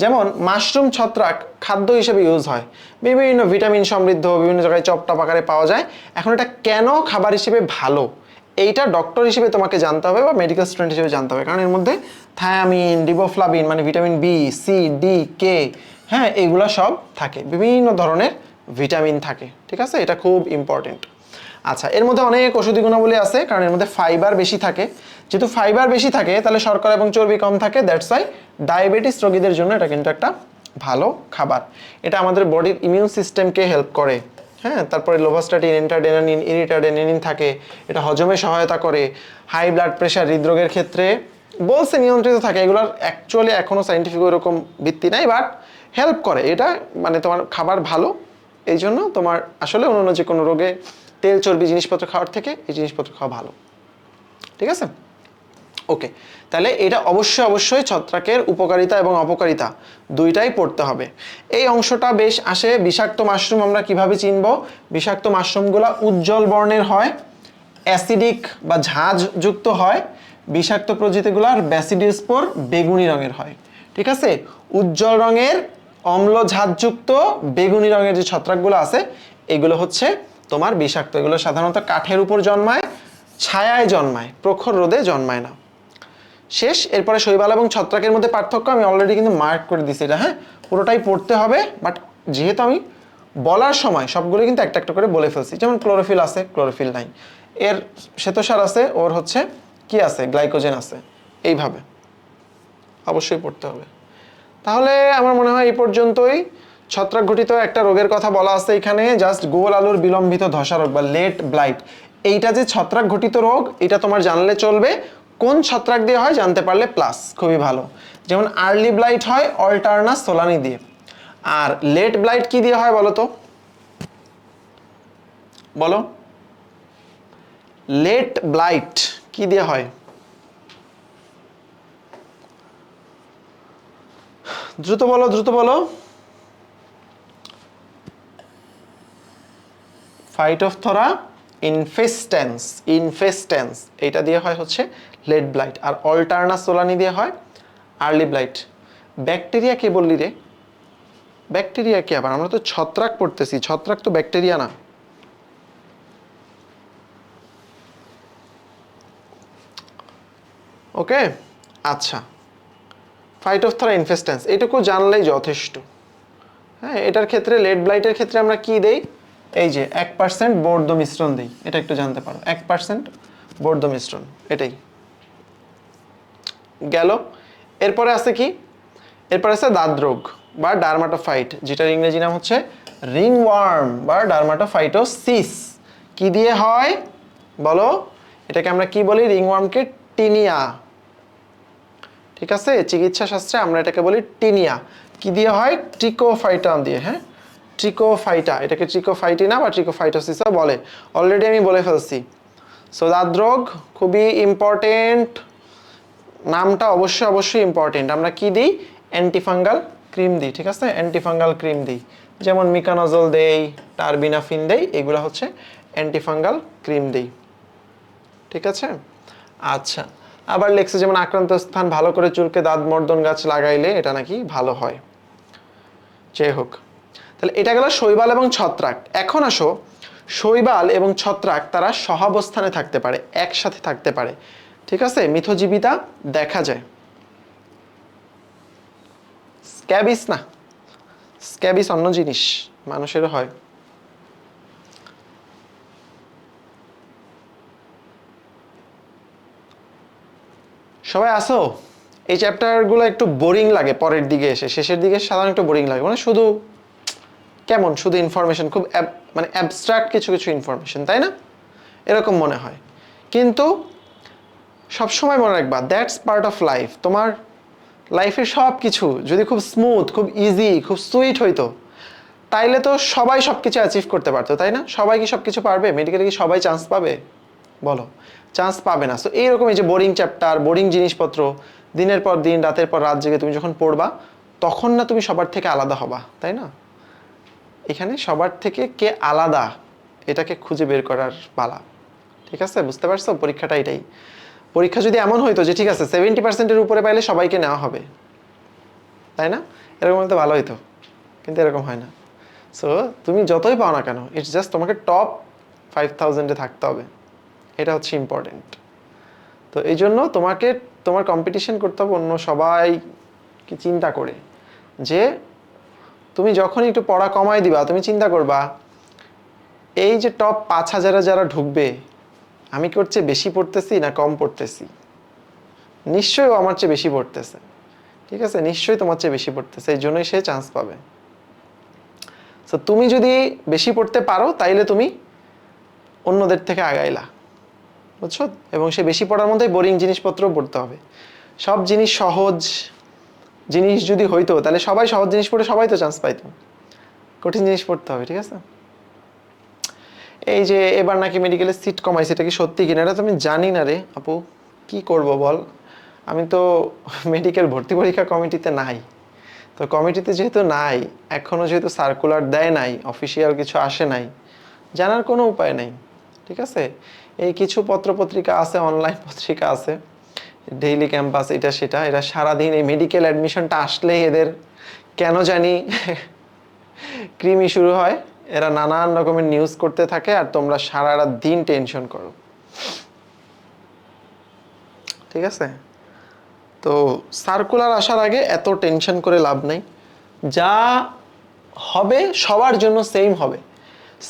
যেমন মাশরুম ছত্রাক খাদ্য হিসেবে ইউজ হয়, বিভিন্ন ভিটামিন সমৃদ্ধ, বিভিন্ন জায়গায় চপটপ আকারে পাওয়া যায়। এখন এটা কেন খাবার হিসেবে ভালো, এইটা ডক্টর হিসেবে তোমাকে জানতে হবে বা মেডিকেল স্টুডেন্ট হিসেবে জানতে হবে, কারণ এর মধ্যে থায়ামিন, রিবোফ্লাভিন মানে ভিটামিন বি, সি, ডি, কে, হ্যাঁ, এগুলা সব থাকে, বিভিন্ন ধরনের ভিটামিন থাকে। ঠিক আছে, এটা খুব ইম্পর্টেন্ট। আচ্ছা, এর মধ্যে অনেক ওষুধি গুণাবলী আছে, কারণ এর মধ্যে ফাইবার বেশি থাকে। যেহেতু ফাইবার বেশি থাকে, তাহলে শর্করা এবং চর্বি কম থাকে, দ্যাটস ওয়াই ডায়াবেটিস রোগীদের জন্য এটা কিন্তু একটা ভালো খাবার। এটা আমাদের বডির ইমিউন সিস্টেমকে হেল্প করে, হ্যাঁ। তারপরে লোভাস্টাটিন, এন্টারডেনানিন, ইরিটারডেনানিন থাকে, এটা হজমে সহায়তা করে। হাই ব্লাড প্রেশার, হৃদরোগের ক্ষেত্রে বলছে নিয়ন্ত্রিত থাকে। এগুলোর অ্যাকচুয়ালি এখনো সাইন্টিফিক ওইরকম ভিত্তি নাই, বাট হেল্প করে এটা, মানে তোমার খাবার ভালো, এই জন্য তোমার আসলে অন্য যে কোনো রোগে তেল চর্বি জিনিসপত্র খাওয়ার থেকে এই জিনিসপত্র খাওয়া ভালো। ঠিক আছে, ওকে, তাহলে এটা অবশ্যই অবশ্যই ছত্রাকের উপকারিতা এবং অপকারিতা দুইটাই পড়তে হবে। এই অংশটা বেশ আসে। বিষাক্ত মাশরুম আমরা কিভাবে চিনব? বিষাক্ত মাশরুমগুলো উজ্জ্বল বর্ণের হয়, অ্যাসিডিক বা ঝাঁঝযুক্ত হয়। বিষাক্ত প্রজাতিগুলোর ব্যাসিডিওস্পোর বেগুনি রঙের হয়। ঠিক আছে, উজ্জ্বল রঙের অম্ল ঝাঁঝযুক্ত বেগুনি রঙের যে ছত্রাকগুলো আছে এগুলো হচ্ছে তোমার বিষাক্ত। এগুলো সাধারণত কাঠের উপর জন্মায়, ছায়ায় জন্মায়, প্রখর রোদে জন্মায় না। শেষ। এরপরে শৈবাল এবং ছত্রাকের মধ্যে পার্থক্য আমি অলরেডি কিন্তু মার্ক করে দিছি এটা, হ্যাঁ, পুরোটাই পড়তে হবে। বাট যেহেতু আমি বলার সময় সবগুলো কিন্তু একটা একটা করে বলে ফেলছি, যেমন ক্লোরোফিল আছে, ক্লোরোফিল নাই, এর শ্বেতসার আছে, ওর হচ্ছে কি আছে, গ্লাইকোজেন আছে, এইভাবে অবশ্যই পড়তে হবে। তাহলে আমার মনে হয় এই পর্যন্তই। ছত্রাক ঘটিত একটা রোগের কথা বলা আছে এখানে, জাস্ট গোল আলুর বিলম্বিত ধসা রোগ বা লেট ব্লাইট। এইটা যে ছত্রাক ঘটিত রোগ এটা তোমার জানলে চলবে, কোন ছত্রাক দিয়ে হয় জানতে পারলে প্লাস, খুবই ভালো। যেমন আর্লি ব্লাইট হয় অল্টারনাস সোলানি দিয়ে, আর লেট ব্লাইট কি দিয়ে হয় বলো তো, বলো, লেট ব্লাইট কি দিয়ে হয়? দ্রুত বলো, দ্রুত বলো। ফাইটোফথোরা ইনফেস্টেন্স, ইনফেস্টেন্স এটা দিয়ে হয় হচ্ছে লেট ব্লাইট, আর অল্টারনাস সোলানি দিয়ে হয় আর্লি ব্লাইট। ব্যাকটেরিয়া কে বললি রে? ব্যাকটেরিয়া কি আবার? আমরা তো ছত্রাক পড়তেছি, ছত্রাক তো ব্যাকটেরিয়া না। ওকে, আচ্ছা, ফাইটোফথোরা ইনফেস্টেন্স এটুকু জানলেই যথেষ্ট। হ্যাঁ, এটার ক্ষেত্রে লেড ব্লাইটের ক্ষেত্রে আমরা কি দেই? এই যে 1% বর্ধ মিশ্রণ দিই, এটা একটু জানতে পারো, 1% বর্ধ মিশ্রণ, এটাই গেল। এরপরে আছে কি? এরপরে আছে দাঁত রোগ বা ডার্মাটোফাইট, যেটার ইংরেজি নাম হচ্ছে রিংওয়ার্ম বা ডার্মাটোফাইটোসিস। কি দিয়ে হয় বলো? এটাকে আমরা কি বলি? রিংওয়ার্মকে টিনিয়া। ঠিক আছে, চিকিৎসা শাস্ত্রে আমরা এটাকে বলি টিনিয়া। কি দিয়ে হয়? ট্রিকোফাইটা দিয়ে। হ্যাঁ, ট্রিকোফাইটা, এটাকে ট্রিকোফাইটিনা বা ট্রিকোফাইটোসিসও বলে, অলরেডি আমি বলে ফেলছি। সো দাঁত রোগ খুবই ইম্পর্টেন্ট, নামটা অবশ্যই অবশ্যই ইম্পর্টেন্ট। আমরা কি দিই? অ্যান্টিফাঙ্গাল ক্রিম দিই। ঠিক আছে, অ্যান্টিফাঙ্গাল ক্রিম দিই, যেমন মিকানজল দেই, টারবিনাফিন দেই, এগুলো হচ্ছে অ্যান্টিফাঙ্গাল ক্রিম দিই। ঠিক আছে, আচ্ছা। আবার লেখছে যেমন আক্রান্ত স্থান ভালো করে চুলকে দাঁত মর্দন গাছ লাগাইলে এটা নাকি ভালো হয়। যাই হোক, তাহলে এটা গেল শৈবাল এবং ছত্রাক। এখন আসো, শৈবাল এবং ছত্রাক তারা সহাবস্থানে থাকতে পারে, একসাথে থাকতে পারে। ঠিক আছে, মিথজীবিতা দেখা যায়। স্ক্যাবিস না, স্ক্যাবিস অন্য জিনিস, মানুষেরও হয়। সবাই আসো। এই চ্যাপ্টারগুলো একটু বোরিং লাগে পরের দিকে এসে, শেষের দিকে সাধারণত একটু বোরিং লাগে, মানে শুধু কেমন, শুধু ইনফরমেশন, খুব মানে অ্যাবস্ট্রাক্ট কিছু কিছু ইনফরমেশন, তাই না? এরকম মনে হয়। কিন্তু সবসময় মনে রাখবা, দ্যাটস পার্ট অফ লাইফ। তোমার লাইফের সব কিছু যদি খুব স্মুথ, খুব ইজি, খুব সুইট হইতো, তাইলে তো সবাই সব কিছু অ্যাচিভ করতে পারতো, তাই না? সবাই কি সব কিছু পারবে? মেডিকেলে কি সবাই চান্স পাবে? বলো, চান্স পাবে না। সো এইরকম এই যে বোরিং চ্যাপ্টার, বোরিং জিনিসপত্র, দিনের পর দিন, রাতের পর রাত জেগে তুমি যখন পড়বা, তখন না তুমি সবার থেকে আলাদা হবা, তাই না? এখানে সবার থেকে কে আলাদা এটাকে খুঁজে বের করার পালা। ঠিক আছে, বুঝতে পারছো? পরীক্ষাটা এটাই। পরীক্ষা যদি এমন হইতো যে ঠিক আছে 70%-এর উপরে পাইলে সবাইকে নেওয়া হবে, তাই না? এরকম হলে তো ভালো হইতো, কিন্তু এরকম হয় না। সো তুমি যতই পাও না কেন, ইটস জাস্ট তোমাকে টপ 5000-এ থাকতে হবে, এটা হচ্ছে ইম্পর্টেন্ট। তো এই জন্য তোমাকে তোমার কম্পিটিশন করতে হবে অন্য সবাইকে চিন্তা করে, যে তুমি যখন একটু পড়া কমাই দিবা, তুমি চিন্তা করবা এই যে টপ 5000-এ যারা ঢুকবে, আমি কি ওর চেয়ে বেশি পড়তেছি না কম পড়তেছি? নিশ্চয়ই ও আমার চেয়ে বেশি পড়তেছে। ঠিক আছে, নিশ্চয়ই তোমার চেয়ে বেশি পড়তেছে, এই জন্যই সে চান্স পাবে। তো তুমি যদি বেশি পড়তে পারো তাইলে তুমি অন্যদের থেকে আগাইলা, বুঝছো? এবং সে বেশি পড়ার মধ্যে বোরিং জিনিসপত্র পড়তে হবে। সব জিনিস সহজ জিনিস যদি হইতো তাহলে সবাই সহজ জিনিস পড়ে সবাই তো চান্স পাইতো, কঠিন জিনিস পড়তে হবে। ঠিক আছে, এই যে এবার নাকি মেডিকেলের সিট কমাইছে, এটা কি সত্যি কিনা? এটা তো আমি জানি না রে আপু, কি করব বল, আমি তো মেডিকেল ভর্তি পরীক্ষা কমিটিতে নাই। তো কমিটিতে যেহেতু নাই, এখনও যেহেতু সার্কুলার দেয় নাই, অফিসিয়াল কিছু আসে নাই, জানার কোনো উপায় নেই। ঠিক আছে, এই কিছু পত্রপত্রিকা আছে, অনলাইন পত্রিকা আছে, ডেইলি ক্যাম্পাস, এটা সেটা, এরা সারাদিন এই মেডিকেল অ্যাডমিশনটা আসলেই এদের কেন জানি কৃমি শুরু হয়, এরা নানান রকমের নিউজ করতে থাকে আর তোমরা সারা রাত দিন টেনশন করো। ঠিক আছে, তো সার্কুলার আসার আগে এত টেনশন করে লাভ নেই। যা হবে সবার জন্য সেম হবে।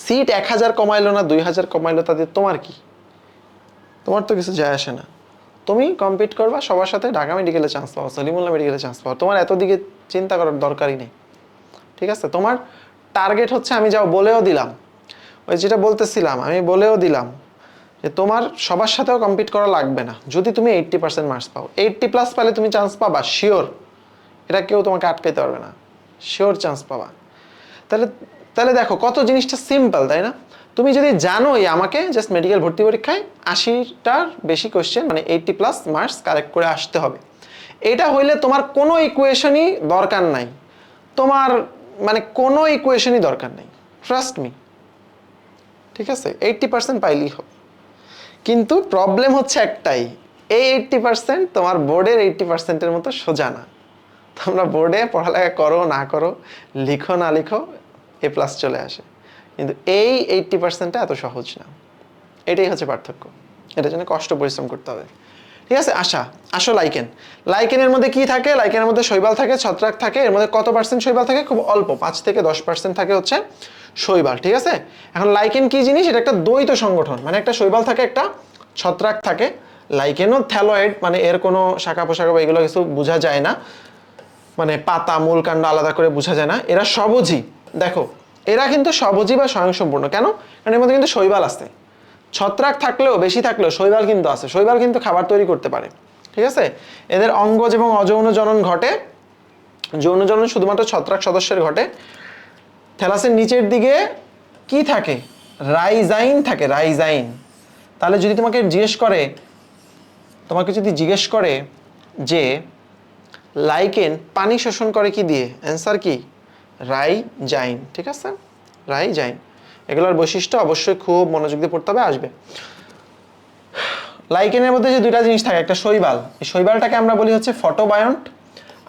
সিট 1000 কমাইলো না 2000 কমাইলো, তাদের তোমার কি? তোমার তো কিছু যায় আসে না। তুমি কম্পিট করবা সবার সাথে, ঢাকা মেডিকেলে চান্স পাওয়া, সলিমুল্লাহ মেডিকেলে চান্স পাওয়া, তোমার এত দিকে চিন্তা করার দরকারই নেই। ঠিক আছে, তোমার টার্গেট হচ্ছে, আমি যাও বলেও দিলাম, ওই যেটা বলতেছিলাম আমি বলেও দিলাম যে তোমার সবার সাথেও কম্পিট করা লাগবে না। যদি তুমি 80% মার্কস পাও, 80+ পেলে তুমি চান্স পাবা শিওর, এটা কেউ তোমাকে আটকাইতে পারবে না, শিওর চান্স পাবা। তাহলে তাহলে দেখো কত জিনিসটা সিম্পল, তাই না? তুমি যদি জানোই আমাকে জাস্ট মেডিকেল ভর্তি পরীক্ষায় 80টার বেশি কোশ্চেন, মানে 80+ মার্কস কালেক্ট করে আসতে হবে, এটা হইলে তোমার কোনো ইকুয়েশনই দরকার নাই, তোমার মানে কোনো ইকুয়েশনই দরকার নেই, ট্রাস্ট মি। ঠিক আছে, 80% পাইলেই হবে। কিন্তু প্রবলেম হচ্ছে একটাই, এই 80% তোমার বোর্ডের 80%-এর মতো সোজা না। তোমরা বোর্ডে পড়ালেখা করো না করো, লিখো না লিখো, A+ চলে আসে, কিন্তু এই 80%টা এত সহজ না। এটাই হচ্ছে পার্থক্য, এটার জন্য কষ্ট পরিশ্রম করতে হবে। ঠিক আছে, আসো লাইকেন। লাইকেনের মধ্যে কি থাকে? লাইকেনের মধ্যে শৈবাল থাকে, ছত্রাক থাকে। এর মধ্যে কত পার্সেন্ট শৈবাল থাকে? খুব অল্প, 5 থেকে 10% থাকে হচ্ছে শৈবাল। ঠিক আছে, এখন লাইকেন কি জিনিস? এটা একটা দ্বৈত সংগঠন, মানে একটা শৈবাল থাকে, একটা ছত্রাক থাকে। লাইকেনও থ্যালয়েড, মানে এর কোনো শাখা পোশাখা বা এগুলো কিছু বোঝা যায় না, মানে পাতা মূল কাণ্ড আলাদা করে বোঝা যায় না। এরা স্বভোজী। দেখো, এরা কিন্তু স্বভোজী বা স্বয়ংসম্পূর্ণ। কেন? কারণ এর মধ্যে কিন্তু শৈবাল আছে। ছত্রাক থাকলেও, বেশি থাকলেও শৈবাল কিন্তু আছে, শৈবাল কিন্তু খাবার তৈরি করতে পারে। ঠিক আছে, এদের অঙ্গজ এবং অযৌন জনন ঘটে। যৌন জনন শুধুমাত্র ছত্রাক সদস্যের ঘটে। থ্যালাসের নিচের দিকে কি থাকে? রাইজাইন থাকে, রাইজাইন। তাহলে যদি তোমাকে জিজ্ঞেস করে যে লাইকেন পানি শোষণ করে কি দিয়ে, অ্যান্সার কি? রাইজাইন। ঠিক আছে, রাইজাইন। এগুলোর বৈশিষ্ট্য অবশ্যই খুব মনোযোগ দিয়ে পড়তে হবে, আসবে। লাইকেনের মধ্যে যে দুইটা জিনিস থাকে, একটা শৈবাল, এই শৈবালটাকে আমরা বলি হচ্ছে ফটোবায়ন্ট,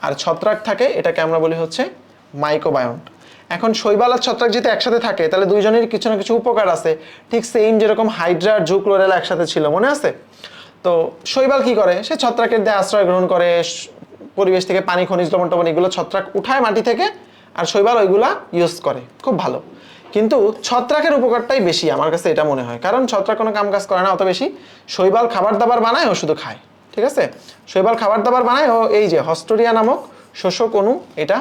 আর ছত্রাক থাকে, এটাকে আমরা বলি হচ্ছে মাইক্রোবায়ন্ট। এখন শৈবাল আর ছত্রাক যদি একসাথে থাকে, তাহলে দুইজনের কিছু না কিছু উপকার আছে। ঠিক সেম যেরকম হাইড্রা আর জুক্লোরেলা একসাথে ছিল, মনে আছে? তো শৈবাল কি করে? সে ছত্রাকের দেহে আশ্রয় গ্রহণ করে, পরিবেশ থেকে পানি, খনিজ লবণ টবণ এগুলো ছত্রাক উঠায় মাটি থেকে, আর শৈবাল ওইগুলা ইউজ করে, খুব ভালো। কিন্তু ছত্রাকের উপকারটাই বেশি আমার কাছে এটা মনে হয়, কারণ ছত্রাক কোনো কাম কাজ করে না অত বেশি। শৈবাল খাবার দাবার বানায়, ও শুধু খায়। ঠিক আছে, শৈবাল খাবার দাবার বানায়, ও এই যে হস্টোরিয়া নামক শোষক অণু, এটা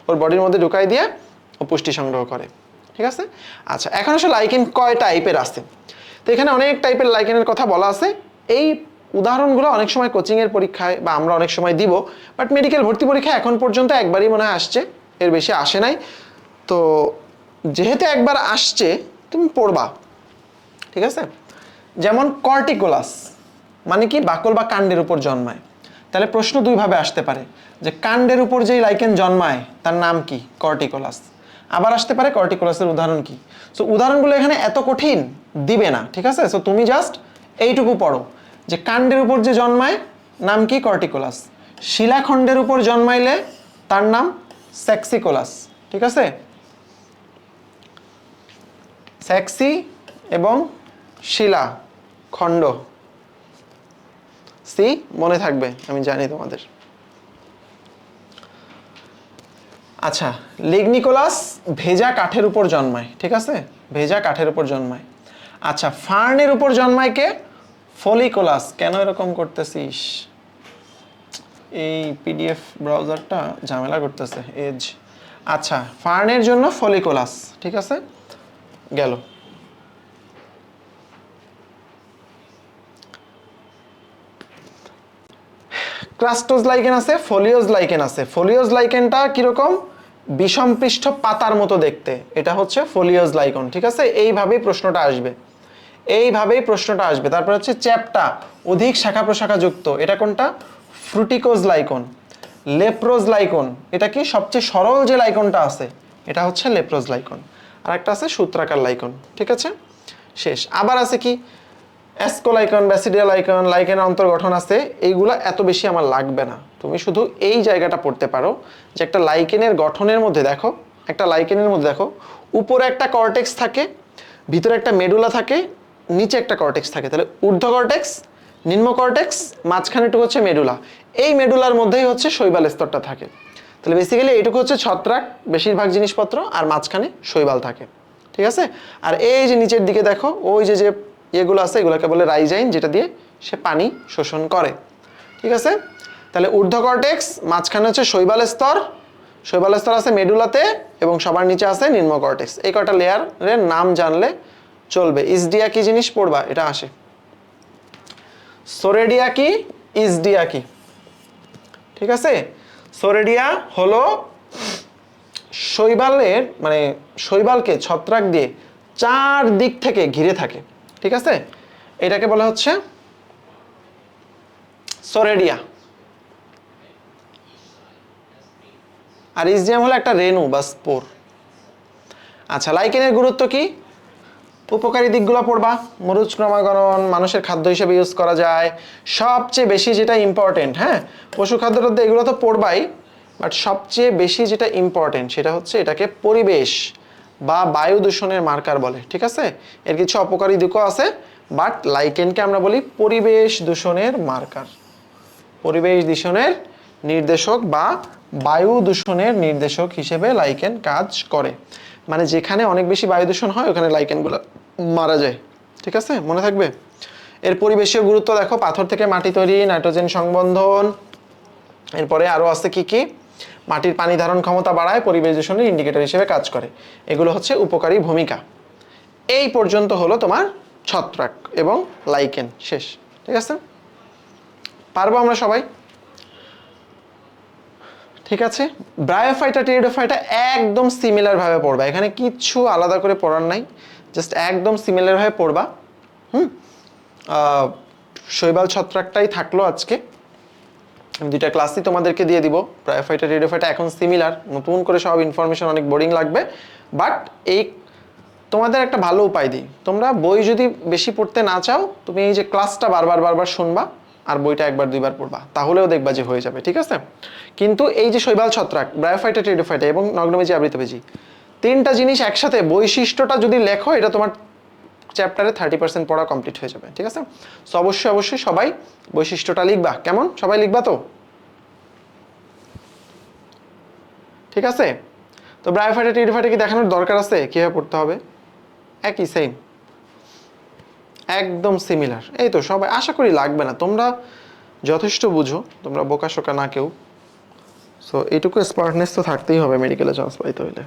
ওর বডির মধ্যে ঢুকাই দিয়ে ও পুষ্টি সংগ্রহ করে। ঠিক আছে, আচ্ছা, এখন আসলে লাইকেন কয় টাইপের আছে? তো এখানে অনেক টাইপের লাইকেনের কথা বলা আছে। এই উদাহরণগুলো অনেক সময় কোচিংয়ের পরীক্ষায় বা আমরা অনেক সময় দিব, বাট মেডিকেল ভর্তি পরীক্ষা এখন পর্যন্ত একবারই মনে হয় আসছে, এর বেশি আসে নাই। তো যেহেতু একবার আসছে, তুমি পড়বা। ঠিক আছে, যেমন কর্টিকোলাস, মানে কি? বাকল বা কাণ্ডের উপর জন্মায়। তাহলে প্রশ্ন দুইভাবে আসতে পারে, যে কাণ্ডের উপর যেই লাইকেন জন্মায় তার নাম কি? কর্টিকোলাস। আবার আসতে পারে কর্টিকোলাসের উদাহরণ কি? সো উদাহরণগুলো এখানে এত কঠিন দিবে না। ঠিক আছে, সো তুমি জাস্ট এইটুকু পড়ো যে কাণ্ডের উপর যে জন্মায় নাম কি? কর্টিকোলাস। শিলাখণ্ডের উপর জন্মাইলে তার নাম সেক্সিকোলাস। ঠিক আছে, সেক্সি এবং শিলা খণ্ড, সি মনে থাকবে, আমি জানি তোমাদের। আচ্ছা, লিগনিকোলাস ভেজা কাঠের উপর জন্মায়। ঠিক আছে, ভেজা কাঠের উপর জন্মায়। আচ্ছা, ফার্নের উপর জন্মায় কে? ফলিকোলাস। কেন এরকম করতেছিস? এই পিডিএফ ব্রাউজারটা ঝামেলা করতেছে, এজ। আচ্ছা, ফার্নের জন্য ফলিকোলাস। ঠিক আছে, গেল। ক্রাস্টোজ লাইকেন আছে, ফোলিওজ লাইকেন আছে। ফোলিওজ লাইকেনটা কিরকম? বিষমপৃষ্ঠ পাতার মতো দেখতে, এটা হচ্ছে ফোলিওজ লাইকন। ঠিক আছে, এইভাবেই প্রশ্নটা আসবে, এইভাবেই প্রশ্নটা আসবে। তারপর হচ্ছে চ্যাপ্টা, অধিক শাখা প্রশাখা যুক্ত, এটা কোনটা? ফ্রুটিকোজ লাইকন। লেপ্রোজ লাইকন, এটা কি সবচেয়ে সরল যে লাইকনটা আছে, এটা হচ্ছে লেপ্রোজ লাইকন। আর একটা আছে সূত্রাকার লাইকন, ঠিক আছে? শেষ। আবার আছে কি অ্যাসকোলাইকন, ব্যাসিডিয়াল লাইকন, লাইকেনের অন্তর্গঠন আছে। এইগুলা এত বেশি আমার লাগবে না, তুমি শুধু এই জায়গাটা পড়তে পারো যে একটা লাইকেনের গঠনের মধ্যে দেখো, একটা লাইকেনের মধ্যে দেখো উপরে একটা কর্টেক্স থাকে, ভিতরে একটা মেডুলা থাকে, নিচে একটা কর্টেক্স থাকে। তাহলে ঊর্ধ্ব কর্টেক্স, নিম্ন কর্টেক্স, মাঝখানেটুকু হচ্ছে মেডুলা। এই মেডুলার মধ্যেই হচ্ছে শৈবাল স্তরটা থাকে। তাহলে বেসিক্যালি এইটুকু হচ্ছে ছত্রাক, বেশিরভাগ জিনিসপত্র, আর মাঝখানে শৈবাল থাকে, ঠিক আছে? আর এই যে নিচের দিকে দেখো ওই যে এগুলো আছে, এগুলোকে বলে রাইজাইন, যেটা দিয়ে সে পানি শোষণ করে, ঠিক আছে? তাহলে ঊর্ধ্ব কর্টেক্স, মাঝখানে হচ্ছে শৈবাল স্তর, শৈবাল স্তর আছে মেডুলাতে, এবং সবার নিচে আছে নিম্ন কর্টেক্স। এই কটা লেয়ারের নাম জানলে চলবে। ইসডিয়া কি জিনিস পড়বা, এটা আসে। সোরেডিয়া কি, ইসডিয়া কি, ঠিক আছে? সোরেডিয়া হলো শৈবালের মানে শৈবালকে ছত্রাক দিয়ে চার দিক থেকে ঘিরে থাকে, ঠিক আছে? এটাকে বলা হচ্ছে সোরেডিয়া। আর ইসডিয়াম হলো একটা রেণু বা স্পোর। আচ্ছা, লাইকেনের গুরুত্ব কি? উপকারী দিকগুলো পড়বা। মরুচ ক্রমাগণন, মানুষের খাদ্য হিসেবে ইউজ করা যায়। সবচেয়ে বেশি যেটা ইম্পর্টেন্ট, হ্যাঁ, পশু খাদ্য টাদ্য এগুলো তো পড়বাই, বাট সবচেয়ে বেশি যেটা ইম্পর্টেন্ট সেটা হচ্ছে এটাকে পরিবেশ বা বায়ু দূষণের মার্কার বলে, ঠিক আছে? এর কিছু অপকারী দিকও আছে, বাট লাইকেনকে আমরা বলি পরিবেশ দূষণের মার্কার, পরিবেশ দূষণের নির্দেশক বা বায়ু দূষণের নির্দেশক হিসেবে লাইকেন কাজ করে। মানে যেখানে অনেক বেশি বায়ু দূষণ হয় ওখানে লাইকেনগুলো মারা যায়, ঠিক আছে? মনে থাকবে। এর পরিবেশীয় গুরুত্ব দেখো, পাথর থেকে মাটি তৈরি, নাইট্রোজেন সংবন্ধন, এরপরে আরও আছে কি কি, মাটির পানি ধারণ ক্ষমতা বাড়ায়, পরিবেশ দূষণের ইন্ডিকেটর হিসেবে কাজ করে। এগুলো হচ্ছে উপকারী ভূমিকা। এই পর্যন্ত হলো তোমার ছত্রাক এবং লাইকেন, শেষ, ঠিক আছে? পারবো আমরা সবাই? ঠিক আছে। ব্রায়োফাইটা টেরিডোফাইটা একদম সিমিলার ভাবে পড়বা, এখানে কিচ্ছু আলাদা করে পড়ার নাই, জাস্ট একদম সিমিলার ভাবে পড়বা। শৈবাল ছত্রাকটাই থাকলো আজকে, আমি দুইটা ক্লাসই তোমাদেরকে দিয়ে দিব। ব্রায়োফাইটা টেরিডোফাইটা এখন সিমিলার, নতুন করে সব ইনফরমেশন অনেক বোরিং লাগবে, বাট এই তোমাদের একটা ভালো উপায় দিই, তোমরা বই যদি বেশি পড়তে না চাও, তুমি এই যে ক্লাসটা বারবার শুনবা আর বইটা একবার দুইবার পড়বা, তাহলেও দেখবা যে হয়ে যাবে, ঠিক আছে? কিন্তু এই যে শৈবাল ছত্রাক, ব্রায়োফাইটা টেরিডোফাইটা এবং নগ্নবেজি আবৃতবেজি, তিনটা জিনিস একসাথে বৈশিষ্ট্যটা যদি লেখো, এটা তোমার চ্যাপ্টারে 30% পড়া কমপ্লিট হয়ে যাবে, ঠিক আছে? সো অবশ্যই সবাই বৈশিষ্ট্যটা লিখবা। কেমন, সবাই লিখবা তো? ঠিক আছে। তো ব্রায়োফাইটা টেরিডোফাইটা কি দেখানোর দরকার আছে কিভাবে পড়তে হবে? একই সেম, একদম সিমিলার। এই তো সবাই, আশা করি লাগবে না, তোমরা যথেষ্ট বুঝো, তোমরা বোকাশোকা না কেউ। সো এইটুকু স্মার্টনেস তো থাকতেই হবে মেডিকেলে চান্স পাইতে হইলে।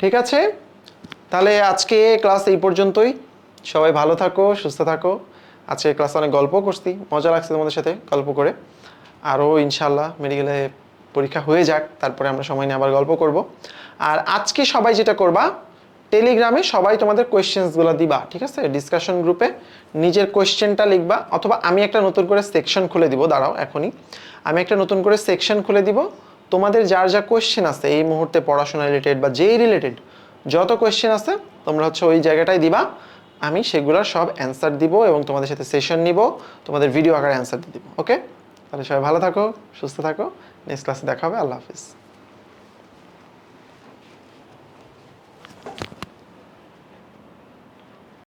ঠিক আছে, তাহলে আজকে ক্লাস এই পর্যন্তই। সবাই ভালো থাকো, সুস্থ থাকো। আজকে ক্লাসে অনেক গল্প করছি, মজা লাগছে তোমাদের সাথে গল্প করে। আরও ইনশাল্লাহ মেডিকেলে পরীক্ষা হয়ে যাক, তারপরে আমরা সময় নিয়ে আবার গল্প করব। আর আজকে সবাই যেটা করবা, টেলিগ্রামে সবাই তোমাদের কোয়েশ্চেন্সগুলো দিবা, ঠিক আছে? ডিসকাশন গ্রুপে নিজের কোয়েশ্চেনটা লিখবা, অথবা আমি একটা নতুন করে সেকশন খুলে দিব, দাঁড়াও এখনই আমি একটা নতুন করে সেকশন খুলে দিব। তোমাদের যার যা কোয়েশ্চেন আছে এই মুহূর্তে পড়াশোনা রিলেটেড বা যেই রিলেটেড যত কোয়েশ্চেন আছে, তোমরা হচ্ছে ওই জায়গাটায় দিবা, আমি সেগুলোর সব অ্যান্সার দিব এবং তোমাদের সাথে সেশন নিব, তোমাদের ভিডিও আকারে অ্যান্সার দিয়ে দিব। ওকে, তাহলে সবাই ভালো থাকো, সুস্থ থাকো, নেক্সট ক্লাসে দেখা হবে। আল্লাহ হাফিজ।